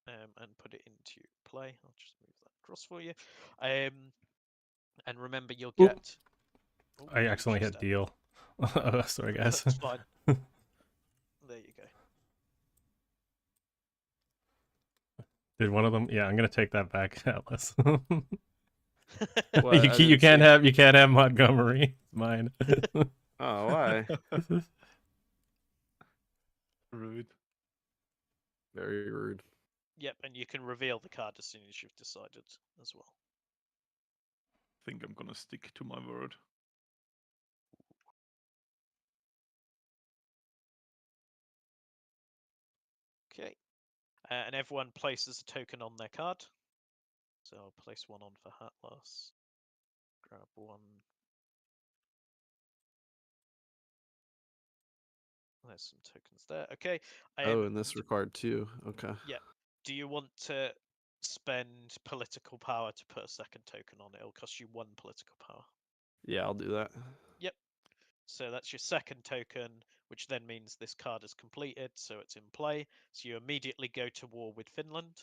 and put it into play. I'll just move that across for you. And remember, you'll Oop. get. Oh, I accidentally just hit deal. Sorry, guys. That's fine. There you go. Did one of them? Yeah, I'm gonna take that back, Atlas. What? I you didn't can't see. have Montgomery. It's mine. Oh, why? Rude. Very rude. Yep, and you can reveal the card as soon as you've decided as well. I think I'm gonna stick to my word. Okay. And everyone places a token on their card. So I'll place one on for Hatless. Grab one. There's some tokens there. Okay. Oh, and this required 2. Okay. Yeah. Do you want to spend political power to put a second token on it? It'll cost you 1 political power. Yeah, I'll do that. Yep. So that's your second token, which then means this card is completed, so it's in play. So you immediately go to war with Finland.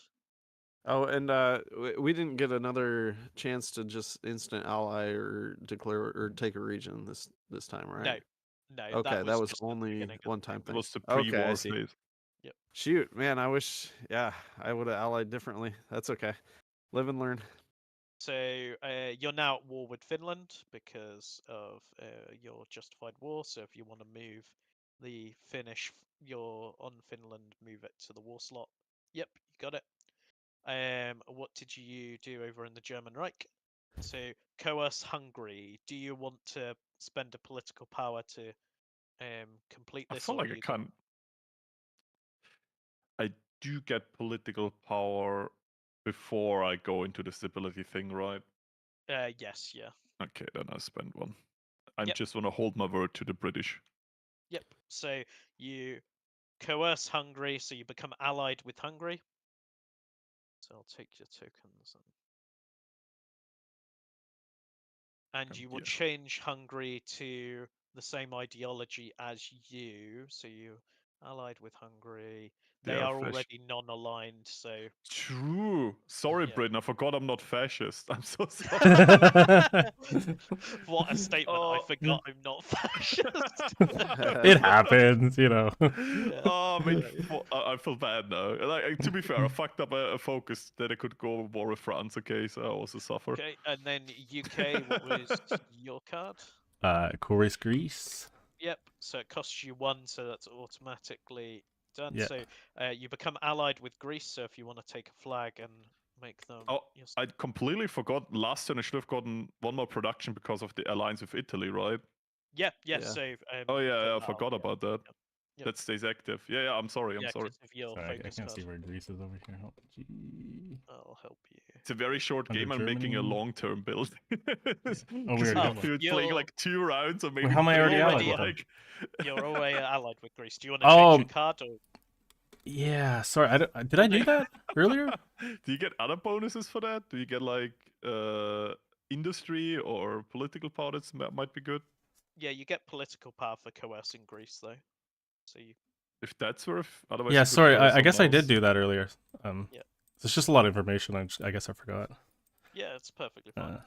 Oh, and we didn't get another chance to just instant ally or declare or take a region this time, right? No, Okay, that was just at the only beginning of the one time It thing. was the Okay, I pre-war see. phase. Yep. Shoot, man, I wish, yeah, I would have allied differently. That's okay. Live and learn. So you're now at war with Finland because of your justified war. So if you want to move the Finnish, you're on Finland, move it to the war slot. Yep, you got it. What did you do over in the German Reich? So coerce Hungary. Do you want to spend a political power to complete I this, feel or like you? I do get political power before I go into the stability thing, right? Yes, yeah. Okay, then I spend one. I Yep. just want to hold my word to the British. Yep. So you coerce Hungary, so you become allied with Hungary. So I'll take your tokens and you will change Hungary to the same ideology as you. So you allied with Hungary. They are already non-aligned, so True. Sorry, yeah. Britain. I forgot I'm not fascist. I'm so sorry. What a statement! I forgot I'm not fascist. It happens, you know. Yeah. Oh, I mean, I feel bad now. Like, to be fair, I fucked up a focus that I could go war with France. Okay, so I also suffer. Okay, and then UK. What was your card? Chorus Greece. Yep. So it costs you 1, so that's automatically done. Yeah. So you become allied with Greece. So if you want to take a flag and make them. Oh, I completely forgot. Last turn I should have gotten one more production because of the alliance with Italy, right? Yeah. Yeah. So Oh yeah, I that forgot about that. Yep. That stays active. Yeah, I'm sorry. I'm sorry. Of your Sorry, I focus can't card. see where Greece is over here. Oh, G. I'll help you. It's a very short Under game. I'm making a Germany. long-term build. Oh, weird. Playing like 2 rounds or maybe How am I already 3, allied with like... You're already allied with Greece. Do you want to change your card? Or... Yeah, sorry. Did I do that earlier? Do you get other bonuses for that? Do you get like industry or political power that might be good? Yeah, you get political power for coercing Greece, though. So you. If that's worth, otherwise. Yeah, you could sorry. coerce I guess I someone did else. do that earlier. Yeah. It's just a lot of information. I guess I forgot. Yeah, it's perfectly fine.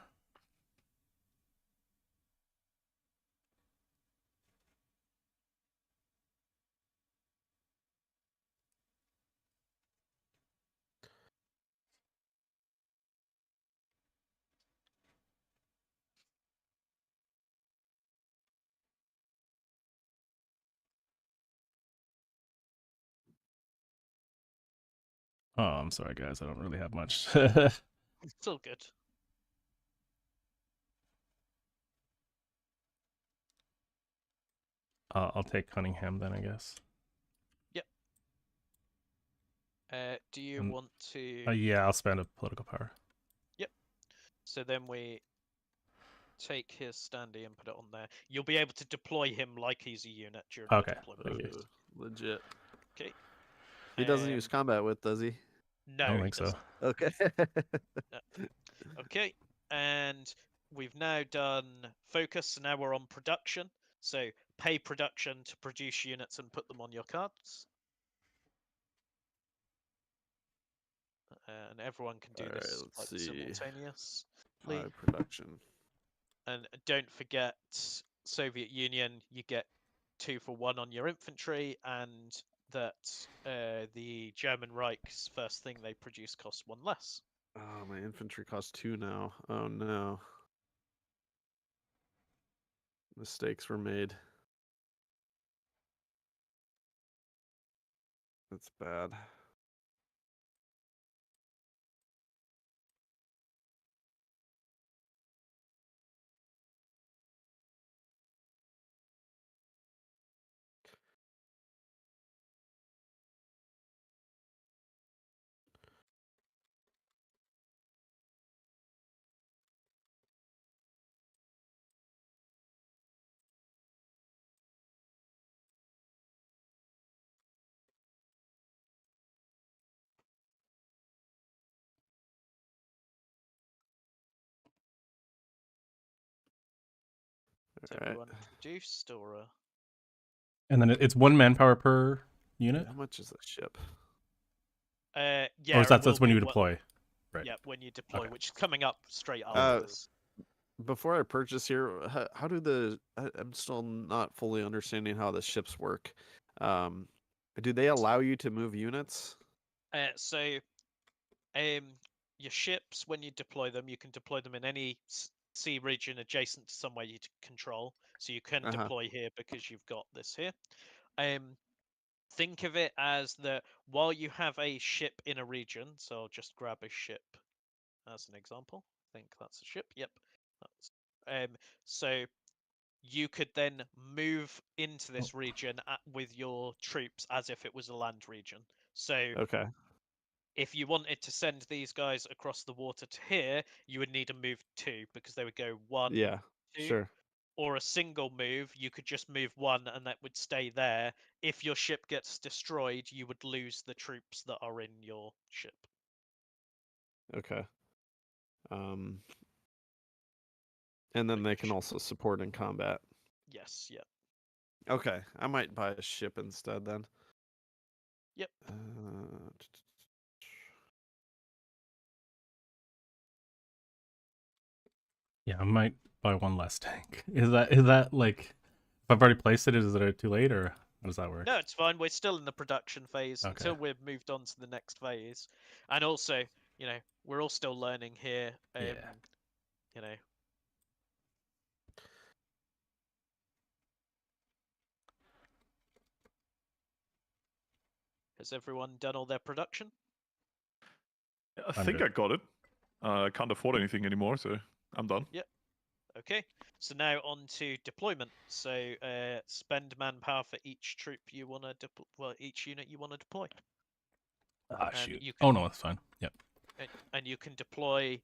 Oh, I'm sorry, guys. I don't really have much. It's all good. I'll take Cunningham then, I guess. Yep. Do you want to? Yeah, I'll spend a political power. Yep. So then we take his standee and put it on there. You'll be able to deploy him like he's a unit during your Okay. deployment. Thank you. Legit. Okay. He doesn't use combat width, does he? No, I don't he think so. doesn't. Okay. Okay, and we've now done focus, so now we're on production. So pay production to produce units and put them on your cards. And everyone can do Alright, this let's like see. simultaneously. High production. And don't forget, Soviet Union, you get 2 for 1 on your infantry, and that the German Reich's first thing they produce costs 1 less. Oh, my infantry costs 2 now. Oh no. Mistakes were made. That's bad. Is Alright. everyone produced, or And then it's 1 manpower per unit? How much is a ship? yeah, Or is it that's will when you be deploy? Right. Yeah, when you deploy, Okay. which is coming up straight Uh, after this. Before I purchase here, how do I'm still not fully understanding how the ships work. Do they allow you to move units? So, your ships, when you deploy them, you can deploy them in any sea region adjacent to somewhere you control. So you can Uh-huh. deploy here because you've got this here. Think of it as that while you have a ship in a region, so I'll just grab a ship as an example. I think that's a ship. Yep. So you could then move into this region with your troops as if it was a land region. So Okay. if you wanted to send these guys across the water to here, you would need to move 2 because they would go 1, Yeah. 2. Sure. Or a single move, you could just move 1 and that would stay there. If your ship gets destroyed, you would lose the troops that are in your ship. Okay. And then they can also support in combat. Yes, yeah. Okay. I might buy a ship instead then. Yep. Yeah, I might buy 1 less tank. Is that like, if I've already placed it, is it too late, or how does that work? No, it's fine. We're still in the production phase Okay. until we've moved on to the next phase. And also, we're all still learning here. Yeah. You know, has everyone done all their production? I I'm think good. I got it. I can't afford anything anymore, so I'm done. Yep. Okay. So now on to deployment. So spend manpower for each troop you want to each unit you want to deploy. Ah, And shoot. you can, Oh no, it's fine. Yep. and you can deploy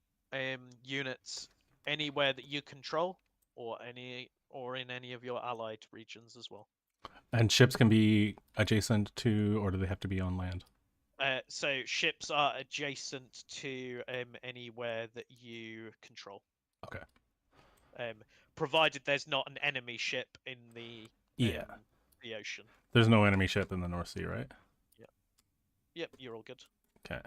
units anywhere that you control, or in any of your allied regions as well. And ships can be adjacent to, or do they have to be on land? So ships are adjacent to anywhere that you control. Okay. Provided there's not an enemy ship in the ocean. There's no enemy ship in the North Sea, right? Yep, you're all good. Okay.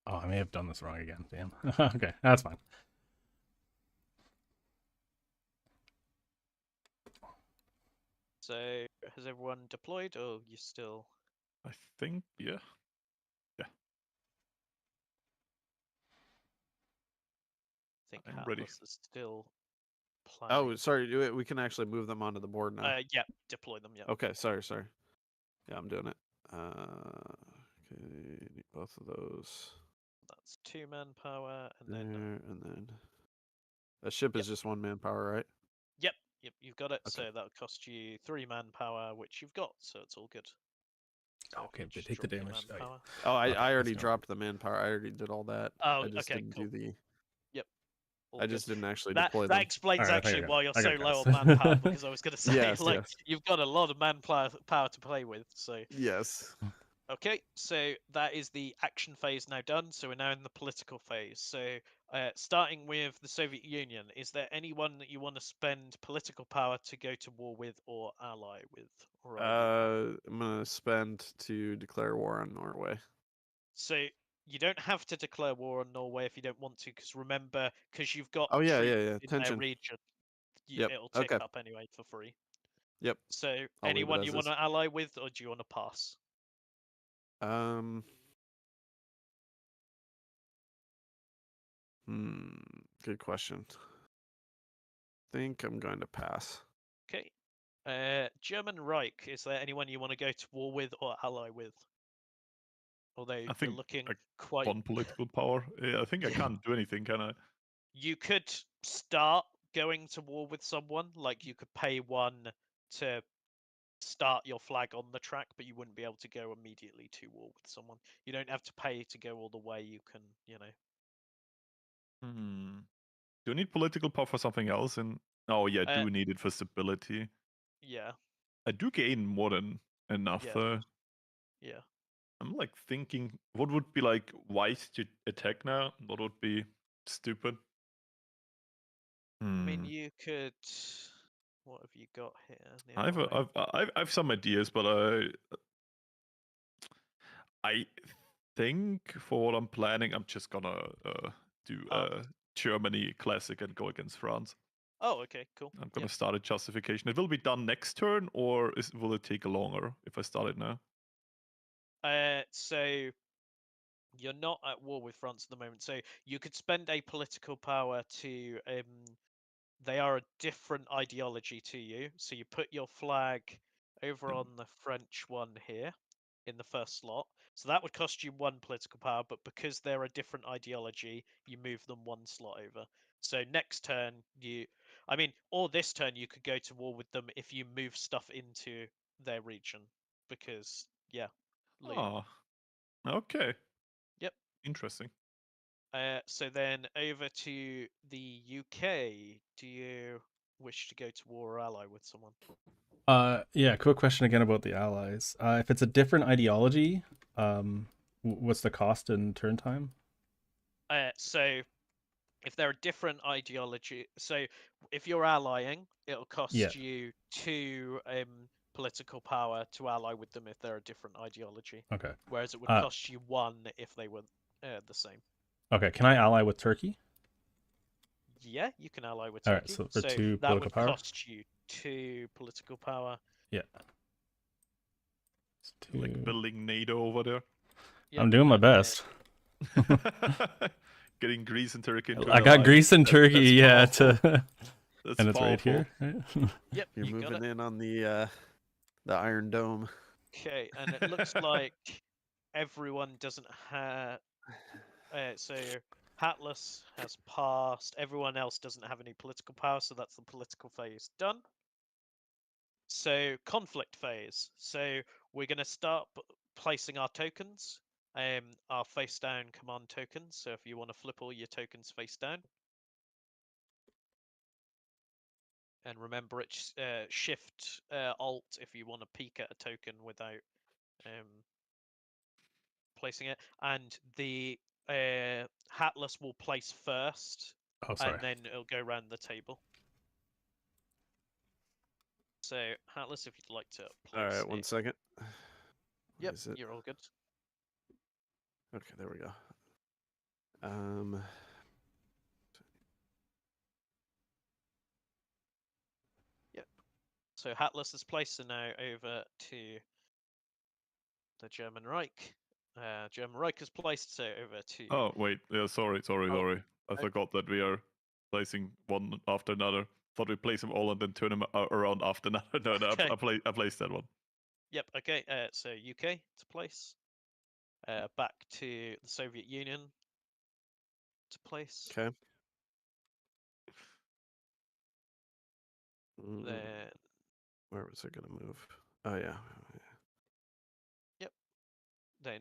Oh, I may have done this wrong again. Damn. Okay, that's fine. So has everyone deployed, or you still? I think, yeah. I think I'm ready. Atlas is still Oh, planning. sorry. We can actually move them onto the board now. Yeah, deploy them. Yeah. Okay, sorry. Yeah, I'm doing it. Okay, need both of those. That's 2 manpower, and There, then and then a ship Yep. is just 1 manpower, right? yep, you've got it. Okay. So that'll cost you 3 manpower, which you've got, so it's all good. So if Okay, you they just take the drop your damage. manpower. Oh, I Okay, already let's go. dropped the manpower. I already did all that. Oh, I just okay, didn't cool. do the. All I good. just didn't actually That deploy that them. explains Alright, I think actually I got why it. you're I so got it, low guys. on manpower, because I was going to say Yes, like yes. you've got a lot of manpower power to play with. So Yes. okay, so that is the action phase now done. So we're now in the political phase. So starting with the Soviet Union, is there anyone that you want to spend political power to go to war with or ally with? Or are you allied? I'm gonna spend to declare war on Norway. So you don't have to declare war on Norway if you don't want to, because remember, because you've got Oh yeah, troops yeah, yeah. in their Tension. region, Yep. it'll tick Okay. up anyway for free. Yep. So I'll leave it anyone as you want is. to ally with, or do you want to pass? Um. Good question. Think I'm going to pass. Okay. German Reich, is there anyone you want to go to war with or ally with? Although I you're think looking I quite. won political power. Yeah, I think I can't do anything, can I? You could start going to war with someone, like you could pay one to start your flag on the track, but you wouldn't be able to go immediately to war with someone. You don't have to pay to go all the way. You can, Hmm. Do you need political power for something else? And oh yeah, I Uh, do need it for stability. yeah, I do gain more than enough yeah, though. yeah. I'm like thinking what would be like wise to attack now? What would be stupid? I mean, Hmm. you could. What have you got here I've, nearby? I've some ideas, but I think for what I'm planning, I'm just gonna do Germany classic and go against France. Oh, okay, cool. I'm gonna start a justification. It will be done next turn, or will it take longer if I start it now? So you're not at war with France at the moment, so you could spend a political power to. They are a different ideology to you, so you put your flag over Mm. on the French one here in the first slot. So that would cost you 1 political power, but because they're a different ideology, you move them 1 slot over. So next turn, or this turn, you could go to war with them if you move stuff into their region, because looting. Ah, okay. Yep. Interesting. So then over to the UK. Do you wish to go to war or ally with someone? Yeah, quick question again about the allies. If it's a different ideology, what's the cost in turn time? So if they're a different ideology, so if you're allying, it'll cost you 2 political power to ally with them if they're a different ideology. Okay. Whereas it would cost you 1 if they were the same. Okay, can I ally with Turkey? Yeah, you can ally with All Turkey. right, so for 2 that political would power. cost you 2 political power. Yeah. Like building NATO over there. Yep, I'm doing my best. Getting Greece and Turkey into I got Greece and Turkey, yeah, that's and it's powerful. right here. Yep, You're you got moving it. in on the Iron Dome. Okay, and it looks like everyone doesn't have. So Hatless has passed. Everyone else doesn't have any political power, so that's the political phase done. So conflict phase. So we're going to start placing our tokens. Our face down command tokens. So if you want to flip all your tokens face down. And remember, it's Shift Alt if you want to peek at a token without placing it. And the Hatless will place first, Oh, sorry. and then it'll go around the table. So Hatless, if you'd like to place. All right, 1 second. Yep, you're all good. Okay, there we go. Yep. So Hatless is placed, so now over to the German Reich. German Reich is placed, so over to. Oh wait, yeah, sorry. I forgot that we are placing one after another. Thought we place them all and then turn them around after another. No, Okay. I placed that one. Yep. Okay. So UK to place. Back to the Soviet Union to place. Okay. Mm, Then where was I gonna move? Oh yeah. then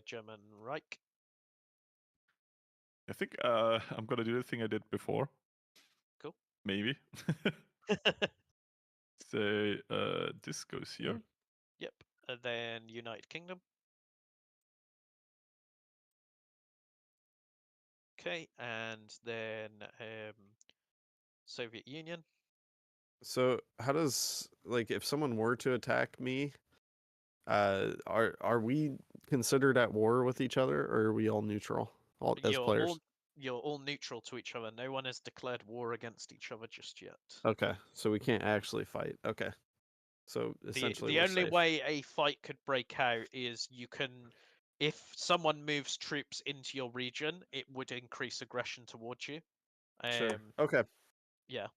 German Reich. I think I'm gonna do the thing I did before. Cool. Maybe. So this goes here. Yep. And then United Kingdom. Okay, and then Soviet Union. So how does, like, if someone were to attack me, are we considered at war with each other, or are we all neutral, all as players? You're all neutral to each other. No one has declared war against each other just yet. Okay, so we can't actually fight. Okay, so essentially The we're only safe. way a fight could break out is if someone moves troops into your region, it would increase aggression towards you. Sure. Okay. Yeah.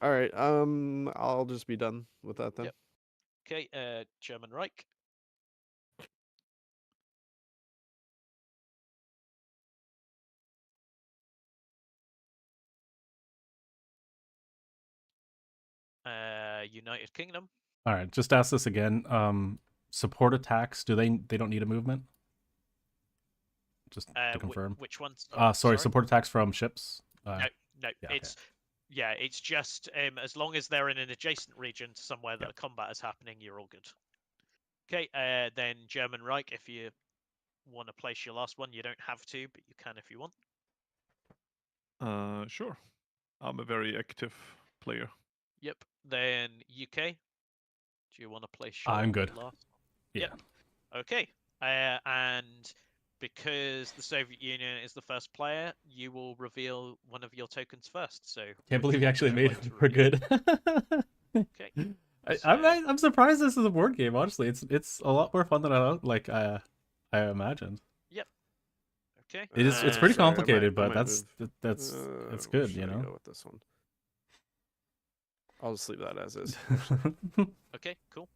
All right. I'll just be done with that then. Yep. Okay. German Reich. United Kingdom. All right, just ask this again. Support attacks, they don't need a movement? Just to confirm. Which ones? Sorry, support attacks from ships. No, yeah, it's just as long as they're in an adjacent region to somewhere that combat is happening, you're all good. Okay, then German Reich, if you want to place your last one, you don't have to, but you can if you want. Sure. I'm a very active player. Yep. Then UK. Do you want to place your I'm good. last? Yeah. Yep. Okay. And because the Soviet Union is the first player, you will reveal one of your tokens first. So Can't believe you actually made it. We're good. Okay. I'm surprised this is a board game. Honestly, it's a lot more fun than I imagined. Yep. Okay. It's pretty complicated, but that's good, you know. Go with this one. I'll just leave that as is. Okay. Cool.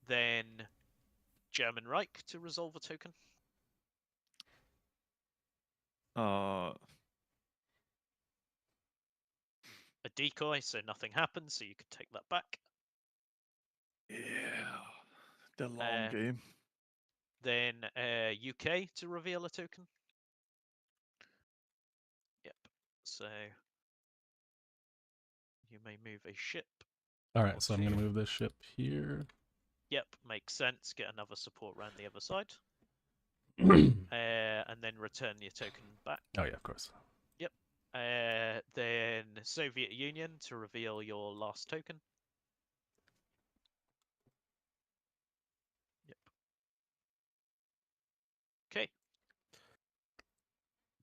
Then German Reich to resolve a token. A decoy, so nothing happens, so you can take that back. Yeah, the long game. Then UK to reveal a token. Yep. So you may move a ship. All right, so I'm gonna move this ship here. Yep, makes sense. Get another support around the other side. And then return your token back. Oh yeah, of course. Yep. Then Soviet Union to reveal your last token. Yep. Okay.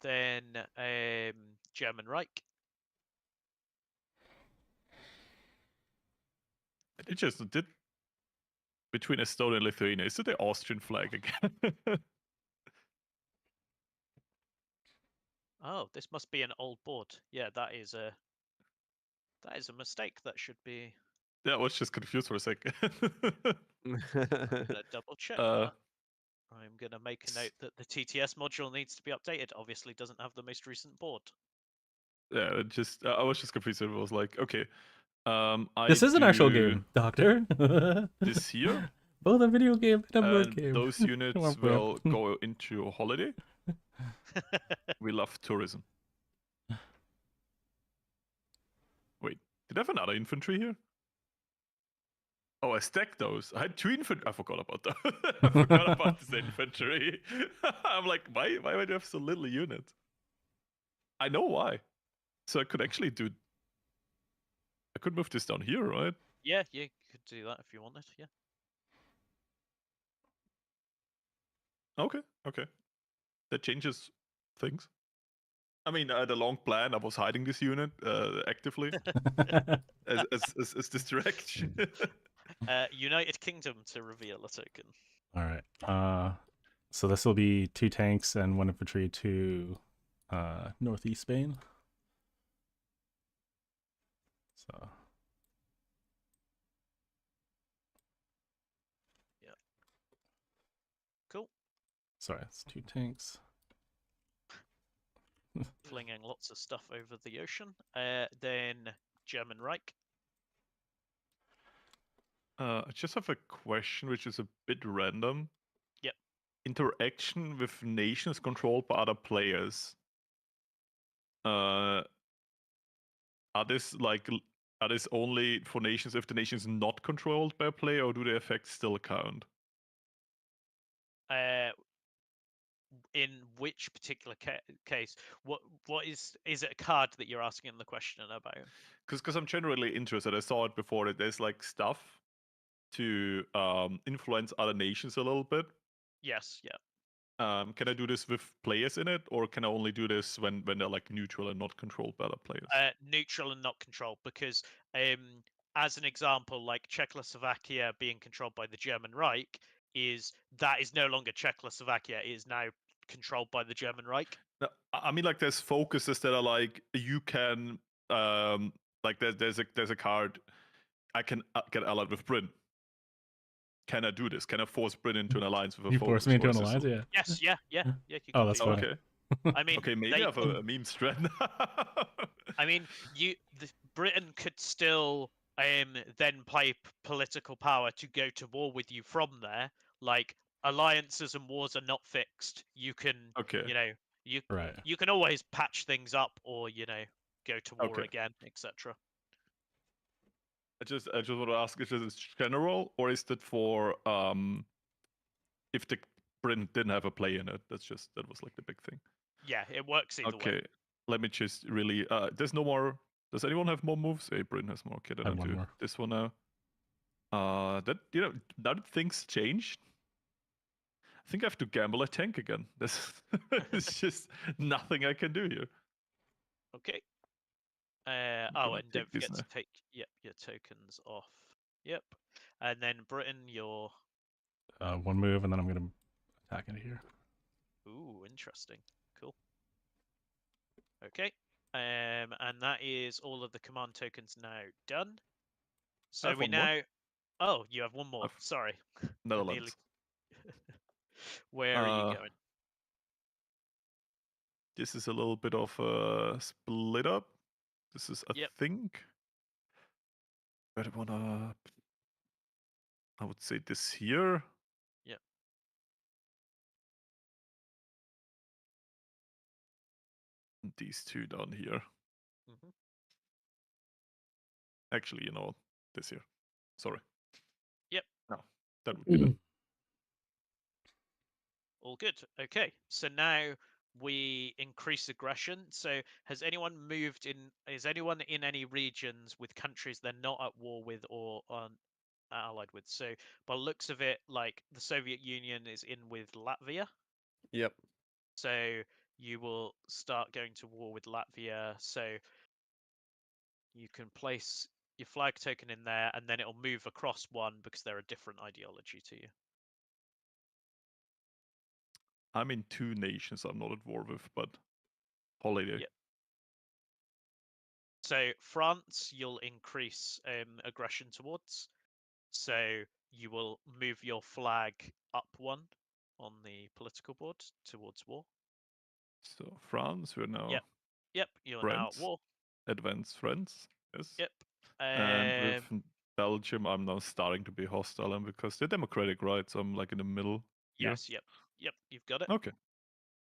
Then German Reich. It just did between Estonia and Lithuania. Is it the Austrian flag again? Oh, this must be an old board. Yeah, that is a mistake. That should be. Yeah, I was just confused for a second. I'm gonna double check that. I'm gonna make a note that the TTS module needs to be updated. Obviously, doesn't have the most recent board. Yeah, I was just confused. It was like, okay, this is an actual game, Doctor. This here. Both a video game and a board game. Those units will go into holiday. We love tourism. Wait, did I have another infantry here? Oh, I stacked those. I had 2 infantry. I forgot about that. I forgot about this infantry. I'm like, why do I have so little units? I know why. So I could actually do. I could move this down here, right? Yeah, you could do that if you wanted. Yeah. Okay. That changes things. I mean, the long plan. I was hiding this unit actively as distraction. United Kingdom to reveal a token. All right. So this will be 2 tanks and 1 infantry to northeast Spain. So Cool. sorry, it's 2 tanks. Flinging lots of stuff over the ocean. Then German Reich. I just have a question which is a bit random. Yep. Interaction with nations controlled by other players. Are this only for nations if the nation is not controlled by a player, or do the effects still count? In which particular case? What is it a card that you're asking the question about? Because I'm generally interested. I saw it before that there's like stuff to influence other nations a little bit. Yes, yeah. Can I do this with players in it, or can I only do this when they're like neutral and not controlled by other players? Neutral and not controlled, because as an example, like Czechoslovakia being controlled by the German Reich is no longer Czechoslovakia, it is now controlled by the German Reich. No, I mean, like there's focuses that are like you can like there's a card I can get allied with Britain. Can I do this? Can I force Britain into an alliance with a You focus? forced me into or an is this alliance, yeah. Yes, yeah. You Oh, can that's do funny. that. Okay. I mean, Okay, maybe they- I have a meme strand. I mean, Britain could still then play political power to go to war with you from there. Like alliances and wars are not fixed. You can, Okay. Right. you can always patch things up, or go to war Okay. again, etc. I just want to ask: is this general, or is that for if the Britain didn't have a play in it? That was like the big thing. Yeah, it works either Okay, way. let me just really. There's no more. Does anyone have more moves? Hey, Britain has more. Okay, then I I'll have one do more. this one now. That now that things changed, I think I have to gamble a tank again. This it's just nothing I can do here. Okay. I'm Oh, gonna and don't take this forget to now. take your tokens off. Yep. And then Britain, your 1 move, and then I'm gonna attack into here. ooh, interesting. Cool. Okay. And that is all of the command tokens now done. So have we one more. now. Oh, you have one more. I've- Sorry. I Netherlands. Where are you going? This is a little bit of a split up. This is, I Yep. think, where do I wanna. I would say this here. Yep. And these two down here. Mhm. Actually, this here. Sorry. Yep. No, that would be that. All good. Okay. So now we increase aggression. So has anyone moved in? Is anyone in any regions with countries they're not at war with or allied with? So by the looks of it, like the Soviet Union is in with Latvia. Yep. So you will start going to war with Latvia. So you can place your flag token in there, and then it'll move across one because they're a different ideology to you. I'm in 2 nations I'm not at war with, but holiday. Yep. So France, you'll increase aggression towards. So you will move your flag up one on the political board towards war. So France, we're now Yep. You're now at friends, war. advanced friends. Yes. Yep. And with Belgium, I'm now starting to be hostile, and because they're democratic, right? So I'm like in the middle. Here. Yes. Yep. You've got it. Okay.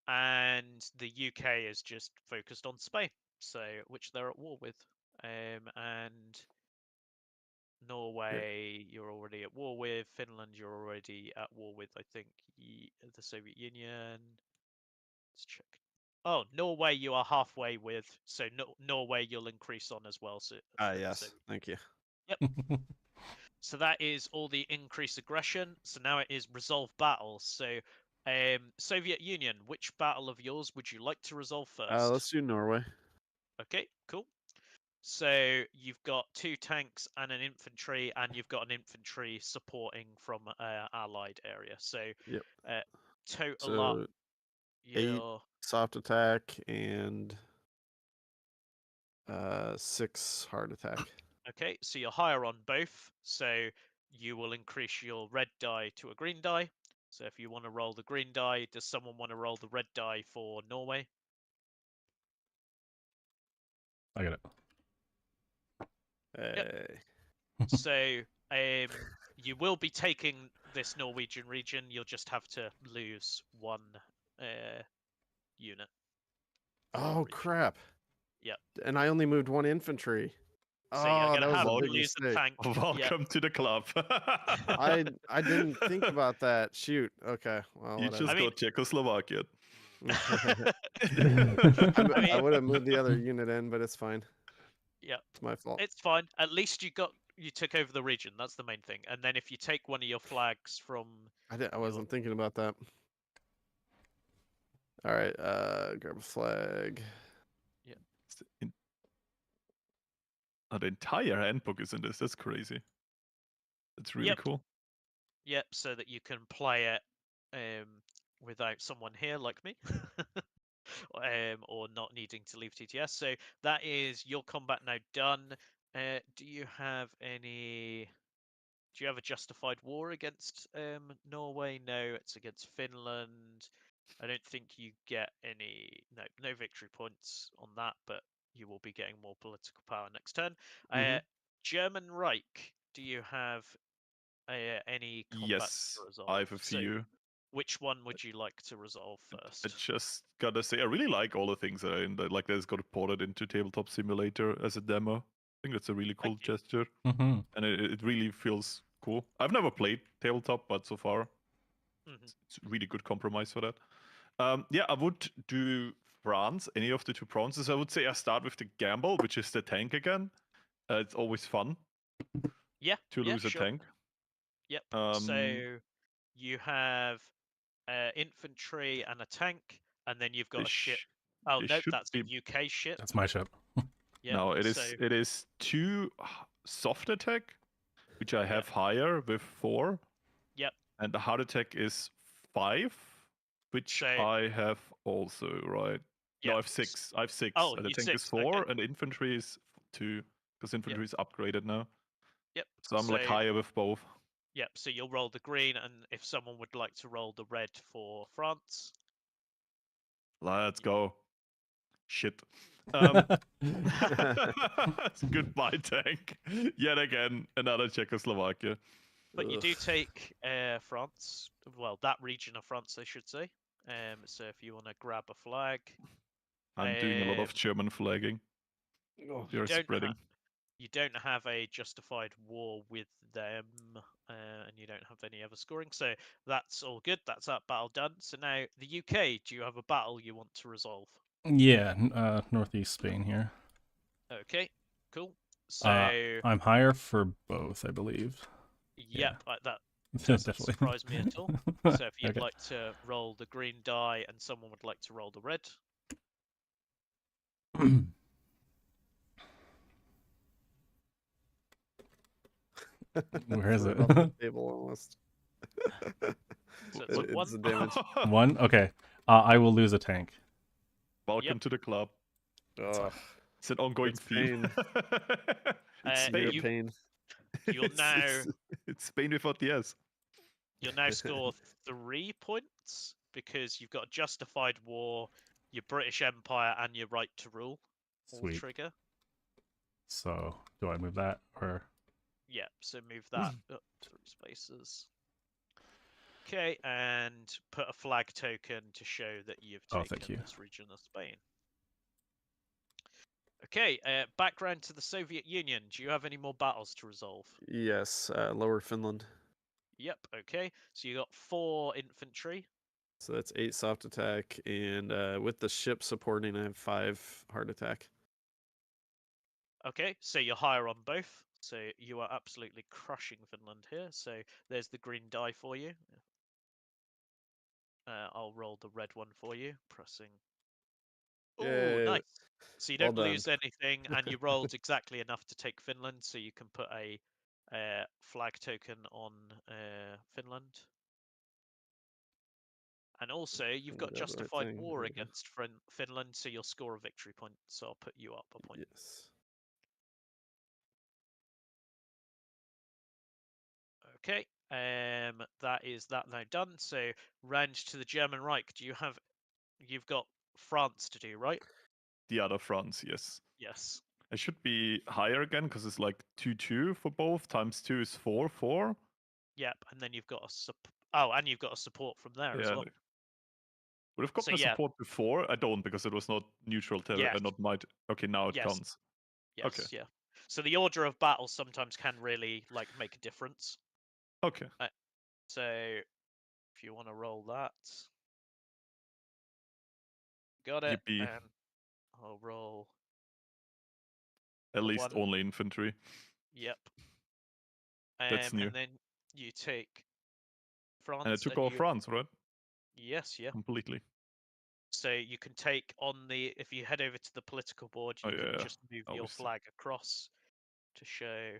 And the UK is just focused on Spain, so which they're at war with. And Norway, you're already at war with. Finland, you're already at war with. I think the Soviet Union. Let's check. Oh, Norway, you are halfway with. So Norway, you'll increase on as well. So Yes. Thank you. So that is all the increased aggression. So now it is resolve battles. So Soviet Union, which battle of yours would you like to resolve first? Let's do Norway. Okay, cool. So you've got 2 tanks and an infantry, and you've got an infantry supporting from allied area. So Yep. total up. 8 soft attack and 6 hard attack. Okay, so you're higher on both, so you will increase your red die to a green die. So if you want to roll the green die, does someone want to roll the red die for Norway? I got it. Hey. So you will be taking this Norwegian region. You'll just have to lose one unit. Oh region. crap! Yep. And I only moved 1 infantry. So you're Oh, gonna that was have a to big lose a mistake. tank. Yep. Welcome to the club. I didn't think about that. Shoot. Okay. Well, You whatever. just I mean- got Czechoslovakia. I would have moved the other unit in, but it's fine. Yep. It's my fault. It's fine. At least you took over the region. That's the main thing. And then if you take one of your flags from I wasn't thinking about that. All right. Grab a flag. The entire handbook is in this. That's crazy. That's really Yep. cool. Yep, so that you can play it without someone here like me. Or not needing to leave TTS. So that is your combat now done. Do you have any? Do you have a justified war against Norway? No, it's against Finland. I don't think you get any. No victory points on that, but you will be getting more political power next turn. German Reich. Do you have any combat Yes, to resolve? I have a So few. which one would you like to resolve first? I just gotta say, I really like all the things that are in there. Like, there's got ported into Tabletop Simulator as a demo. I think that's a really cool Thank you. gesture, Mhm. and it really feels cool. I've never played Tabletop, but so far, it's a really good compromise for that. Yeah, I would do France, any of the 2 provinces. I would say I start with the gamble, which is the tank again. It's always fun Yeah. to lose a sure. tank. Yep. Um, So you have infantry and a tank, and then you've got a ship. Oh it no, should that's be a UK ship. That's my ship. Yeah. No, So it is 2 soft attack, which I have higher with 4. Yep. And the hard attack is 5, which So I have also, right? No, yeah. I have 6. I have 6. Oh, and the you tank is 6. 4, Okay. and infantry is 2, because infantry is upgraded now. Yep. So I'm like higher with both. Yep. So you'll roll the green, and if someone would like to roll the red for France. Let's go. Shit. Goodbye, tank. Yet again, another Czechoslovakia. But you do take France. Well, that region of France, I should say. So if you want to grab a flag, I'm doing a lot of German flagging. Oh, You're spreading. You don't have a justified war with them, and you don't have any other scoring. So that's all good. That's that battle done. So now the UK. Do you have a battle you want to resolve? Yeah, northeast Spain here. Okay, cool. So I'm higher for both, I believe. yep, that doesn't Definitely. surprise me at all. So if you'd Okay. like to roll the green die and someone would like to roll the red. Where is Threw it? off the table almost. So it's like It's the damage. 1? Okay. I will lose a tank. Welcome to the club. Oh, It's an ongoing It's theme. It's severe Spain. pain. You'll now it's Spain without the S. you'll now score 3 points because you've got a justified war, your British Empire, and your right to rule. All Sweet. trigger. So, do I move that or? Yeah, so move that up 3 spaces. Okay, and put a flag token to show that you've Thank taken you. this region of Spain. Okay, background to the Soviet Union. Do you have any more battles to resolve? Yes, Lower Finland. Yep, okay. So you got 4 infantry. So that's 8 soft attack, and with the ship supporting, I have 5 hard attack. Okay, so you're higher on both. So you are absolutely crushing Finland here. So there's the green die for you. I'll roll the red one for you, pressing. Oh, Yay. nice. So you Well don't done. lose anything, and you rolled exactly enough to take Finland, so you can put a flag token on Finland. And also, you've got Got the right justified thing, war there we go. against Finland, so you'll score a victory point. So I'll put you up a point. Yes. Okay. That is that now done. So round to the German Reich. You've got France to do, right? The other France, yes. Yes. It should be higher again because it's like 2-2 for both. Times 2 is 4-4. Yep. And then you've got and you've got a support from there as Yeah. well. Would have got So the yeah. support before. I don't because it was not neutral Yes. not might. Okay, now it Yes. counts. Yes. Okay. Yeah. So the order of battle sometimes can really like make a difference. Okay. So if you want to roll that, got it. Yippee. And I'll roll. At a least 1. only infantry. Yep. That's new. And then you take France. And it took off France, right? Yes, yeah. Completely. So you can take if you head over to the political board, you can just move your Obviously. flag across to show.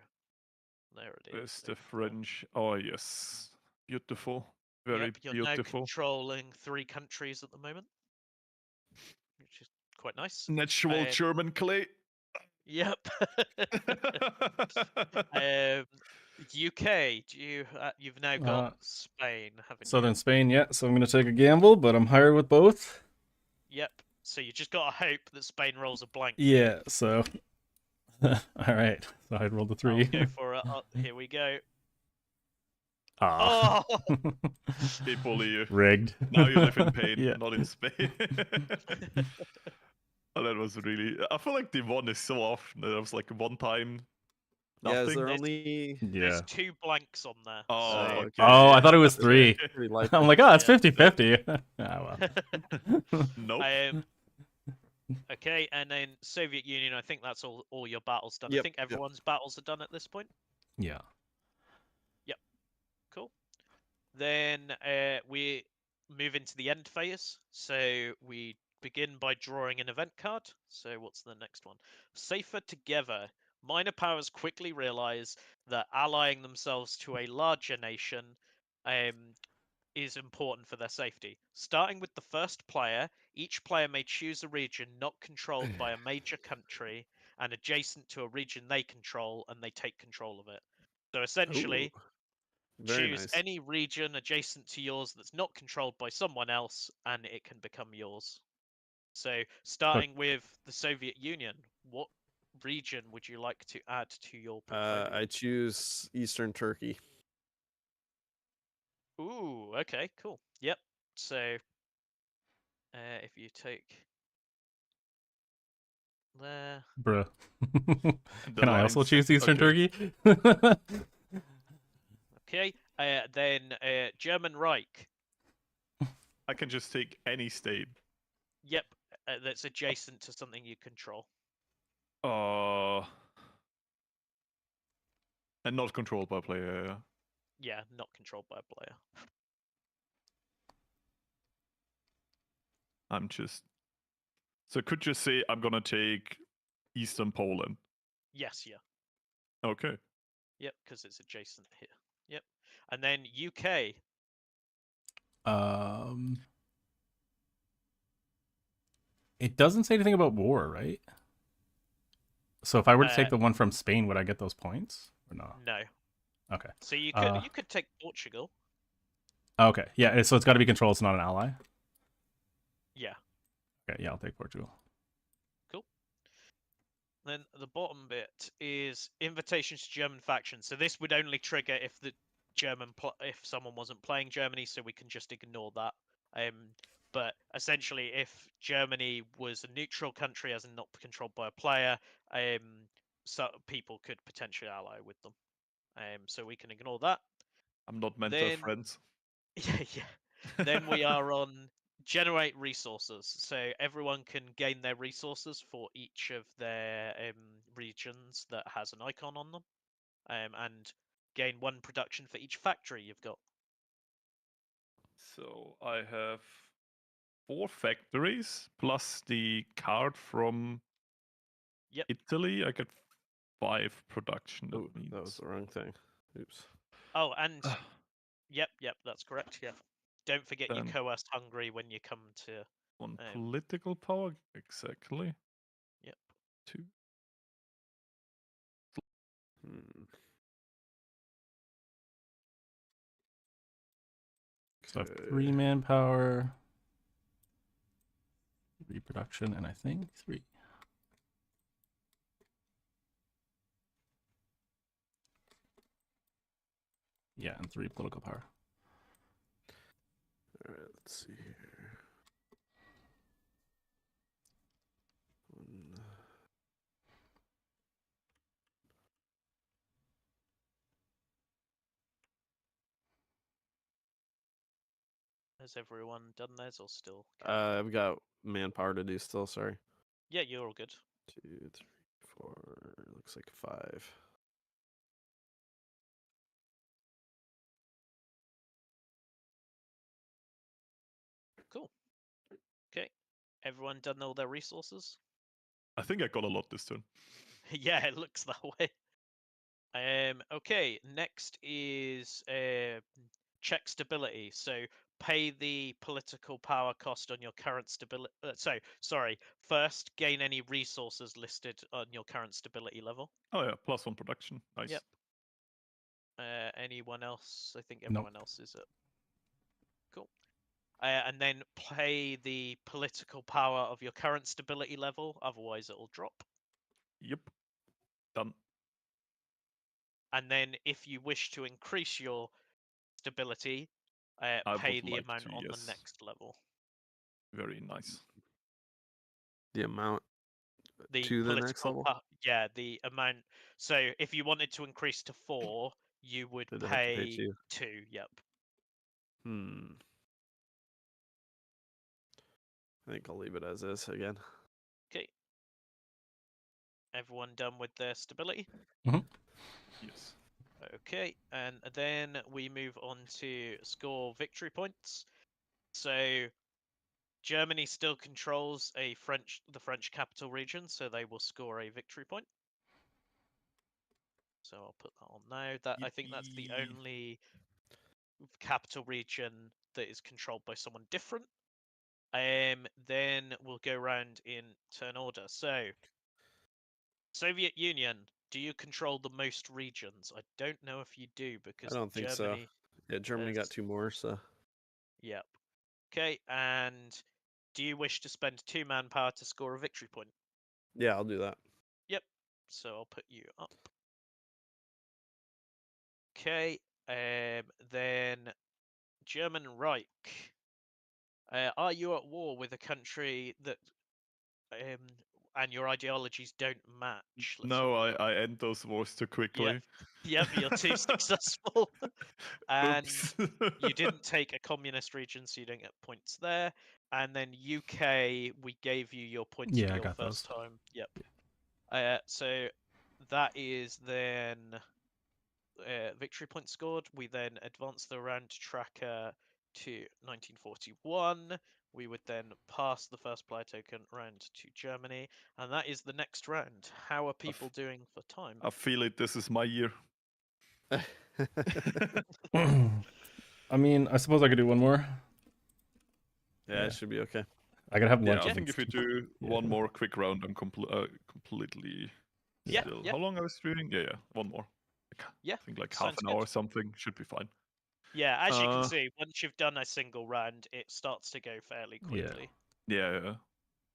There it is. There's the French. Oh, yes. Beautiful. Very Yep, you're beautiful. now controlling 3 countries at the moment, which is quite nice. Natural German clay. Yep. UK, you've now got Spain, haven't you? Southern Spain, yeah. So I'm gonna take a gamble, but I'm higher with both. Yep. So you just gotta hope that Spain rolls a blank. Yeah. So. All right. So I'd roll the 3. I'll go for it. Here we go. Ah. Oh! They bully you. Rigged. Now you live in pain, Yeah. not in Spain. Oh, that was really. I feel like the one is so often. There was like one time. Yeah, is Nothing. there only? There's 2 blanks on there. Oh, so... okay. Oh, I thought it was That's 3. pretty light. I'm like, oh, it's Yeah. 50-50. Ah, well. Nope. Okay, and then Soviet Union. I think that's all your battles done. I Yep, think yep. everyone's battles are done at this point. Yeah. Cool. Then we move into the end phase. So we begin by drawing an event card. So what's the next one? Safer together. Minor powers quickly realize that allying themselves to a larger nation is important for their safety. Starting with the first player, each player may choose a region not controlled by a major country and adjacent to a region they control, and they take control of it. So essentially, Ooh, very choose nice. any region adjacent to yours that's not controlled by someone else, and it can become yours. So starting with the Soviet Union, what region would you like to add to your portfolio? I choose Eastern Turkey. Ooh, okay, cool. Yep. So if you take there. Bruh. The Can I also lines. choose Eastern Okay. Turkey? Okay. Then German Reich. I can just take any state. Yep. That's adjacent to something you control. And not controlled by player. Yeah. Yeah, not controlled by a player. I'm just. So could you say I'm gonna take Eastern Poland? Yes, yeah. Okay. Yep, because it's adjacent here. Yep. And then UK. It doesn't say anything about war, right? So if I were to take Uh, the one from Spain, would I get those points or no? No. Okay. So you could take Portugal. Okay. Yeah. So it's got to be controlled. It's not an ally. Yeah. Okay. Yeah, I'll take Portugal. Cool. Then the bottom bit is invitations to German factions. So this would only trigger if the if someone wasn't playing Germany, so we can just ignore that. But essentially, if Germany was a neutral country, as in not controlled by a player, so people could potentially ally with them. So we can ignore that. I'm not meant to have friends. Yeah. Then we are on generate resources. So everyone can gain their resources for each of their regions that has an icon on them, and gain 1 production for each factory you've got. So I have 4 factories plus the card from Italy. I get 5 production. Oh, that was the wrong thing. Oops. Oh, and yep, that's correct. Yeah. Don't forget you Then- coerced Hungary when you come to 1 political power, exactly. Yep. 2. So I have 3 manpower, reproduction, and I think 3. Yeah, and 3 political power. All right, let's see here. Has everyone done theirs or still? I've got manpower to do still. Sorry. Yeah, you're all good. 2, 3, 4. Looks like 5. Cool. Okay. Everyone done all their resources? I think I got a lot this turn. Yeah, it looks that way. Okay, next is check stability. So pay the political power cost on your current stability. Sorry. First, gain any resources listed on your current stability level. Oh yeah, +1 production. Nice. Yep. Anyone else? I think Nope. everyone else is up. Cool. And then pay the political power of your current stability level. Otherwise, it will drop. Yep. Done. And then if you wish to increase your stability, I pay would the like amount to, on yes. the next level. Very nice. The amount The to the next political level. yeah, the amount. So if you wanted to increase to 4, you would I'd have to pay pay 2. 2. Yep. I think I'll leave it as is again. Okay. Everyone done with their stability? Yes. Okay, and then we move on to score victory points. So Germany still controls the French capital region, so they will score a victory point. So I'll put that on now. I think that's the Yippee. only capital region that is controlled by someone different. Then we'll go around in turn order. So Soviet Union, do you control the most regions? I don't know if you do because I don't think Germany so. Yeah, Germany got has... 2 more, so. Yep. Okay, and do you wish to spend 2 manpower to score a victory point? Yeah, I'll do that. Yep. So I'll put you up. Okay. Then German Reich. Are you at war with a country that and your ideologies don't match? Let's No, have a look. I end those wars too quickly. Yep, you're too successful. And Oops. you didn't take a communist region, so you don't get points there. And then UK, we gave you your points Yeah, for I your got first those. time. Yep. So that is then victory point scored. We then advance the round tracker to 1941. We would then pass the first player token round to Germany, and that is the next round. How are people doing for time? I feel it. This is my year. I mean, I suppose I could do one more. Yeah, it should be okay. I gotta have lunch. Yeah, I if think it's if you too- do Yeah. one more quick round, I'm completely Yeah, still. yeah. How long are we streaming? Yeah, one more. Yeah, I think like half sounds an good. hour or something should be fine. Yeah, as you can see, once you've done a single round, it starts to go fairly Yeah. quickly. Yeah.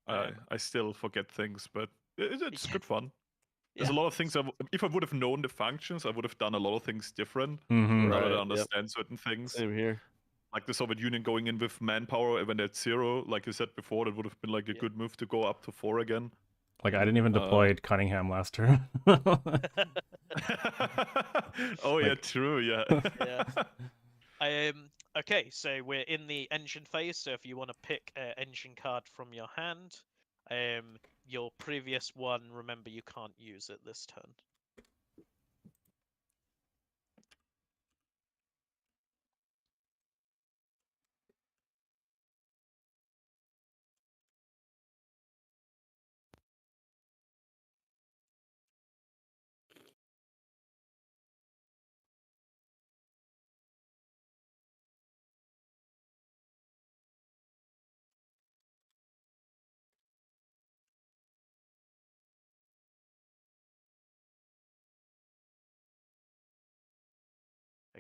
I still forget things, but it's good fun. There's a lot of things. If I would have known the functions, I would have done a lot of things different. Mhm. Now that I Right, yep. understand certain things. Same here. Like the Soviet Union going in with manpower when at 0, like you said before, that would have been like a good move to go up to 4 again. Like I didn't even deploy Cunningham last turn. Oh yeah, Like- true. Yeah. Yeah. Okay, so we're in the engine phase. So if you want to pick an engine card from your hand, your previous one, remember you can't use it this turn.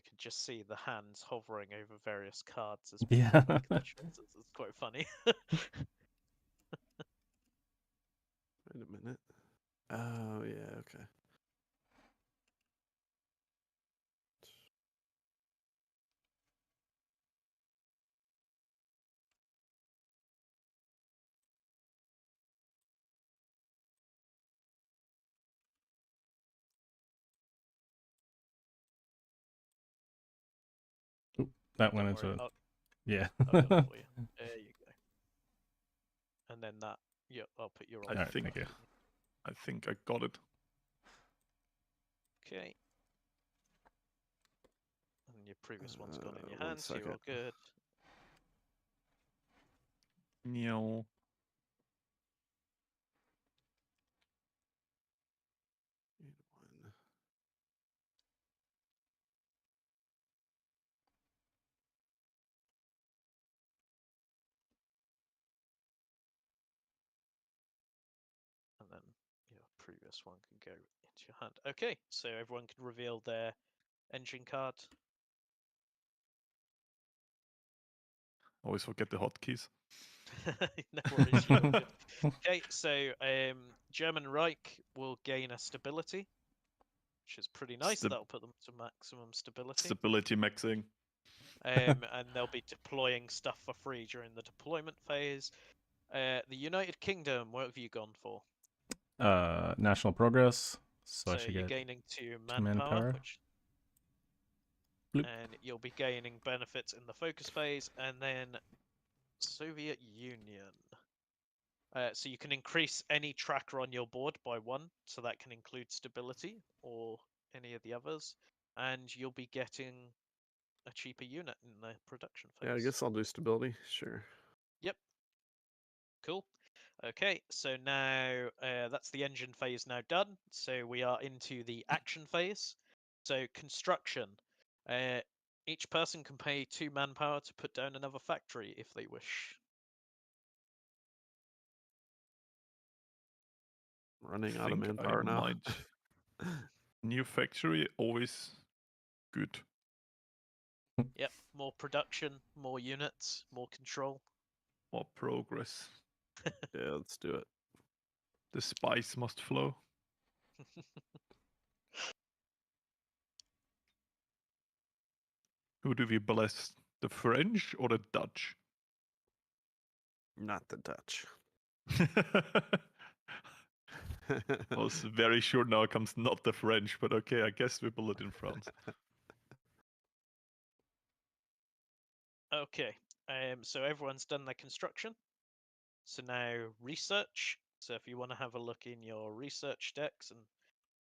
could just see the hands hovering over various cards as Yeah. people make their choices. It's quite funny. Wait a minute. Oh yeah, okay. That went Don't into worry, it. I'll Yeah. get it for you. There you go. And then that, yeah, I'll put your I old Alright, think thank you. I think I got it. Okay. And your previous one's gone in your 1 hand, so you're all second. good. Meow. One. And then your previous one can go into your hand. Okay, so everyone can reveal their engine card. Always forget the hotkeys. No worries, you're all good. Okay, so German Reich will gain a stability, which is pretty nice. That'll put them to maximum stability. Stability maxing. And they'll be deploying stuff for free during the deployment phase. The United Kingdom, what have you gone for? National progress. So I So should you're get gaining 2 2 manpower, manpower. which Bloop. and you'll be gaining benefits in the focus phase, and then Soviet Union. So you can increase any tracker on your board by 1, so that can include stability or any of the others, and you'll be getting a cheaper unit in the production phase. Yeah, I guess I'll do stability. Sure. Yep. Cool. Okay, so now that's the engine phase now done. So we are into the action phase. So construction. Each person can pay 2 manpower to put down another factory if they wish. Running I out of think I manpower now. might. New factory, always good. Yep, more production, more units, more control. More progress. Yeah, let's do it. The spice must flow. Who do we bless? The French or the Dutch? Not the Dutch. I was very sure now comes not the French, but okay, I guess we bullet in France. Okay, so everyone's done their construction. So now research. So if you want to have a look in your research decks and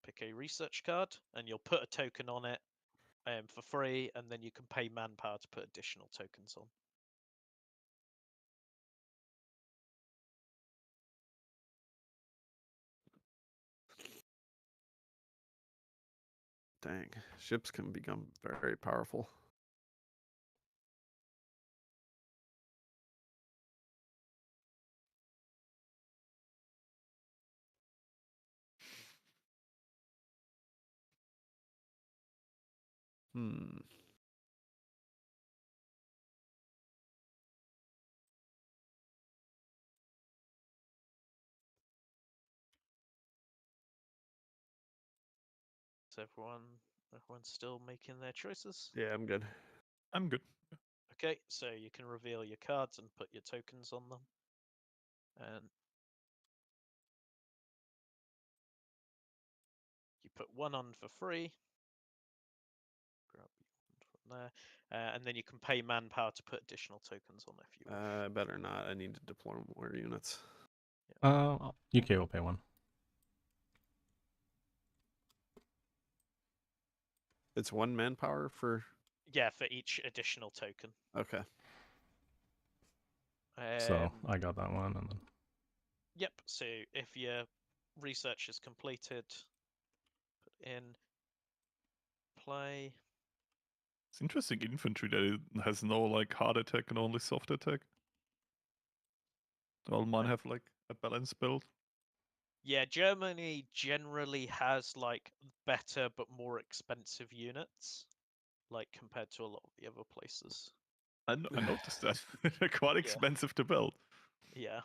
pick a research card, and you'll put a token on it for free, and then you can pay manpower to put additional tokens on. Dang, ships can become very powerful. Hmm. Is everyone's still making their choices? Yeah, I'm good. I'm good. Okay, so you can reveal your cards and put your tokens on them. And you put 1 on for free. Grab one from there. And then you can pay manpower to put additional tokens on if you wish. Better not. I need to deploy more units. UK will pay 1. It's 1 manpower for. Yeah, for each additional token. Okay. So I got that one, and then Yep. So if your research is completed, put in play. It's interesting infantry that it has no like hard attack and only soft attack. All mine have like a balanced build. Yeah, Germany generally has like better but more expensive units. like compared to a lot of the other places. I noticed that. They're quite expensive to build. Yeah.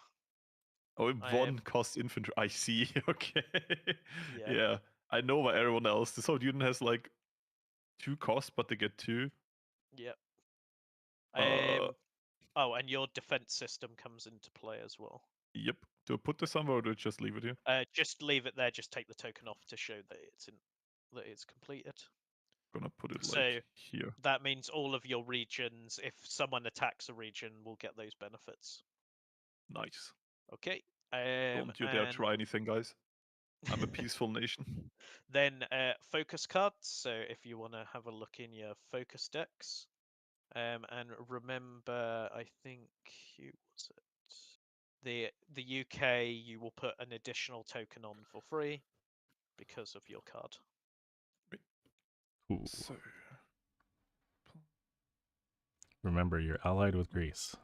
Oh, one cost infantry. I see. Okay. Yeah. Yeah. I know why everyone else. The Soviet Union has like 2 costs, but they get 2. Yep. Uh, Oh, and your defense system comes into play as well. Yep. Do I put this somewhere or do I just leave it here? Just leave it there. Just take the token off to show that it's completed. Gonna put it So like here. that means all of your regions, if someone attacks a region, will get those benefits. Nice. Okay. Don't you dare try anything, guys. I'm a peaceful nation. Then focus cards. So if you want to have a look in your focus decks, and remember, I think who was it? The UK, you will put an additional token on for free because of your card. Ooh. So, Remember, you're allied with Greece.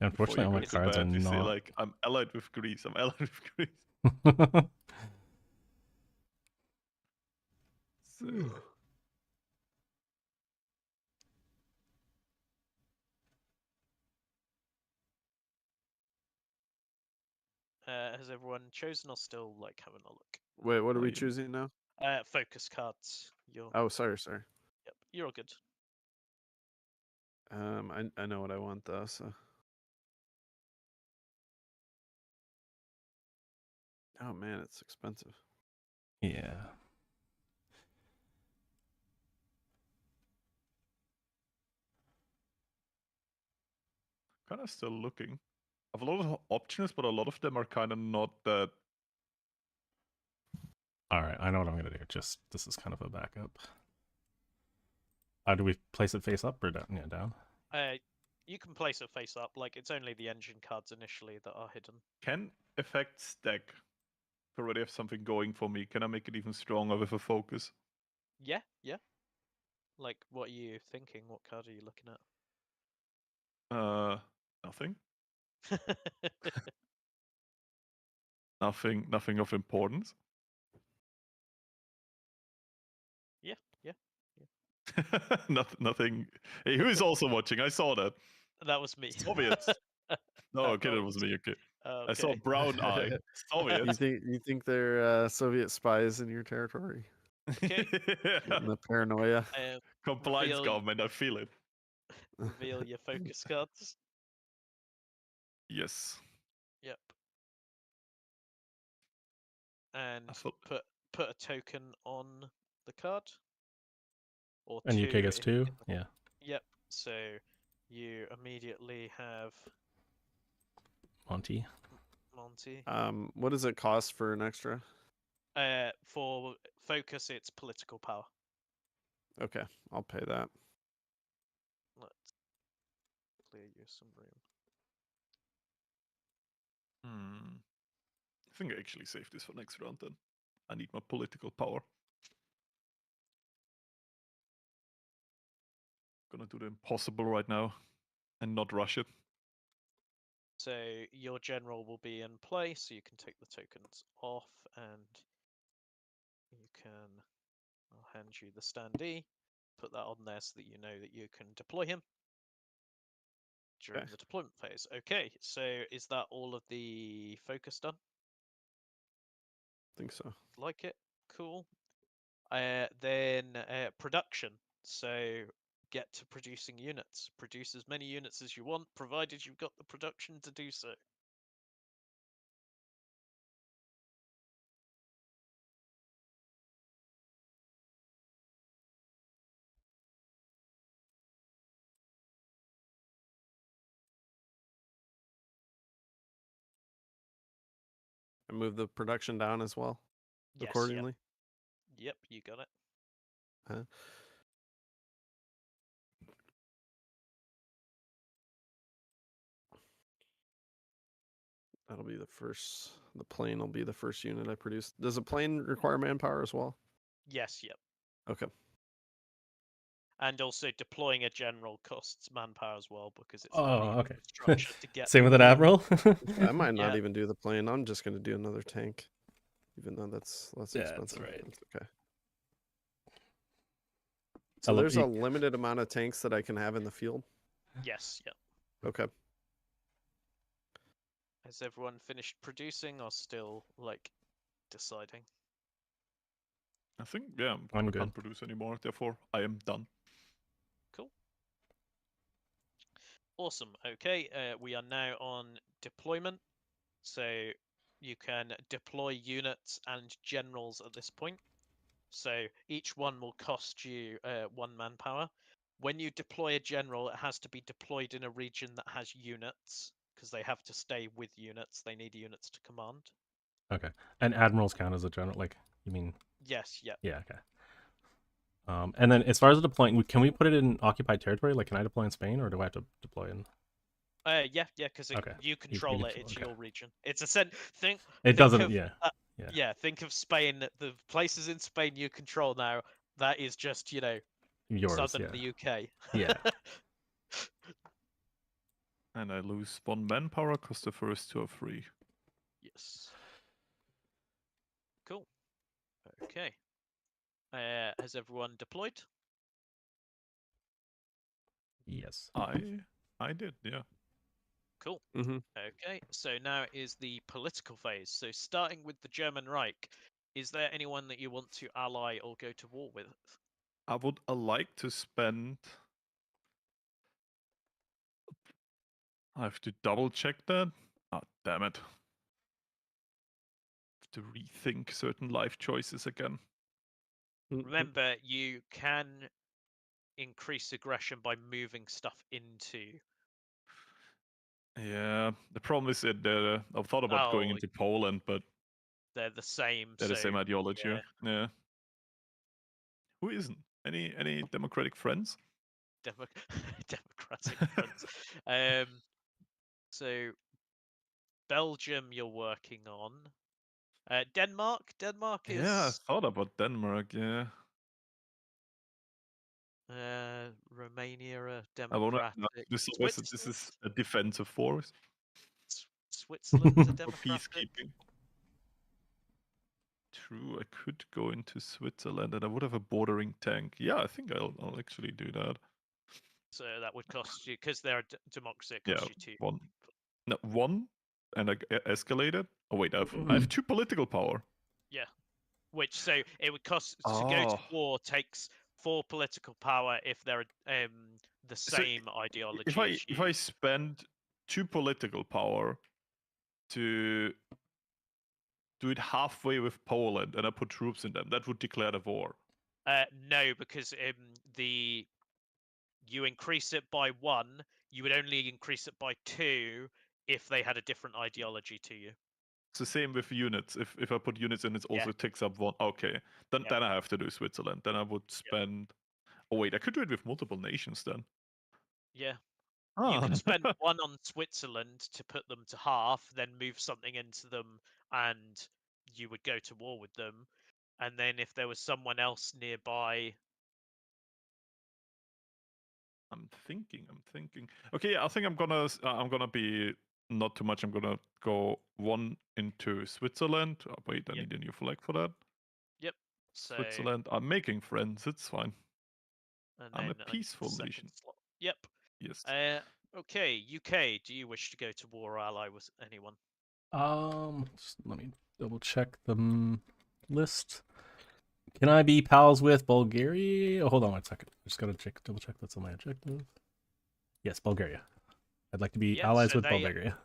Unfortunately, all my cards are you say not. like, I'm allied with Greece. I'm allied with Greece. So, has everyone chosen or still like having a look? Wait, what are we yeah. choosing now? Focus cards. Oh, sorry. Yep, you're all good. I know what I want though. So. Oh man, it's expensive. Yeah. Kind of still looking. I have a lot of options, but a lot of them are kind of not that. All right, I know what I'm gonna do. Just this is kind of a backup. Do we place it face up or down? Yeah, down. You can place it face up. Like it's only the engine cards initially that are hidden. Can affect stack. If I already have something going for me, can I make it even stronger with a focus? Yeah. Like, what are you thinking? What card are you looking Nothing. at? Nothing of importance. Yeah. Nothing. Hey, who is also watching? I saw that. That was me. Soviets. No, okay, that was me. Okay. I saw Okay. brown eye. You Soviets. think they're Soviet spies in your territory? Okay. Getting the paranoia. Compliance reveal- government, I feel it. Reveal your focus cards. Yes. Yep. And I thought- put a token on the card. Or And two. UK gets 2. Yeah. Yep. So you immediately have Monty. What does it cost for an extra? For focus, it's political power. Okay, I'll pay that. Let's clear you some room. I think I actually save this for next round then. I need my political power. Gonna do the impossible right now and not rush it. So your general will be in play, so you can take the tokens off, and you can. I'll hand you the standee. Put that on there so that you know that you can deploy him during the deployment phase. Okay, so is that all of the focus done? I think so. Like it? Cool. Then production. So get to producing units. Produce as many units as you want, provided you've got the production to do so. And move the production down as well, Yes, accordingly. Yep, you got it. Huh? That'll be the first. The plane will be the first unit I produce. Does a plane require manpower as well? Yes, yep. Okay. And also deploying a general costs manpower as well because it's Oh, okay. structure to get. Same with an admiral. I might not Yeah. even do the plane. I'm just going to do another tank. even though that's less Yeah, that's expensive. alright. That's okay. So there's a limited amount of tanks that I can have in the field. Yes. Yeah. Okay. Has everyone finished producing, or still like deciding? I think, yeah, I'm I good. can't produce anymore, therefore I am done. Cool. Awesome. Okay, we are now on deployment. So you can deploy units and generals at this point. So each one will cost you 1 manpower. When you deploy a general, it has to be deployed in a region that has units, because they have to stay with units. They need units to command. Okay. And admirals count as a general, like, you mean? Yes, yeah. Yeah, okay. And then as far as deploying, can we put it in occupied territory? Like, can I deploy in Spain, or do I have to deploy in? Yeah, because Okay. you control it. It's your region. It's a think. It think doesn't. of, Yeah. Yeah. Think of Spain. The places in Spain you control now. That is just Yours. southern Yeah. the UK. Yeah. And I lose 1 manpower because the first 2 are free. Yes. Cool. Okay. Has everyone deployed? Yes. I did, yeah. Cool. Mm-hmm. Okay, so now is the political phase. So starting with the German Reich, is there anyone that you want to ally or go to war with? I would like to spend. I have to double check that. Oh, damn it. Have to rethink certain life choices again. Remember, you can increase aggression by moving stuff into. Yeah, the problem is that I've thought about going into Poland, but they're the same. they're the same ideology. Yeah. Who isn't? Any democratic friends? Democratic friends. So Belgium, you're working on. Denmark. Denmark is. Yeah, I thought about Denmark. Yeah. Romania, I wanna. democratic. This Switzerland. is a defensive force Switzerland's a for democratic. peacekeeping. True, I could go into Switzerland and I would have a bordering tank. Yeah, I think I'll actually do that. So that would cost you, because they're a democracy. It Yeah, costs you 2. 1. No, 1, and I escalated. Oh wait, I have 2 political power. Yeah, which so it would cost to go to Oh. war takes 4 political power if they're the So same ideology if as you. I spend 2 political power to do it halfway with Poland and I put troops in them, that would declare the war. No, because you increase it by 1, you would only increase it by 2 if they had a different ideology to you. It's the same with units. If I put units in, it also takes up 1. Okay, then I have to do Switzerland. Then I would spend. Oh wait, I could do it with multiple nations then. Yeah. Ah. You could spend 1 on Switzerland to put them to half, then move something into them, and you would go to war with them. And then if there was someone else nearby. I'm thinking. Okay, I think I'm gonna be not too much. I'm gonna go 1 into Switzerland. Oh, wait, I need a new flag for that. Yep. So, Switzerland. I'm making friends. It's fine. and I'm then a peaceful nation. slot. Yep. Yes. Okay, UK. Do you wish to go to war or ally with anyone? Just let me double check the list. Can I be pals with Bulgaria? Oh, hold on 1 second. I just gotta double check that's on my objective. Yes, Bulgaria. I'd like to be allies with Bulgaria.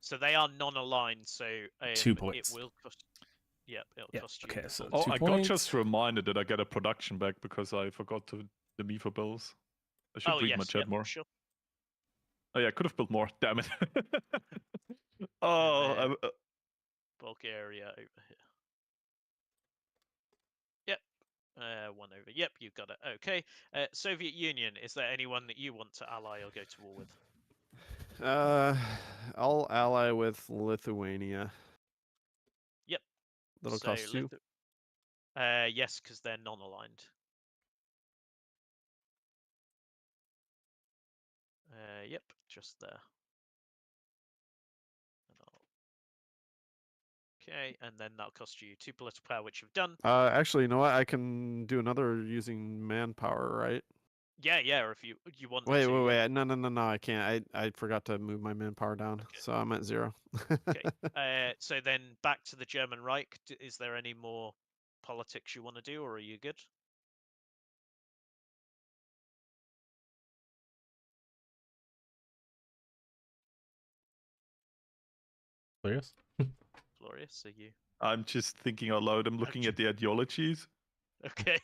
So they are non-aligned. So 2 points. It will cost. Yep, it'll cost you. Okay, so Oh, 2 I points. got just reminded that I get a production back because I forgot the MIFA bills. I should read my chat more. Sure. Oh yeah, I could have built more. Damn it. Oh, Bulgaria over here. Yep. 1 over. Yep, you got it. Okay. Soviet Union. Is there anyone that you want to ally or go to war with? I'll ally with Lithuania. Yep. That'll cost you. Yes, because they're non-aligned. Yep, just there. Okay, and then that'll cost you 2 political power, which you've done. Actually, you know what? I can do another using manpower, right? Yeah, or if you want Wait, to. wait, wait. No, I can't. I forgot to move my manpower down, Okay. so I'm at 0. Okay. So then back to the German Reich. Is there any more politics you want to do, or are you good? Florius? Florius, are you I'm just thinking out loud. I'm looking at the ideologies. okay?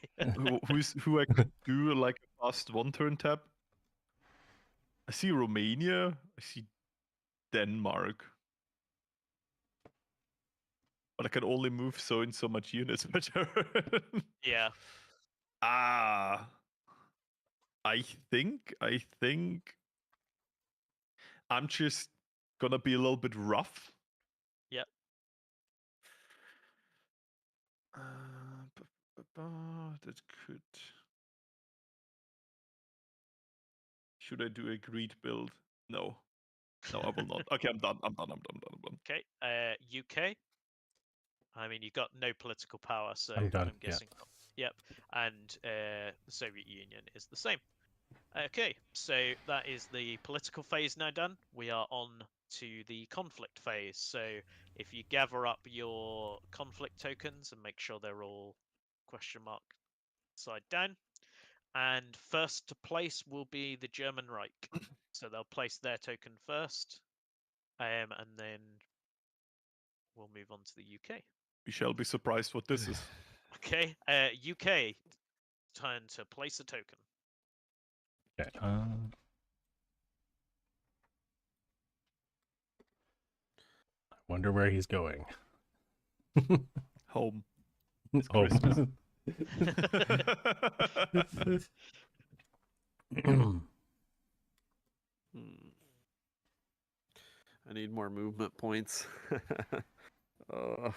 Who I could do like a fast one-turn tap. I see Romania. I see Denmark. But I can only move so in so much units per turn. Yeah. I think I'm just gonna be a little bit rough. Yep. That could. Should I do a greed build? No. No, I will not. Okay, I'm done. I'm done. Okay. UK. I mean, you've got no political power, so I'm done, yeah. guessing not. Yep. And the Soviet Union is the same. Okay, so that is the political phase now done. We are on to the conflict phase. So if you gather up your conflict tokens and make sure they're all question mark side down. And first to place will be the German Reich. So they'll place their token first. And then we'll move on to the UK. We shall be surprised what this is. Okay, UK, turn to place a token. Okay. I wonder where he's going. Home. Oh. Christmas. I need more movement points. Oh.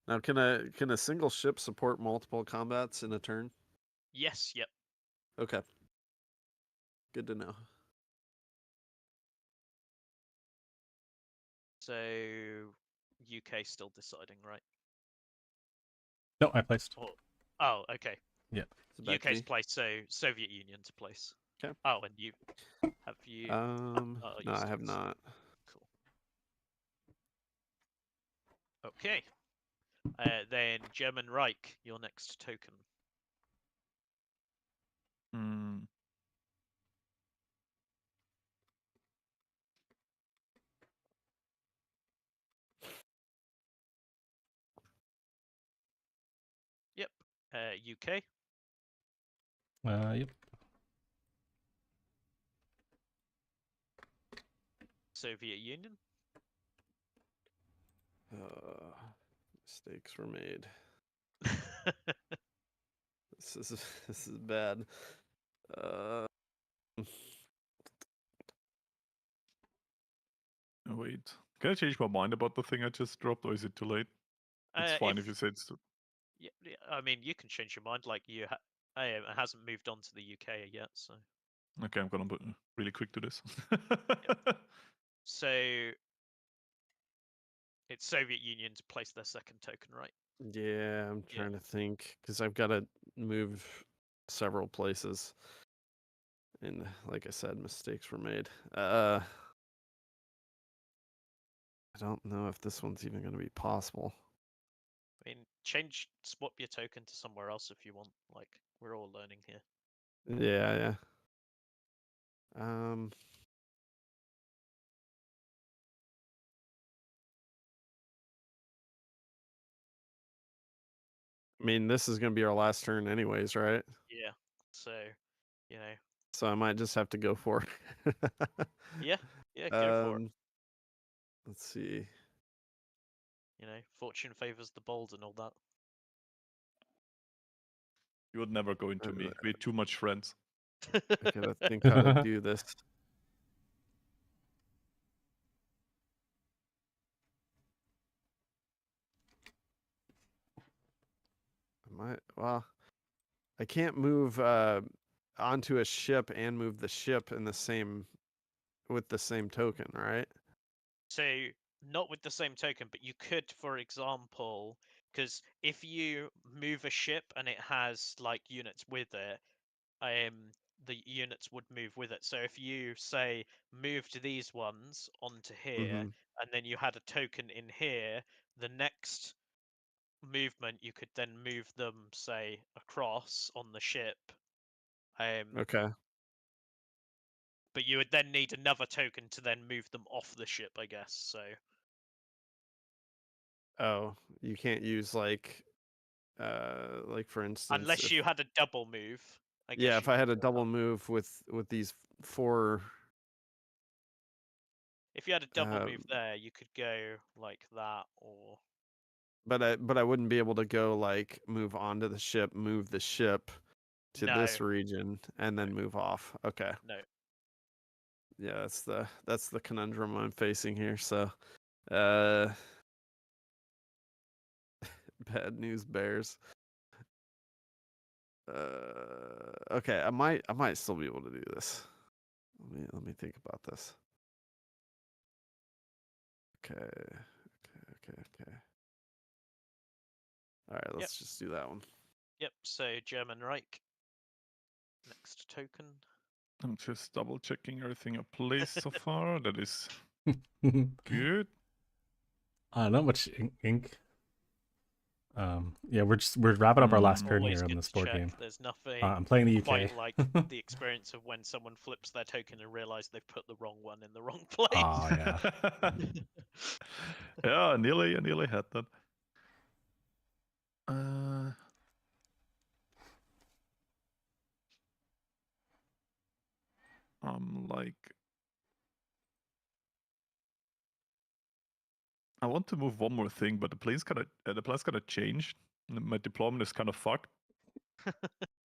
Now, can a single ship support multiple combats in a turn? Yes, yep. Okay. Good to know. So UK still deciding, right? No, I placed. Oh, okay. Yeah. UK's placed, so Soviet Union to place. Okay. Oh, and you have you? No, I have not. Cool. Okay. Then German Reich, your next token. Yep. UK. Yep. Soviet Union. Mistakes were made. This is bad. Wait. Can I change my mind about the thing I just dropped, or is it too late? It's fine if you say it's too... Yeah, I mean, you can change your mind. Like it hasn't moved on to the UK yet, so. Okay, I'm gonna be really quick to this. So it's Soviet Union to place their second token, right? Yeah, I'm trying to think because I've got to move several places, and like I said, mistakes were made. I don't know if this one's even going to be possible. I mean, swap your token to somewhere else if you want. Like, we're all learning here. Yeah. I mean, this is going to be our last turn anyways, right? Yeah. So, you know. So I might just have to go for it. Yeah, go for it. Let's see. You know, fortune favors the bold and all that. You would never go into me. We're too much friends. I gotta think how to do this. Well, I can't move onto a ship and move the ship in the same with the same token, right? So not with the same token, but you could, for example, because if you move a ship and it has like units with it, the units would move with it. So if you say moved these ones onto here, Mhm. and then you had a token in here, the next movement you could then move them, say, across on the ship. Okay. But you would then need another token to then move them off the ship, I guess. So Oh, you can't use like for instance, unless you had a double move, I guess yeah, you if I could had a do double that. move with these 4. If you had a double move Um, there, you could go like that, or but I wouldn't be able to go like move onto the ship, move the ship to no, this region, and then move off. Okay. no. Yeah, that's the conundrum I'm facing here. So, uh, bad news bears. Okay, I might still be able to do this. Let me think about this. Okay. All right, Yep. let's just do that one. Yep. So German Reich. Next token. I'm just double checking everything in place so far. That is Not good. much ink. Yeah, we're wrapping up our last turn Always here on good this to board check. game. There's nothing I'm playing the UK. quite like the experience of when someone flips their token and realize they've put the wrong one in the wrong place. Oh yeah. Yeah, I nearly had that. I'm like, I want to move one more thing, but the plan's gonna change. My deployment is kind of fucked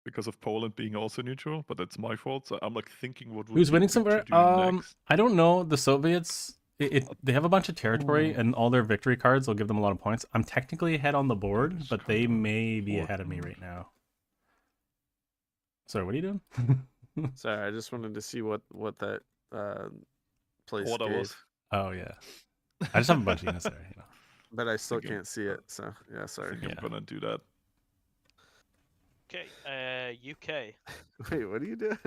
because of Poland being also neutral, but that's my fault. So I'm like thinking what would Who's be winning good somewhere? to do next. I don't know. The Soviets, they have a bunch of territory, Ooh. and all their victory cards will give them a lot of points. I'm technically ahead on the board, is but they kinda may be ahead of me important. right now. Sorry, what are you doing? Sorry, I just wanted to see what that place What I gave, was. Oh yeah, I just have a bunch of units there. You know. but I still Thinking- can't see it. So yeah, I sorry. think I'm gonna do that. Okay. UK. Wait, what are you doing?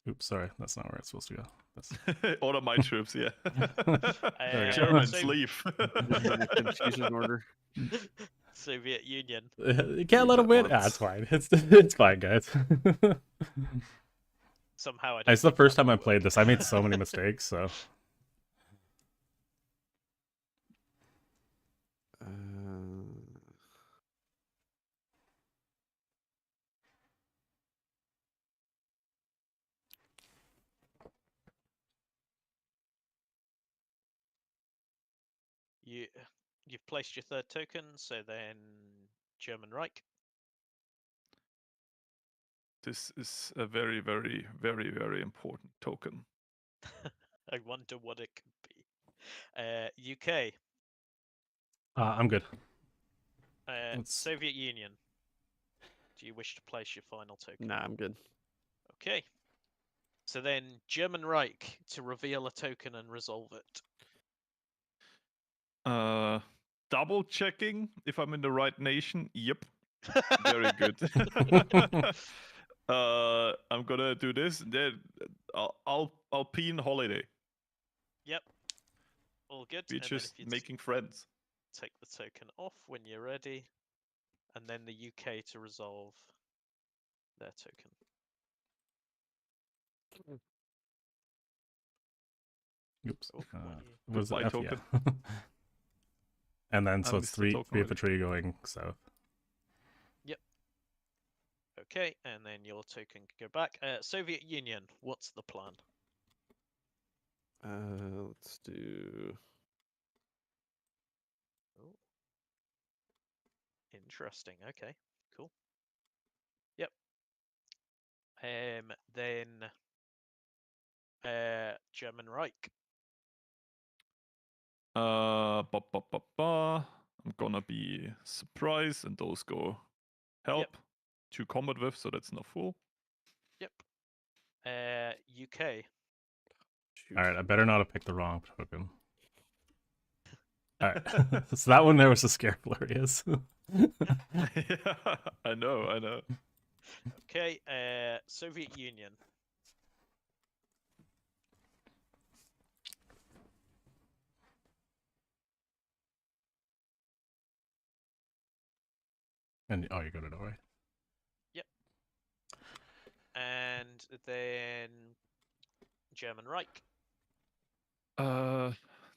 Oops, sorry, that's not where it's supposed to go. That's... Order my troops, yeah. There we go. Germans So- leave. The confusion order. Soviet Union. You can't let Leave them win. at Ah, once. it's fine. It's fine, guys. Somehow I don't It's the think first that time I will played work. this. I made so many mistakes. So You've placed your third token, so then German Reich. This is a very, very, very, very important token. I wonder what it could be. UK. I'm good. Let's- Soviet Union. Do you wish to place your final token? Nah, I'm good. Okay. So then German Reich to reveal a token and resolve it. Double checking if I'm in the right nation. Yep. Very good. I'm gonna do this. Then Alpine holiday. Yep. All good. We're And then just if you making friends. take the token off when you're ready, and then the UK to resolve their token. Oops. Oh, when you- What is it? Goodbye F, yeah. token. And then so I it's missed the three token already. infantry going south. Okay, and then your token can go back. Soviet Union, what's the plan? Let's do. Oh. Interesting. Okay, cool. Yep. Then German Reich. I'm gonna be surprised, and those go help. 2 combat with, so that's not full. Yep. UK. Shoot. All right, I better not have picked the wrong token. All right, so that one there was a scare Florius. Yeah, I know. Okay. Soviet Union. And oh, you got it all right. Yep. And then German Reich.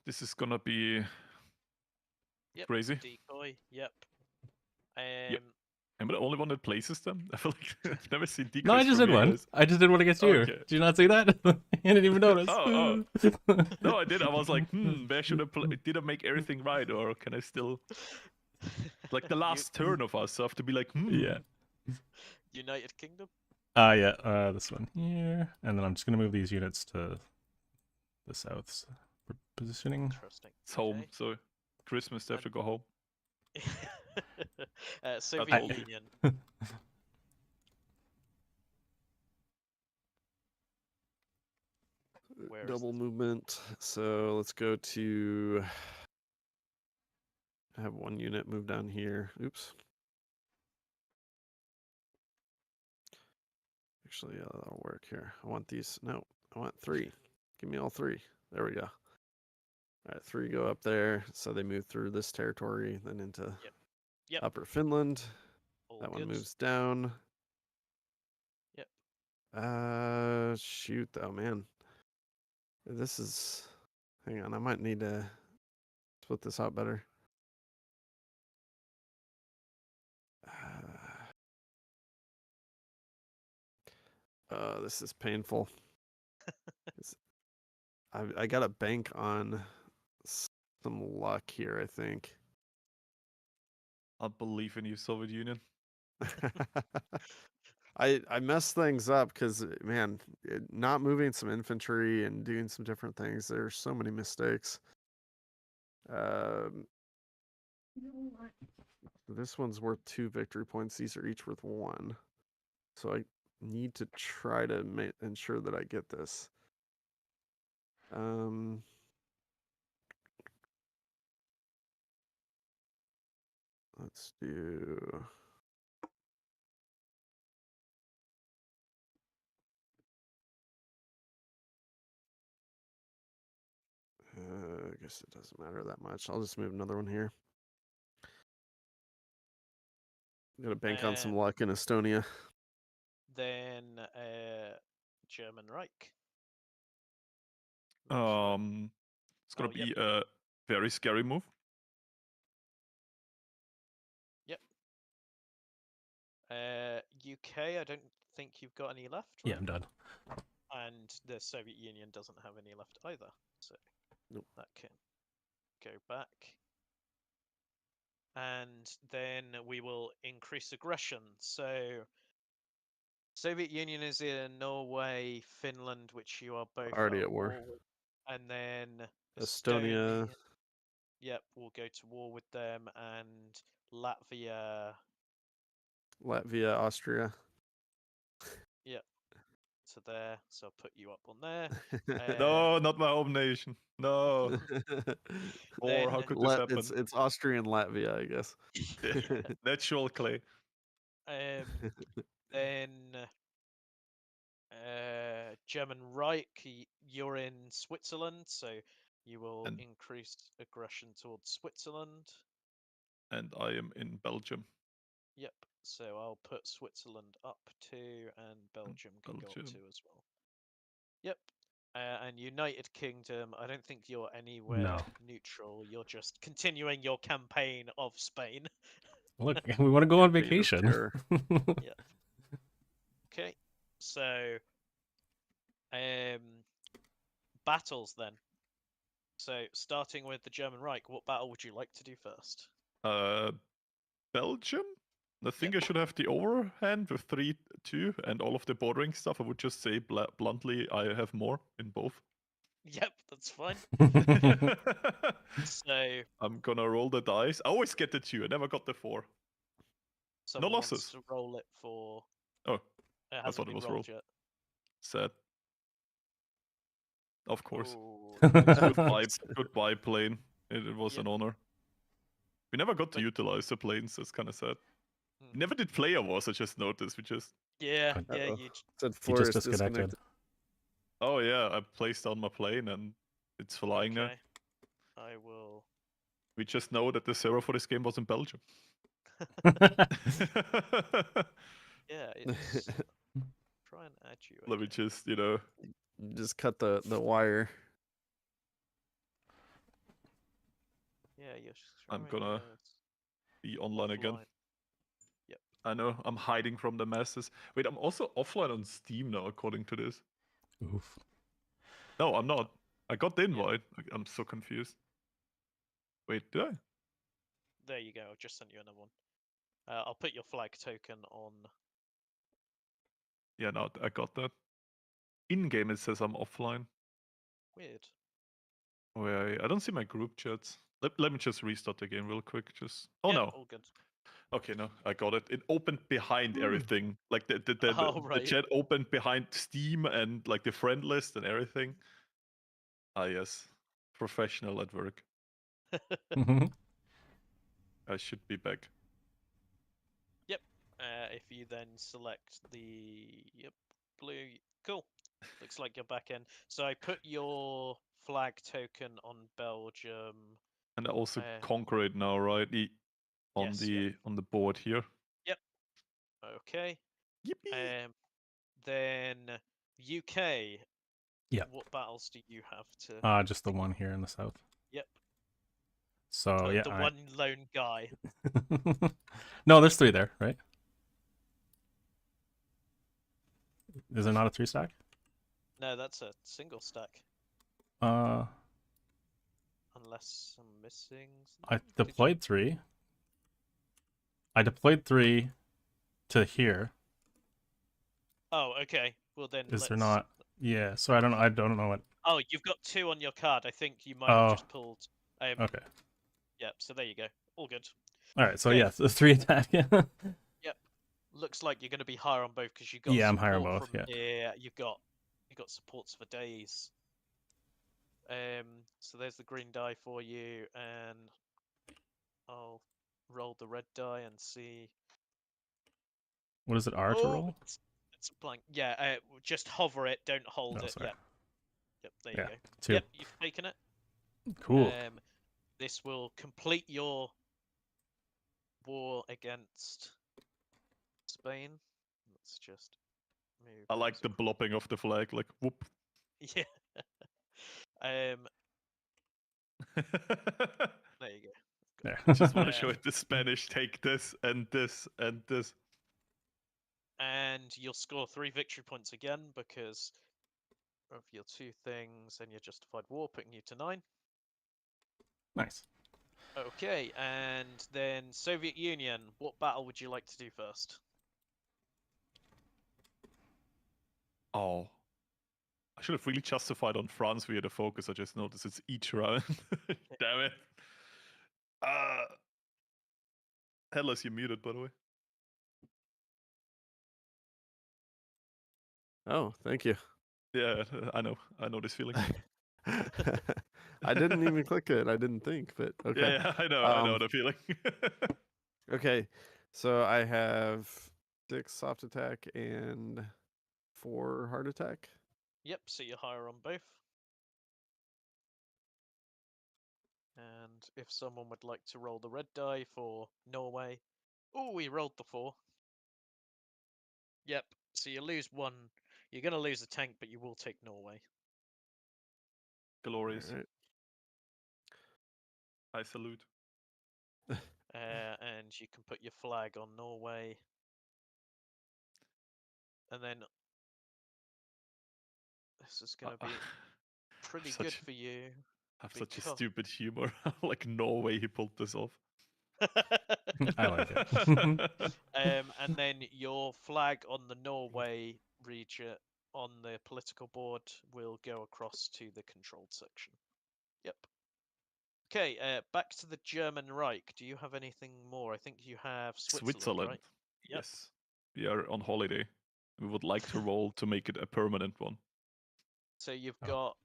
This is gonna be Yep. crazy. Decoy. Yep. Yep. Am I the only one that places them? I feel like I've never seen decoys No, I just from did you one. guys. I just did one against you. Okay. Did you not see that? I didn't even notice. Oh. No, I did. I was like, where should I play? Did I make everything right, or can I still like the last turn of us? So I have to be like, Yeah. United Kingdom. Yeah. This one here, and then I'm just gonna move these units to the south positioning. Interesting. It's home. Okay. So Christmas they have to go home. Soviet told you. Union. Where is Double this? movement. So let's go to. I have one unit move down here. Oops. Actually, yeah, that'll work here. I want these. No, I want 3. Give me all 3. There we go. All right, 3 go up there. So they move through this territory, then into Yep. Upper Finland. All That good. one moves down. Yep. Shoot though, man. This is. Hang on, I might need to split this out better. This is painful. I got to bank on some luck here, I think. I believe in you, Soviet Union. I messed things up because, man, not moving some infantry and doing some different things. There's so many mistakes. This one's worth 2 victory points. These are each worth 1. So I need to try to ensure that I get this. Let's do. I guess it doesn't matter that much. I'll just move another one here. I'm gonna bank on some luck in Estonia. Then German Reich. It's gonna be a very scary move. Yep. UK, I don't think you've got any left. Yeah, Right? I'm done. And the Soviet Union doesn't have any left either, so nope. That can go back. And then we will increase aggression. So Soviet Union is in Norway, Finland, which you are both Already at war. with, and then Estonia. Yep, we'll go to war with them, and Latvia. Latvia, Austria. Yep, to there. So I'll put you up on there. No, not my home nation. No. Or how could this happen? It's Austria and Latvia, I guess. Natural clay. Then German Reich, you're in Switzerland, so you will increase aggression towards Switzerland. And I am in Belgium. Yep, so I'll put Switzerland up 2, and Belgium can go up 2 as well. Yep. And United Kingdom, I don't think you're anywhere neutral. You're just continuing your campaign of Spain. Look, we want to go on vacation. Yeah. Okay. So, battles then. So, starting with the German Reich, what battle would you like to do first? Belgium? I think I should have the overhand with 3-2 and all of the bordering stuff. I would just say bluntly, I have more in both. Yep, that's fine. So I'm gonna roll the dice. I always get the 2. I never got the 4. Someone No losses. wants to roll it for. Oh, It That's hasn't what it been was rolled rolled. yet. Sad. Of course. Ooh. Goodbye, plane. It was Yep. an honor. We never got to But- utilize the planes. That's kind of sad. We Mhm. never did player wars. I just noticed. We just. Yeah, Uh, yeah. Uh-oh. You Said You just Florius disconnected. Oh yeah, I placed down my plane and it's flying now. okay? I will. We just know that the server for this game was in Belgium. Yeah, it's. Try and add you. Let me Again. just, Just cut the wire. Yeah, you're I'm showing gonna us be online again. offline. Yep. I know, I'm hiding from the masses. Wait, I'm also offline on Steam now, according to this. Oof. No, I'm not. I got the invite. I'm so confused. Wait, did I? There you go. I've just sent you another one. I'll put your flag token on. Yeah, no, I got that. In game, it says I'm offline. Weird. Wait, I don't see my group chats. Let me just restart the game real quick. Oh Yep, no. all good. Okay, no, I got it. It opened behind everything. Like Oh, the right. chat opened behind Steam and like the friend list and everything. Ah, yes. Professional at work. I should be back. Yep. If you then select the blue, cool. Looks like you're back in. So I put your flag token on Belgium. And I also Uh, conquer it now, right? On yes. Yep. the board here. Yep. Okay. Yippee! Then UK. Yeah. What battles do you have to? Just the one here in the south. Yep. So yeah, The one lone guy. No, there's 3 there, right? Is there not a 3 stack? No, that's a single stack. Uh, Unless I'm missing. I something. Did you- deployed 3. I deployed 3 to here. Oh, okay. Well then, Is there let's. not? Yeah. So I don't know what. Oh, you've got 2 on your card. I think you might Oh. have just pulled. Okay. Yep. So there you go. All good. All right. So Okay. yeah, the 3 attack. Looks like you're going to be higher on both because you got. Yeah, I'm higher on support both, From, yeah. you got supports for days. So there's the green die for you, and I'll roll the red die and see. What is it? R to roll? It's a blank. Yeah. Just hover it. Don't hold No, it. sorry. Yep. Yep. There Yeah, you go. 2. Yep. You've taken it. Cool. This will complete your war against Spain. Let's just move. I like the blopping of the flag, like whoop. Yeah. There you go. There. I just want to show it the Spanish. Take this and this and this. And you'll score 3 victory points again because of your 2 things and your justified war, putting you to 9. Nice. Okay, and then Soviet Union. What battle would you like to do first? Oh. I should have really justified on France via the focus. I just noticed it's each round. Damn it. Headless, you're muted, by the way. Oh, thank you. Yeah, I know. I know this feeling. I didn't even click it. I didn't think, but okay. Yeah, I know the feeling. Okay, so I have 6 soft attack and 4 hard attack. Yep, so you're higher on both. And if someone would like to roll the red die for Norway. Oh, we rolled the 4. Yep, so you lose 1. You're going to lose a tank, but you will take Norway. Glorious. Alright. I salute. And you can put your flag on Norway. And then this is going to be pretty good for you. I have such a stupid humor. Like Norway, he pulled this off. I like it. And then your flag on the Norway region on the political board will go across to the controlled section. Yep. Okay, back to the German Reich. Do you have anything more? I think you have Switzerland, right? Yep. Yes. We are on holiday. We would like to roll to make it a permanent one. So you've Oh. got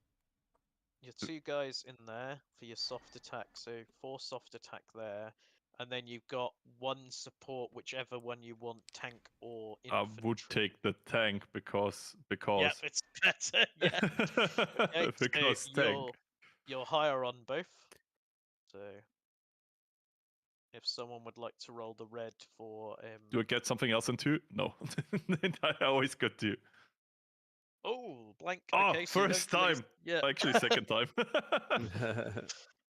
your 2 guys in there for your soft attack, so 4 soft attack there, and then you've got 1 support, whichever one you want, tank or I infantry. would take the tank because Yep, it's better. Yeah. Okay, because so tank. you're higher on both. So if someone would like to roll the red for Do I get something else into? No. I always got to. oh, blank. Oh, Okay, so you don't first lose- time. Yeah. Actually, second time.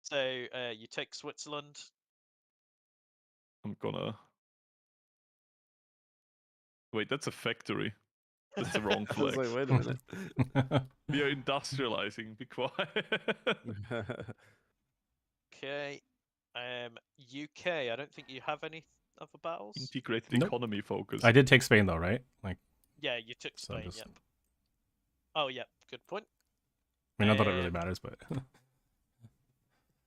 So you take Switzerland. I'm gonna. Wait, that's a factory. That's the wrong I was flag. like, wait a minute. We are industrializing. Be quiet. Okay. UK. I don't think you have any other battles. Integrated Nope. economy focus. I did take Spain though, right? Like, Yeah, you took so Spain. just. Yep. Oh, yep. Good point. I mean, not that it really Um, matters, but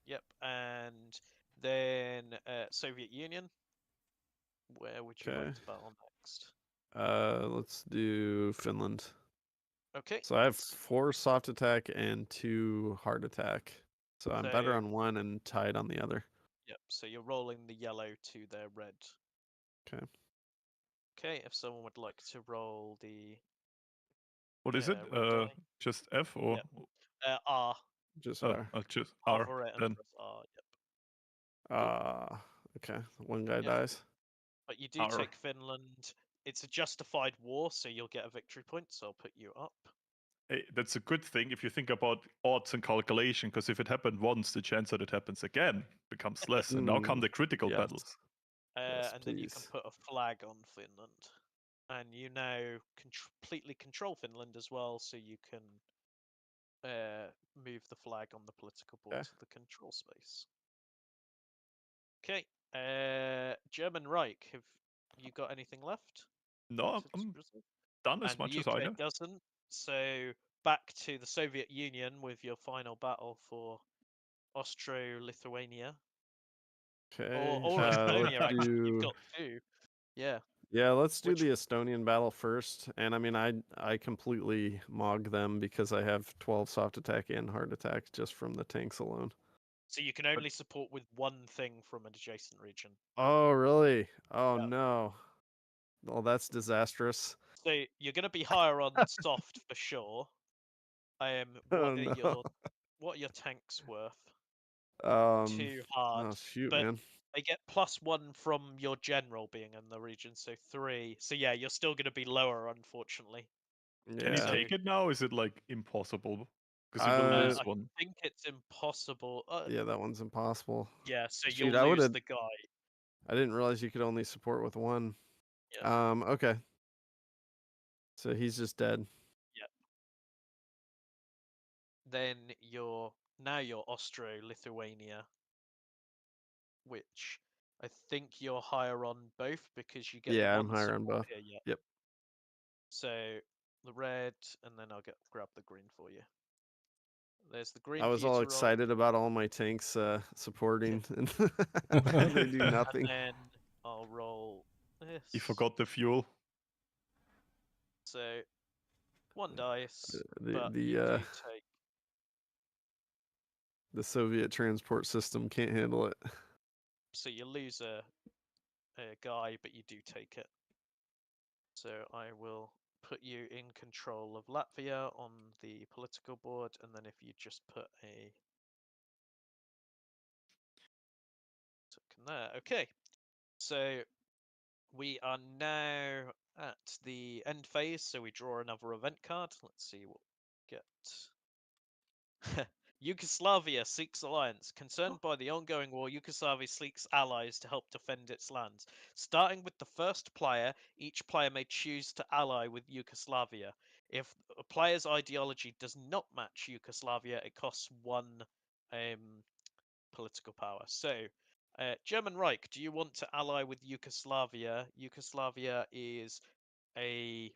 Yep. And then Soviet Union. Where would you Okay. like to battle next? Let's do Finland. Okay. So I have 4 soft attack and 2 hard attack. So I'm better So- on one and tied on the other. Yep. So you're rolling the yellow to their red. Okay. Okay. If someone would like to roll the What is it? red die. Just F or Yep. R. Just oh, R. just R. Hover it and Then press R. Yep. Okay. One guy Yep. dies. But you do R. take Finland. It's a justified war, so you'll get a victory point. So I'll put you up. Hey, that's a good thing if you think about odds and calculation, because if it happened once, the chance that it happens again becomes less. And now come the critical yes. battles. Yes, And then you can please. put a flag on Finland. And you now completely control Finland as well, so you can move the flag on the political board Okay. to the control space. Okay. German Reich, have you got anything left? No, to I'm resolve? done as And much the as I UK know. doesn't. So back to the Soviet Union with your final battle for Austro-Lithuania. Okay. Or let's Estonia, actually. do... You've got 2. Yeah. Yeah, let's do Which- the Estonian battle first. And I mean, I completely mog them because I have 12 soft attack and hard attack just from the tanks alone. So you can only support with 1 thing from an adjacent region. Oh, really? Oh, Yeah. no. Well, that's disastrous. So you're going to be higher on soft for sure. Oh, What are your tanks worth? no. 2 hard. Oh, shoot, But man. they get +1 from your general being in the region, so 3. So yeah, you're still going to be lower, unfortunately. Can you Yeah. take it now? Is it like impossible? Because you will lose I one. think it's impossible. Yeah, that one's impossible. Yeah, so Shoot, I you'll lose would've- the guy. I didn't realize you could only support with 1. Yeah. Okay. So he's just dead. Then you're Austro-Lithuania, which I think you're higher on both because you get Yeah, one I'm higher on support both. here. Yeah. Yep. So the red, and then I'll grab the green for you. There's the green. I was for you all to roll, excited about all my tanks supporting, and they do nothing. and then I'll roll this. You forgot the fuel. So 1 dice, The but the you uh, do take. the Soviet transport system can't handle it. So you lose a guy, but you do take it. So I will put you in control of Latvia on the political board, and then if you just put a token there. Okay. So we are now at the end phase, so we draw another event card. Let's see what we get. Yugoslavia seeks alliance. Concerned by the ongoing war, Yugoslavia seeks allies to help defend its lands. Starting with the first player, each player may choose to ally with Yugoslavia. If a player's ideology does not match Yugoslavia, it costs 1 political power. So, German Reich, do you want to ally with Yugoslavia? Yugoslavia is a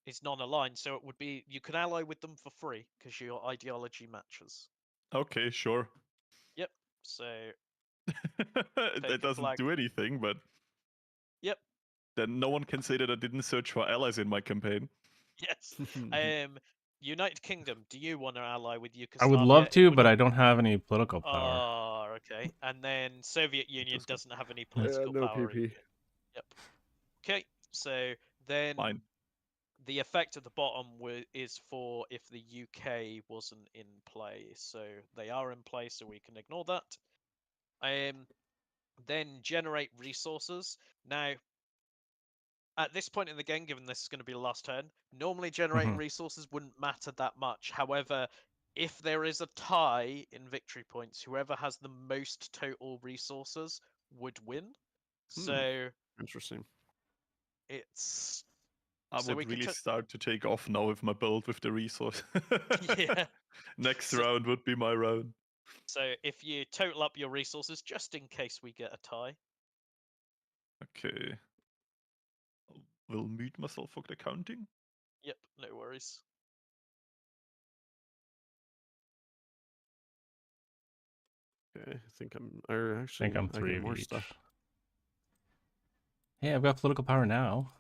is non-aligned, so it would be you can ally with them for free because your ideology matches. Okay, sure. Yep. So That a doesn't flag. do anything, but yep. Then no one can say that I didn't search for allies in my campaign. Yes. United Kingdom, do you want to ally with Yugoslavia? I would love It to, would- but I don't have any political power. Oh, okay. And then Soviet Union Just go- doesn't have any Yeah, political no power. PP. Yep. Okay, so then Fine. the effect at the bottom is for if the UK wasn't in play. So they are in play, so we can ignore that. Then generate resources. Now, at this point in the game, given this is going to be the last turn, normally generating Mhm. resources wouldn't matter that much. However, if there is a tie in victory points, whoever has the most total resources would win. So Interesting. it's I So we would can really to- start to take off now with my build with the resource. yeah. Next So- round would be my round. So if you total up your resources, just in case we get a tie. Okay. Will mute myself for the counting. Yep, no worries. Okay, I think I'm. Or I actually, think I'm I 3 get of more each. stuff. Hey, I've got political power now.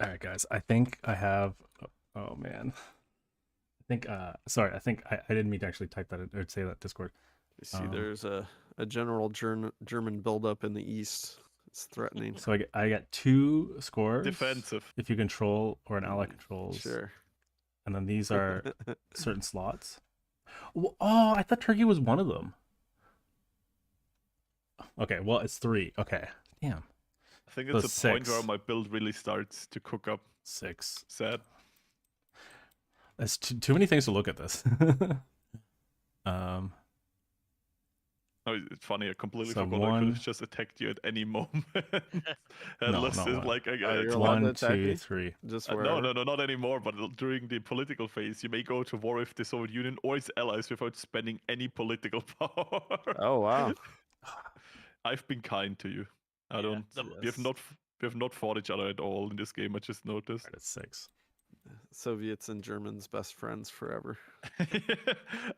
All right, guys. I think I have. Oh man. I think. Sorry. I think I didn't mean to actually type that or say that Discord. You see, there's a general German buildup in the east. It's threatening. So I get 2 scores Defensive. if you control or an ally controls. Sure. And then these are certain slots. Oh, I thought Turkey was one of them. Okay, well it's 3. Okay, damn. I think So it's a point where 6. my build really starts to cook up. 6. Sad. There's too many things to look at this. Oh, it's funny. I completely So forgot I could 1. have just attacked you at any moment. No, Unless not it's 1. like You're it's allowed One, to attack two, me? 3. Just no, wherever. no, not anymore. But during the political phase, you may go to war with the Soviet Union or its allies without spending any political power. Oh wow. I've been kind to you. I Yeah, don't. Yes. We have not fought each other at all in this game. I just noticed. Right, it's 6. Soviets and Germans best friends forever.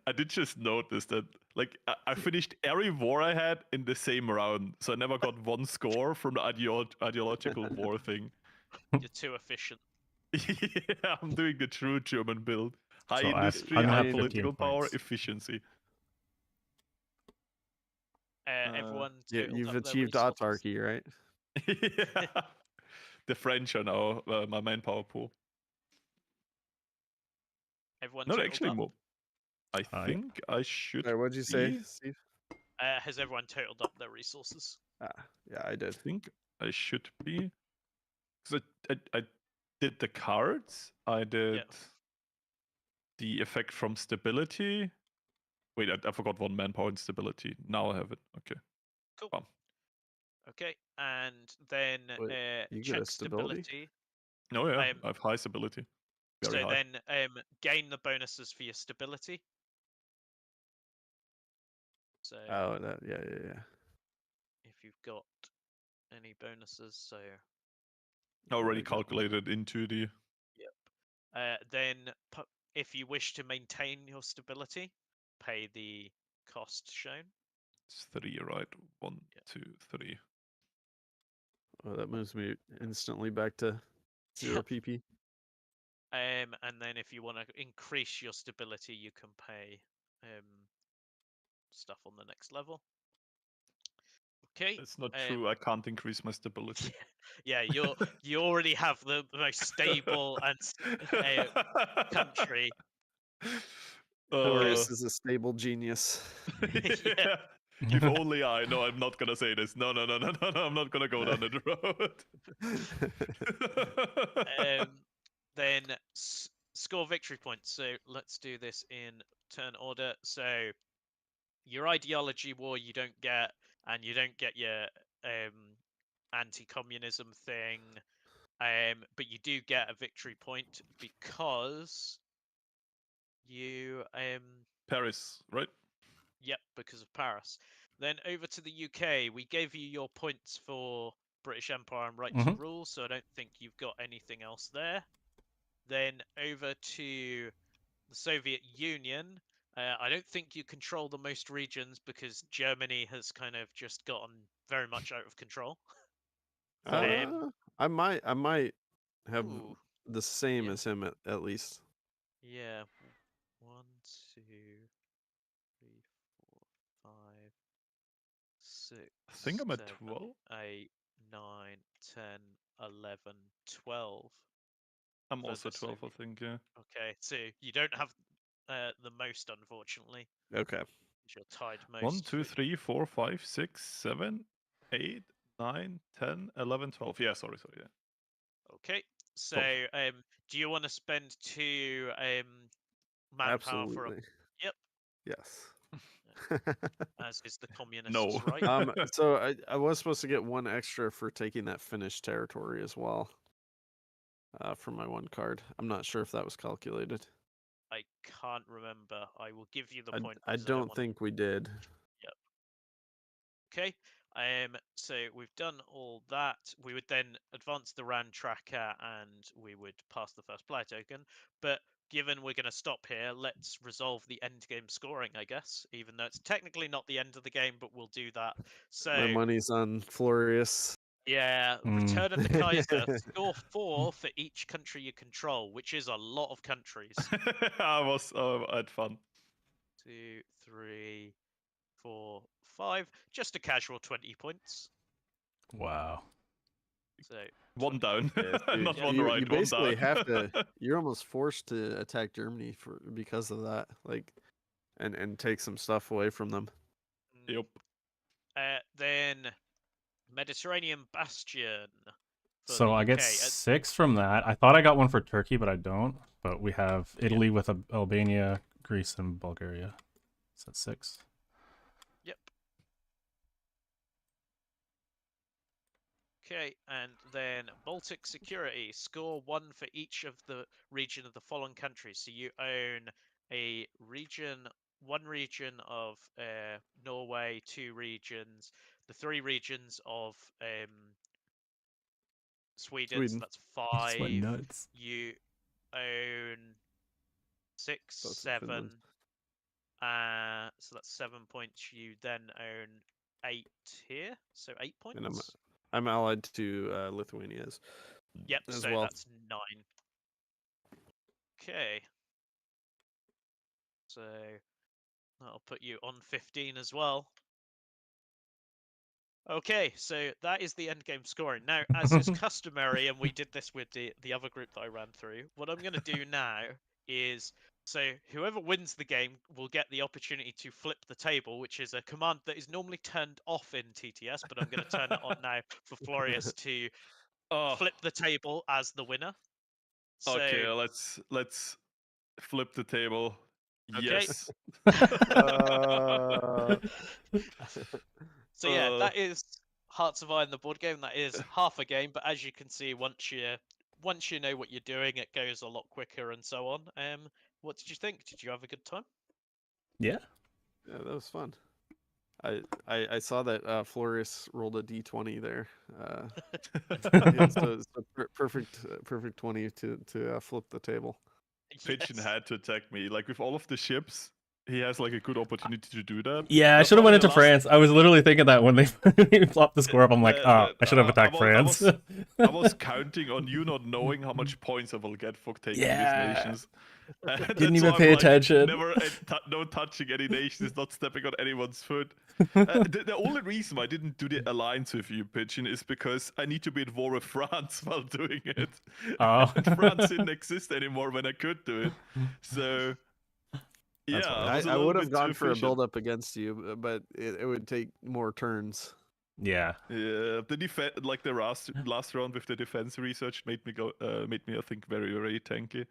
I did just notice that, like, I finished every war I had in the same round, so I never got one score from the ideological war thing. You're too efficient. Yeah, I'm doing the true German build. High So industry, I'm gonna high have 15 political power, points. efficiency. Everyone Yeah, totaled you've up their achieved resources. autarky, right? Yeah. The French are now my manpower pool. Everyone Not totaled actually up. more. I Aye. think I should. Sorry, what'd you say, be- Steve? Has everyone totaled up their resources? Ah, yeah, I I did. think I should be. Because I did the cards. I did the effect from stability. Wait, I forgot one manpower and stability. Now I have it. Okay. Cool. Bam. Okay, and then Wait, you get a check stability. No, yeah, Um, I have high stability. Very so high. then gain the bonuses for your stability. So Oh, that yeah. if you've got any bonuses, so Already I got one. calculated into the. then if you wish to maintain your stability, pay the cost shown. It's 3, right? 1, Yeah. 2, 3. Oh, that moves me instantly back to 0 PP. And then if you want to increase your stability, you can pay stuff on the next level. Okay. It's not true. I can't increase my stability. Yeah, you already have the most stable and country. Florius is a stable genius. Yeah. If only I. No, I'm not gonna say this. No. I'm not gonna go down that road. Then score victory points. So let's do this in turn order. So your ideology war you don't get, and you don't get your anti-communism thing, but you do get a victory point because you Paris, right? Yep, because of Paris. Then over to the UK, we gave you your points for British Empire and right to rule, so I don't think you've got anything else there. then over to the Soviet Union. I don't think you control the most regions because Germany has kind of just gotten very much out of control. I might have Ooh, the same yeah. as him at least. Yeah. 1, 2, 3, 4, 5, 6, I think I'm at 7, 12. 8, 9, 10, 11, 12. I'm for also the 12, I Soviet. think, yeah. Okay, so you don't have the most, unfortunately. Okay. You're tied most. 1, 2, 3, 4, 5, 6, 7, 8, 9, 10, 11, 12. Yeah, sorry, yeah. Okay, so 12. do you want to spend 2 manpower for a? Absolutely. Yep, Yes. as is the communists' No. right. So I was supposed to get 1 extra for taking that Finnish territory as well. For my 1 card. I'm not sure if that was calculated. I can't remember. I will give you the point. I 'cause don't wanna- think we did. Yep. Okay. So we've done all that. We would then advance the RAN tracker and we would pass the first player token. But given we're going to stop here, let's resolve the end game scoring, I guess. Even though it's technically not the end of the game, but we'll do that. So My money's on Florius. yeah, Return of the Kaiser. Score 4 for each country you control, which is a lot of countries. I had fun. 2, 3, 4, 5. Just a casual 20 points. Wow. So 1 20. down. Yeah, Not Yeah. 1 you right, 1 basically down. have to. You're almost forced to attack Germany because of that, like, and take some stuff away from them. Yep. Then Mediterranean Bastion. For So the I get UK. 6 from that. I thought I got 1 for Turkey, but I don't. But we have Italy with Albania, Greece, and Bulgaria. So that's 6. Yep. Okay, and then Baltic Security. Score 1 for each of the region of the following countries. So you own a region, 1 region of Norway, 2 regions, the 3 regions of Sweden. So Sweden. that's Just went 5. nuts. You own 6, Both of 7. Finland. So that's 7 points. You then own 8 here, so 8 And points. I'm allied to Lithuania Yep, as so well. that's 9. Okay. So that'll put you on 15 as well. Okay, so that is the end game scoring. Now, as is customary, and we did this with the other group that I ran through, what I'm going to do now is, so whoever wins the game will get the opportunity to flip the table, which is a command that is normally turned off in TTS, but I'm going to turn it on now for Florius to Oh, flip the table as the winner. So, okay, let's flip the table. Okay. Yes. So yeah, that is Hearts of Iron, the board game. That is half a game, but as you can see, once you know what you're doing, it goes a lot quicker and so on. What did you think? Did you have a good time? Yeah. Yeah, that was fun. I saw that Florius rolled a d20 there. Yeah, so perfect 20 to flip the table. Pigeon Yes. had to attack me. Like with all of the ships, he has like a good opportunity to do that. Yeah, I That's should have why went the into France. I was literally thinking that when they flopped the score up, I'm like, oh, I should have attacked France. I was counting on you not knowing how much points I will get for taking these Yeah. nations. And Didn't that's even why I'm pay like, attention. Never, no touching any nations, not stepping on anyone's foot. The only reason why I didn't do the alliance with you, Pigeon, is because I need to be at war with France while doing it. Oh. And France didn't exist anymore when I could do it. So That's yeah, funny. I was a I little would bit have too gone for a efficient. build up against you, but it would take more turns. Yeah. Yeah, the defense, like the last round with the defense research, made me I think very tanky.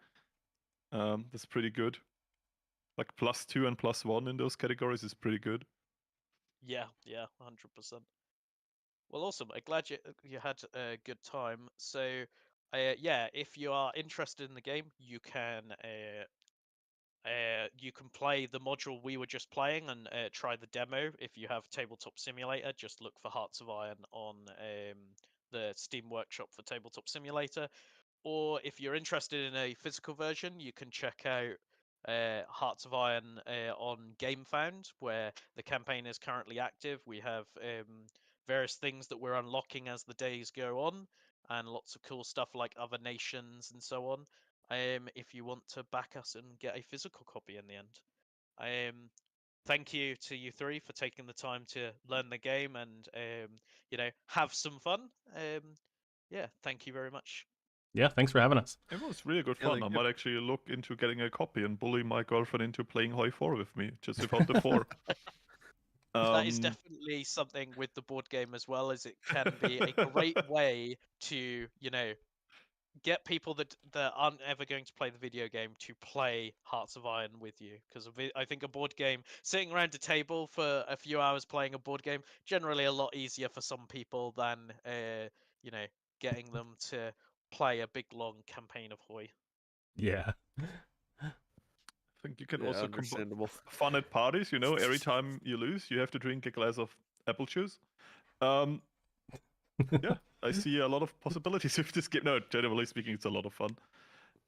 That's pretty good. Like +2 and +1 in those categories is pretty good. Yeah, 100%. Well, awesome. I'm glad you had a good time. So, yeah, if you are interested in the game, you can play the module we were just playing and try the demo. If you have Tabletop Simulator, just look for Hearts of Iron on the Steam Workshop for Tabletop Simulator. or if you're interested in a physical version, you can check out Hearts of Iron on GameFound, where the campaign is currently active. We have various things that we're unlocking as the days go on, and lots of cool stuff like other nations and so on. If you want to back us and get a physical copy in the end. Thank you to you three for taking the time to learn the game and have some fun. Yeah, thank you very much. Yeah, thanks for having us. It was really good Yeah, fun. thank I you. might actually look into getting a copy and bully my girlfriend into playing HOI4 with me, just without the 4. That is definitely something with the board game as well, as it can be a great way to, get people that aren't ever going to play the video game to play Hearts of Iron with you. Because I think a board game, sitting around a table for a few hours playing a board game, generally a lot easier for some people than, getting them to play a big long campaign of HOI. Yeah. I think you can Yeah, also understandable. fun at parties. Every time you lose, you have to drink a glass of apple juice. Yeah, I see a lot of possibilities with this game. No, generally speaking, it's a lot of fun.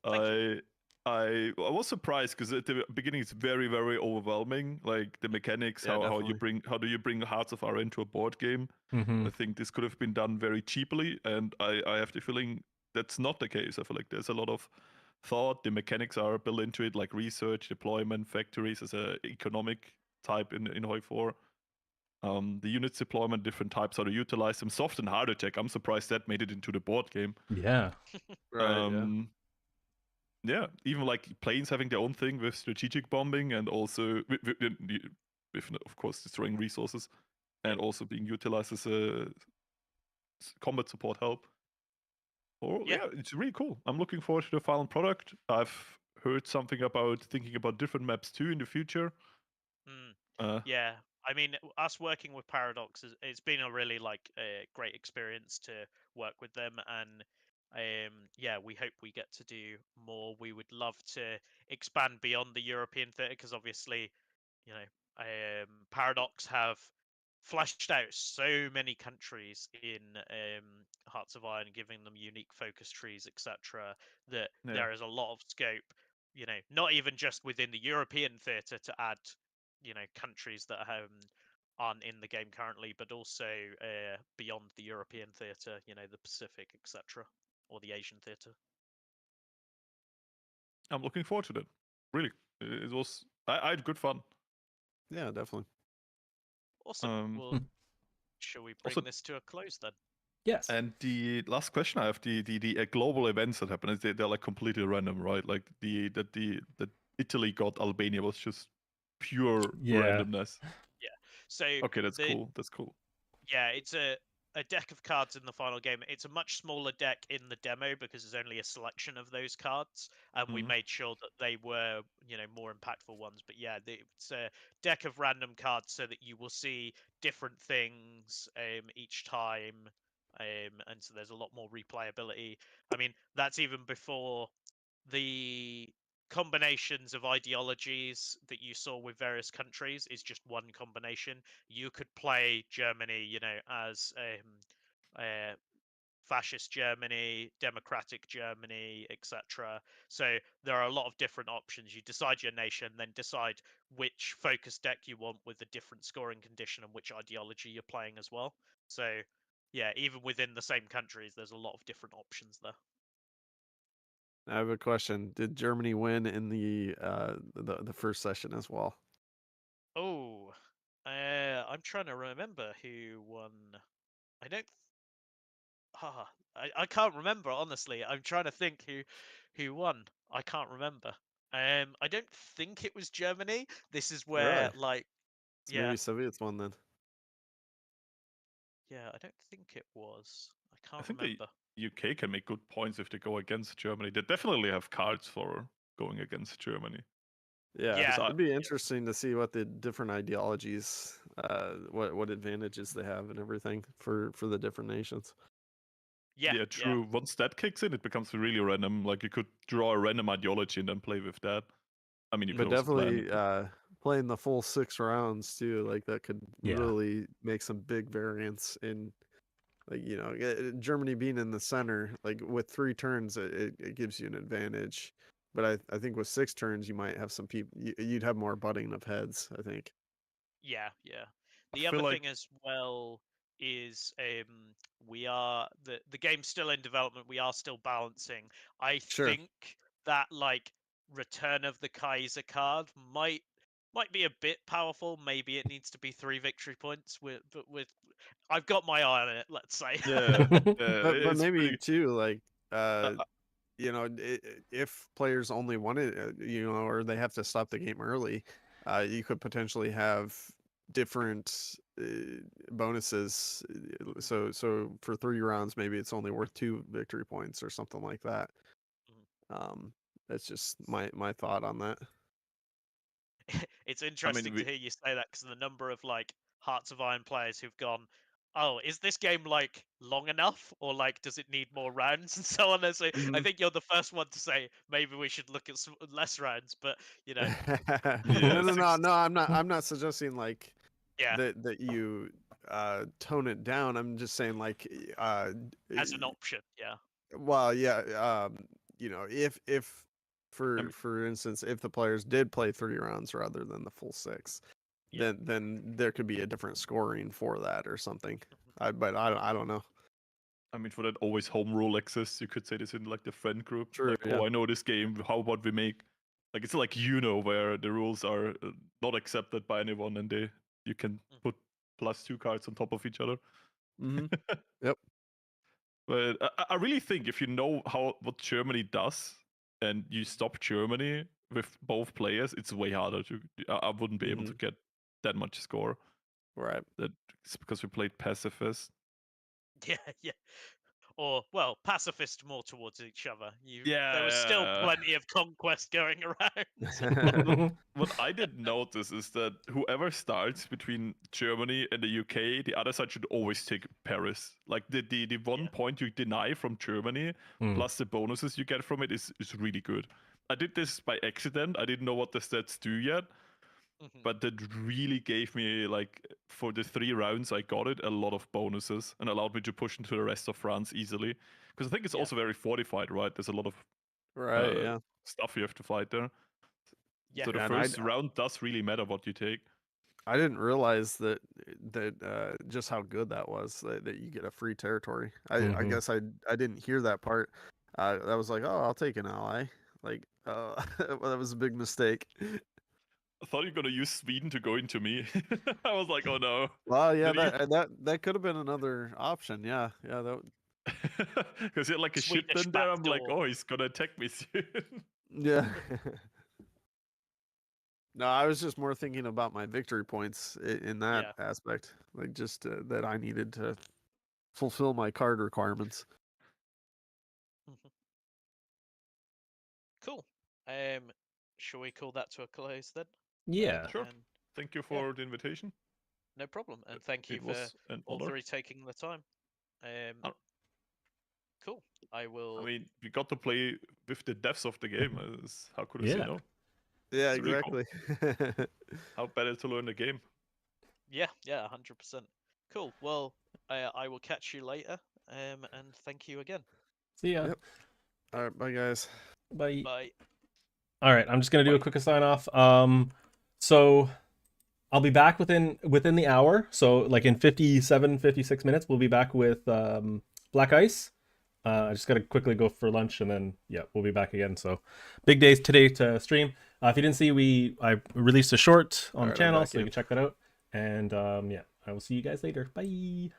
Thank you. I was surprised because at the beginning it's very, very overwhelming. Like the mechanics, Yeah, how definitely. do you bring Hearts of Iron into a board game? Mm-hmm. I think this could have been done very cheaply, and I have the feeling that's not the case. I feel like there's a lot of thought. The mechanics are built into it, like research, deployment, factories as a economic type in HOI4. The units deployment, different types, how to utilize them, soft and hard attack. I'm surprised that made it into the board game. Yeah. Right. Yeah. Yeah, even like planes having their own thing with strategic bombing and also with of course destroying resources and also being utilized as a combat support help. Yeah. It's really cool. I'm looking forward to the final product. I've heard something about thinking about different maps too in the future. Yeah, I mean, us working with Paradox it's been a really great experience to work with them, and yeah, we hope we get to do more. We would love to expand beyond the European theatre because obviously, Paradox have fleshed out so many countries in Hearts of Iron, giving them unique focus trees, etc. That Yeah. there is a lot of scope. Not even just within the European theatre to add countries that aren't in the game currently, but also beyond the European theatre, the Pacific, etc., or the Asian theatre. I'm looking forward to that. Really, it was. I had good fun. Yeah, definitely. Awesome. Well, shall we bring this to a close then? Yes. And the last question I have: the global events that happen, they're like completely random, right? Like that Italy got Albania was just pure randomness. Yeah. So okay, that's cool. That's cool. Yeah, it's a deck of cards in the final game. It's a much smaller deck in the demo because there's only a selection of those cards, and we made sure that they were, more impactful ones. But yeah, it's a deck of random cards so that you will see different things each time, and so there's a lot more replayability. I mean, that's even before the combinations of ideologies that you saw with various countries is just one combination. You could play Germany, as fascist Germany, democratic Germany, etc. So there are a lot of different options. You decide your nation, then decide which focus deck you want with a different scoring condition and which ideology you're playing as well. So yeah, even within the same countries, there's a lot of different options there. I have a question. Did Germany win in the first session as well? Oh, I'm trying to remember who won. I don't. I can't remember honestly. I'm trying to think who won. I can't remember. I don't think it was Germany. This is where Really? So yeah, maybe Soviets won then. yeah. I don't think it was. I I can't think remember. the UK can make good points if they go against Germany. They definitely have cards for going against Germany. Yeah, Yeah. it'd be interesting to see what the different ideologies, what advantages they have and everything for the different nations. Yeah, true. Once that kicks in, it becomes really random. Like you could draw a random ideology and then play with that. I mean, you could But also plan. definitely playing the full 6 rounds too, like that could Yeah. really make some big variance in Like, Germany being in the center, like with 3 turns, it gives you an advantage. But I think with 6 turns, you might have some people. You'd have more butting of heads, I think. Yeah, yeah. I The feel other like thing as well is we are the game's still in development. We are still balancing. I Sure. think that like Return of the Kaiser card might be a bit powerful. Maybe it needs to be 3 victory points but with I've got my eye on it, let's say. yeah, But it's maybe pretty. too, like, Uh, if players only want it, or they have to stop the game early, you could potentially have different bonuses. So for 3 rounds, maybe it's only worth 2 victory points or something like that. That's just my thought on that. It's interesting we to hear you say that because the number of like Hearts of Iron players who've gone, oh, is this game like long enough, or like does it need more rounds and so on? And so I Mhm. think you're the first one to say maybe we should look at some less rounds, but No, Yeah, no. I'm not suggesting like yeah, that you tone it down. I'm just saying like as an option, yeah, well, yeah, if I mean, for instance, if the players did play 3 rounds rather than the full 6, yeah. then there could be a different scoring for that or something. But I don't know. for that always home rule exists. You could say this in like the friend group. True, Like, yeah. oh, I know this game. How about we make like it's like where the rules are not accepted by anyone, and you can put +2 cards on top of each other. Mm-hmm. Yep. But I really think if you know what Germany does, and you stop Germany with both players, it's way harder to. I wouldn't be able to get that much score. Right. That's because we played pacifist. Yeah, yeah. Or well, pacifist more towards each other. There was still Yeah. plenty of conquest going around. What I didn't notice is that whoever starts between Germany and the UK, the other side should always take Paris. Like the 1 point you deny from Germany plus the bonuses you get from it is really good. I did this by accident. I didn't know what the stats do yet. But that really gave me, like, for the 3 rounds I got it, a lot of bonuses and allowed me to push into the rest of France easily. Because I think it's also very fortified, right? There's a lot of right, stuff you have to fight there. Yeah. So the And first round does really matter what you take. I didn't realize that just how good that was, that you get a free territory. I guess I didn't hear that part. I was like, oh, I'll take an ally. Like, well, that was a big mistake. I thought you were gonna use Sweden to go into me. I was like, oh no. Well, yeah, Did that could have been another option. Yeah, that. Because you had like a Swedish shipment there. I'm like, backdoor. oh, he's gonna attack me soon. Yeah. No, I was just more thinking about my victory points in that aspect, like just that I needed to fulfill my card requirements. Cool. Shall we call that to a close then? Yeah. Sure. Thank you for the invitation. No problem, and thank you It for was an all honor. 3 taking the time. Cool. I will. I mean, we got to play with the depths of the game. How could I say Yeah. no? Yeah, It's really exactly. How better to learn the game? Yeah, 100%. Cool. Well, I will catch you later. And thank you again. See ya. Yep. All right, bye guys. Bye. Bye. All right, I'm just gonna do a quick sign off. So I'll be back within the hour. So like in 56 minutes, we'll be back with Black Ice. I just gotta quickly go for lunch, and then we'll be back again. So big days today to stream. If you didn't see, I released a short on the channel, so you can check that out. And I will see you guys later. Bye.